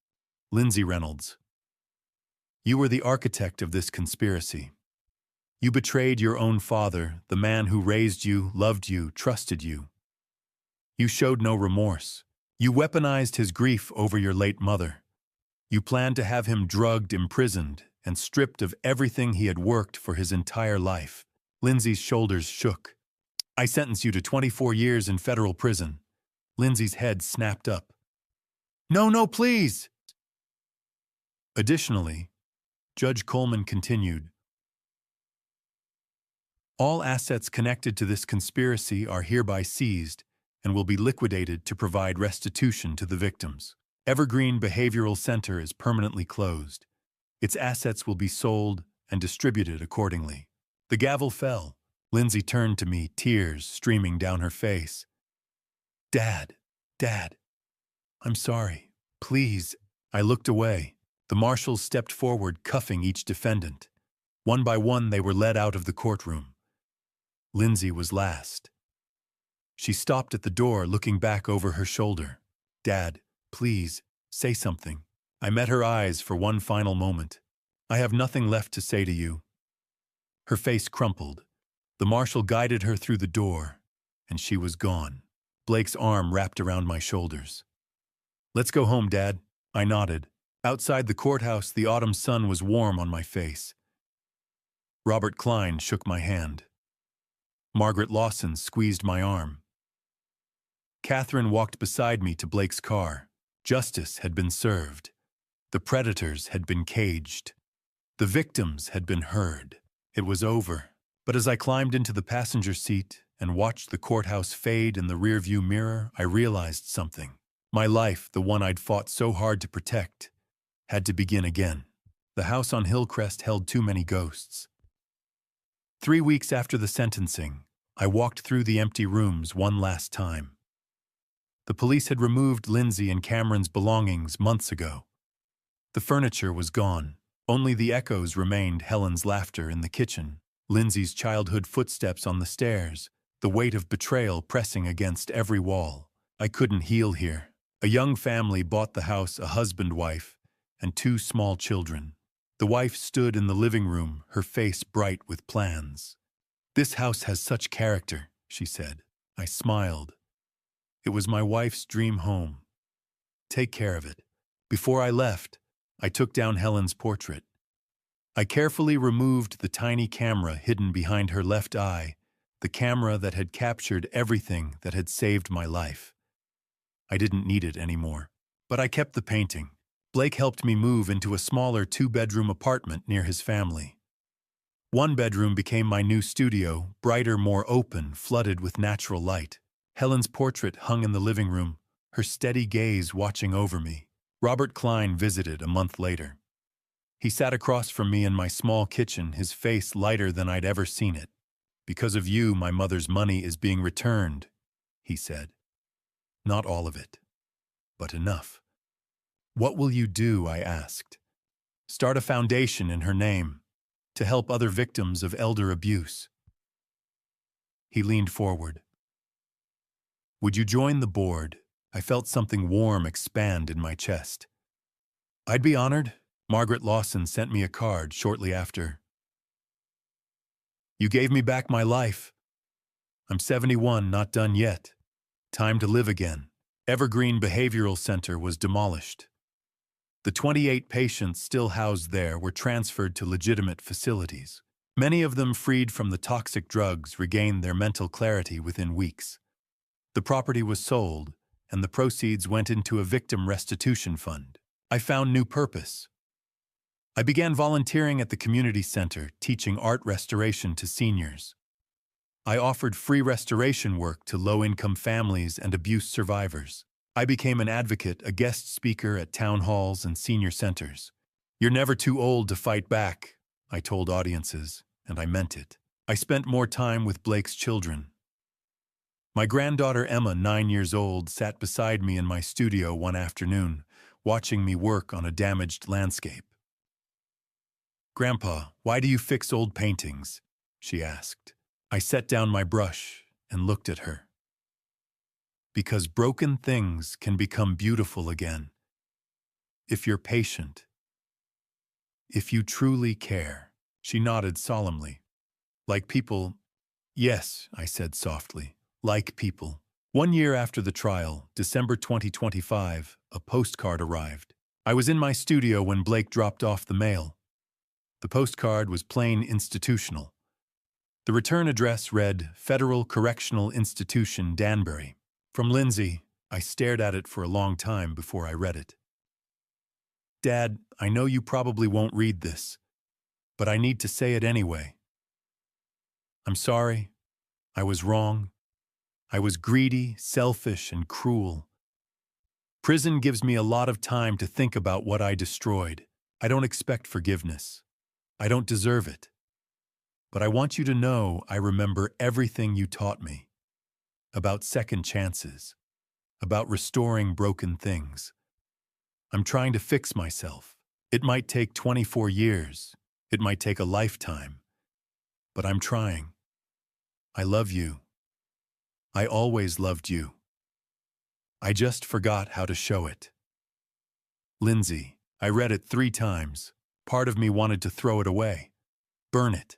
Lindsay Reynolds, you were the architect of this conspiracy. You betrayed your own father, the man who raised you, loved you, trusted you. You showed no remorse. You weaponized his grief over your late mother. You planned to have him drugged, imprisoned, and stripped of everything he had worked for his entire life. Lindsay's shoulders shook. I sentence you to 24 years in federal prison. Lindsay's head snapped up. No, please! Additionally, Judge Coleman continued, all assets connected to this conspiracy are hereby seized and will be liquidated to provide restitution to the victims. Evergreen Behavioral Center is permanently closed. Its assets will be sold and distributed accordingly. The gavel fell. Lindsay turned to me, tears streaming down her face. Dad, I'm sorry. Please. I looked away. The marshals stepped forward, cuffing each defendant. One by one, they were led out of the courtroom. Lindsay was last. She stopped at the door, looking back over her shoulder. Dad, please, say something. I met her eyes for one final moment. I have nothing left to say to you. Her face crumpled. The marshal guided her through the door, and she was gone. Blake's arm wrapped around my shoulders. Let's go home, Dad. I nodded. Outside the courthouse, the autumn sun was warm on my face. Robert Klein shook my hand. Margaret Lawson squeezed my arm. Catherine walked beside me to Blake's car. Justice had been served. The predators had been caged. The victims had been heard. It was over. But as I climbed into the passenger seat and watched the courthouse fade in the rearview mirror, I realized something. My life, the one I'd fought so hard to protect, had to begin again. The house on Hillcrest held too many ghosts. 3 weeks after the sentencing, I walked through the empty rooms one last time. The police had removed Lindsay and Cameron's belongings months ago. The furniture was gone. Only the echoes remained: Helen's laughter in the kitchen, Lindsay's childhood footsteps on the stairs, the weight of betrayal pressing against every wall. I couldn't heal here. A young family bought the house, a husband, wife, and 2 small children. The wife stood in the living room, her face bright with plans. This house has such character, she said. I smiled. It was my wife's dream home. Take care of it. Before I left, I took down Helen's portrait. I carefully removed the tiny camera hidden behind her left eye, the camera that had captured everything that had saved my life. I didn't need it anymore, but I kept the painting. Blake helped me move into a smaller 2-bedroom apartment near his family. 1 bedroom became my new studio, brighter, more open, flooded with natural light. Helen's portrait hung in the living room, her steady gaze watching over me. Robert Klein visited a month later. He sat across from me in my small kitchen, his face lighter than I'd ever seen it. Because of you, my mother's money is being returned, he said. Not all of it, but enough. What will you do? I asked. Start a foundation in her name to help other victims of elder abuse. He leaned forward. Would you join the board? I felt something warm expand in my chest. I'd be honored. Margaret Lawson sent me a card shortly after. You gave me back my life. I'm 71, not done yet. Time to live again. Evergreen Behavioral Center was demolished. The 28 patients still housed there were transferred to legitimate facilities. Many of them, freed from the toxic drugs, regained their mental clarity within weeks. The property was sold, and the proceeds went into a victim restitution fund. I found new purpose. I began volunteering at the community center, teaching art restoration to seniors. I offered free restoration work to low-income families and abuse survivors. I became an advocate, a guest speaker at town halls and senior centers. "You're never too old to fight back," I told audiences, and I meant it. I spent more time with Blake's children. My granddaughter Emma, 9 years old, sat beside me in my studio one afternoon, watching me work on a damaged landscape. "Grandpa, why do you fix old paintings?" she asked. I set down my brush and looked at her. "Because broken things can become beautiful again. If you're patient. If you truly care." She nodded solemnly. "Like people?" "Yes," I said softly. "Like people." 1 year after the trial, December 2025, a postcard arrived. I was in my studio when Blake dropped off the mail. The postcard was plain institutional. The return address read, Federal Correctional Institution, Danbury. From Lindsay. I stared at it for a long time before I read it. "Dad, I know you probably won't read this, but I need to say it anyway. I'm sorry. I was wrong. I was greedy, selfish, and cruel. Prison gives me a lot of time to think about what I destroyed. I don't expect forgiveness. I don't deserve it. But I want you to know I remember everything you taught me. About second chances. About restoring broken things. I'm trying to fix myself. It might take 24 years. It might take a lifetime. But I'm trying. I love you. I always loved you. I just forgot how to show it." Lindsay. I read it 3 times. Part of me wanted to throw it away. Burn it.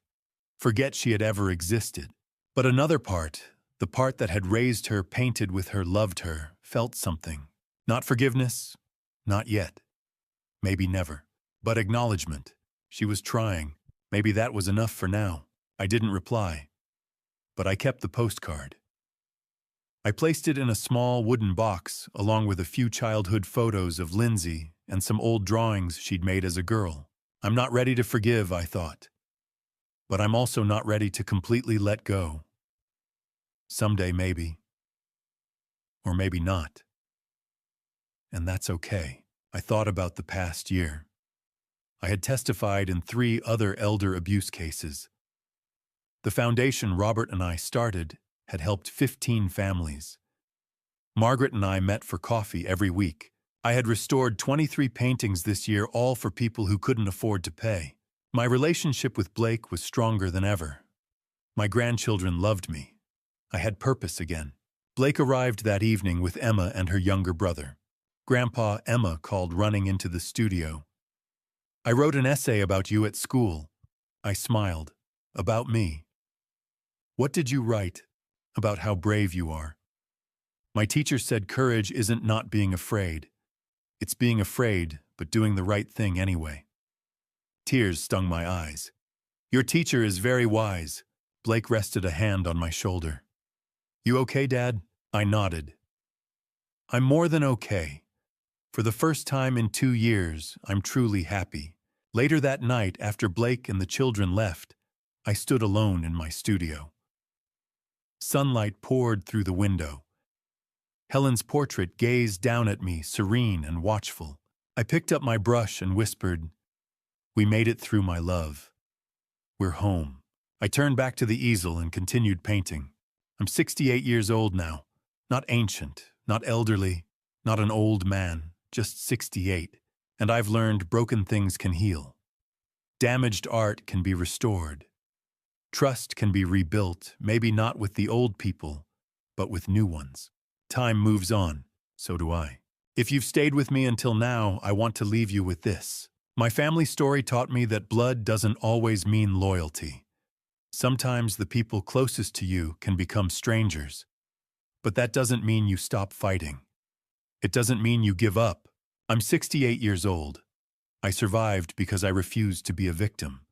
Forget she had ever existed. But another part, the part that had raised her, painted with her, loved her, felt something. Not forgiveness. Not yet. Maybe never. But acknowledgement. She was trying. Maybe that was enough for now. I didn't reply. But I kept the postcard. I placed it in a small wooden box, along with a few childhood photos of Lindsay and some old drawings she'd made as a girl. I'm not ready to forgive, I thought. But I'm also not ready to completely let go. Someday, maybe. Or maybe not. And that's okay. I thought about the past year. I had testified in 3 other elder abuse cases. The foundation Robert and I started had helped 15 families. Margaret and I met for coffee every week. I had restored 23 paintings this year, all for people who couldn't afford to pay. My relationship with Blake was stronger than ever. My grandchildren loved me. I had purpose again. Blake arrived that evening with Emma and her younger brother. Grandpa, Emma called running into the studio. "I wrote an essay about you at school." I smiled. "About me." "What did you write?" "About how brave you are. My teacher said courage isn't not being afraid. It's being afraid, but doing the right thing anyway." Tears stung my eyes. "Your teacher is very wise." Blake rested a hand on my shoulder. "You okay, Dad?" I nodded. "I'm more than okay. For the first time in 2 years, I'm truly happy." Later that night, after Blake and the children left, I stood alone in my studio. Sunlight poured through the window. Helen's portrait gazed down at me, serene and watchful. I picked up my brush and whispered, "We made it through, my love. We're home." I turned back to the easel and continued painting. I'm 68 years old now. Not ancient, not elderly, not an old man, just 68. And I've learned broken things can heal. Damaged art can be restored. Trust can be rebuilt, maybe not with the old people, but with new ones. Time moves on, so do I. If you've stayed with me until now, I want to leave you with this. My family story taught me that blood doesn't always mean loyalty. Sometimes the people closest to you can become strangers. But that doesn't mean you stop fighting. It doesn't mean you give up. I'm 68 years old. I survived because I refused to be a victim.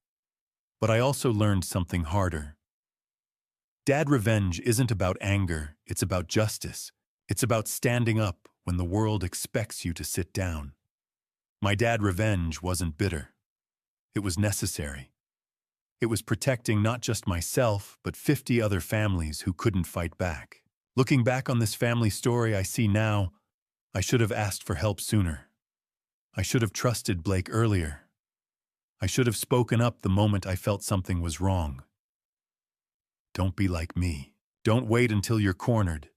But I also learned something harder. Dad, revenge isn't about anger, it's about justice. It's about standing up when the world expects you to sit down. My dad, revenge wasn't bitter. It was necessary. It was protecting not just myself, but 50 other families who couldn't fight back. Looking back on this family story, I see now I should have asked for help sooner. I should have trusted Blake earlier. I should have spoken up the moment I felt something was wrong. Don't be like me. Don't wait until you're cornered.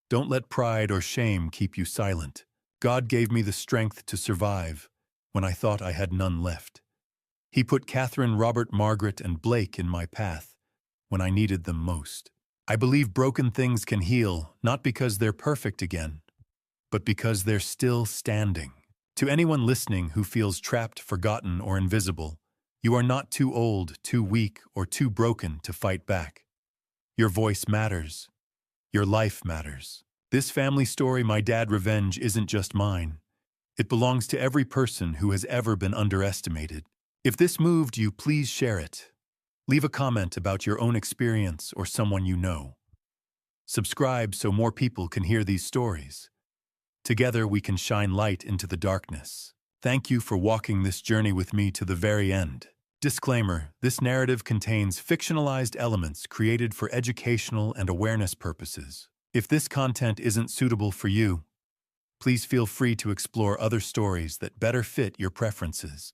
Don't let pride or shame keep you silent. God gave me the strength to survive when I thought I had none left. He put Catherine, Robert, Margaret, and Blake in my path when I needed them most. I believe broken things can heal, not because they're perfect again, but because they're still standing. To anyone listening who feels trapped, forgotten, or invisible, you are not too old, too weak, or too broken to fight back. Your voice matters. Your life matters. This family story, My Dad Revenge, isn't just mine. It belongs to every person who has ever been underestimated. If this moved you, please share it. Leave a comment about your own experience or someone you know. Subscribe so more people can hear these stories. Together we can shine light into the darkness. Thank you for walking this journey with me to the very end. Disclaimer: this narrative contains fictionalized elements created for educational and awareness purposes. If this content isn't suitable for you, please feel free to explore other stories that better fit your preferences.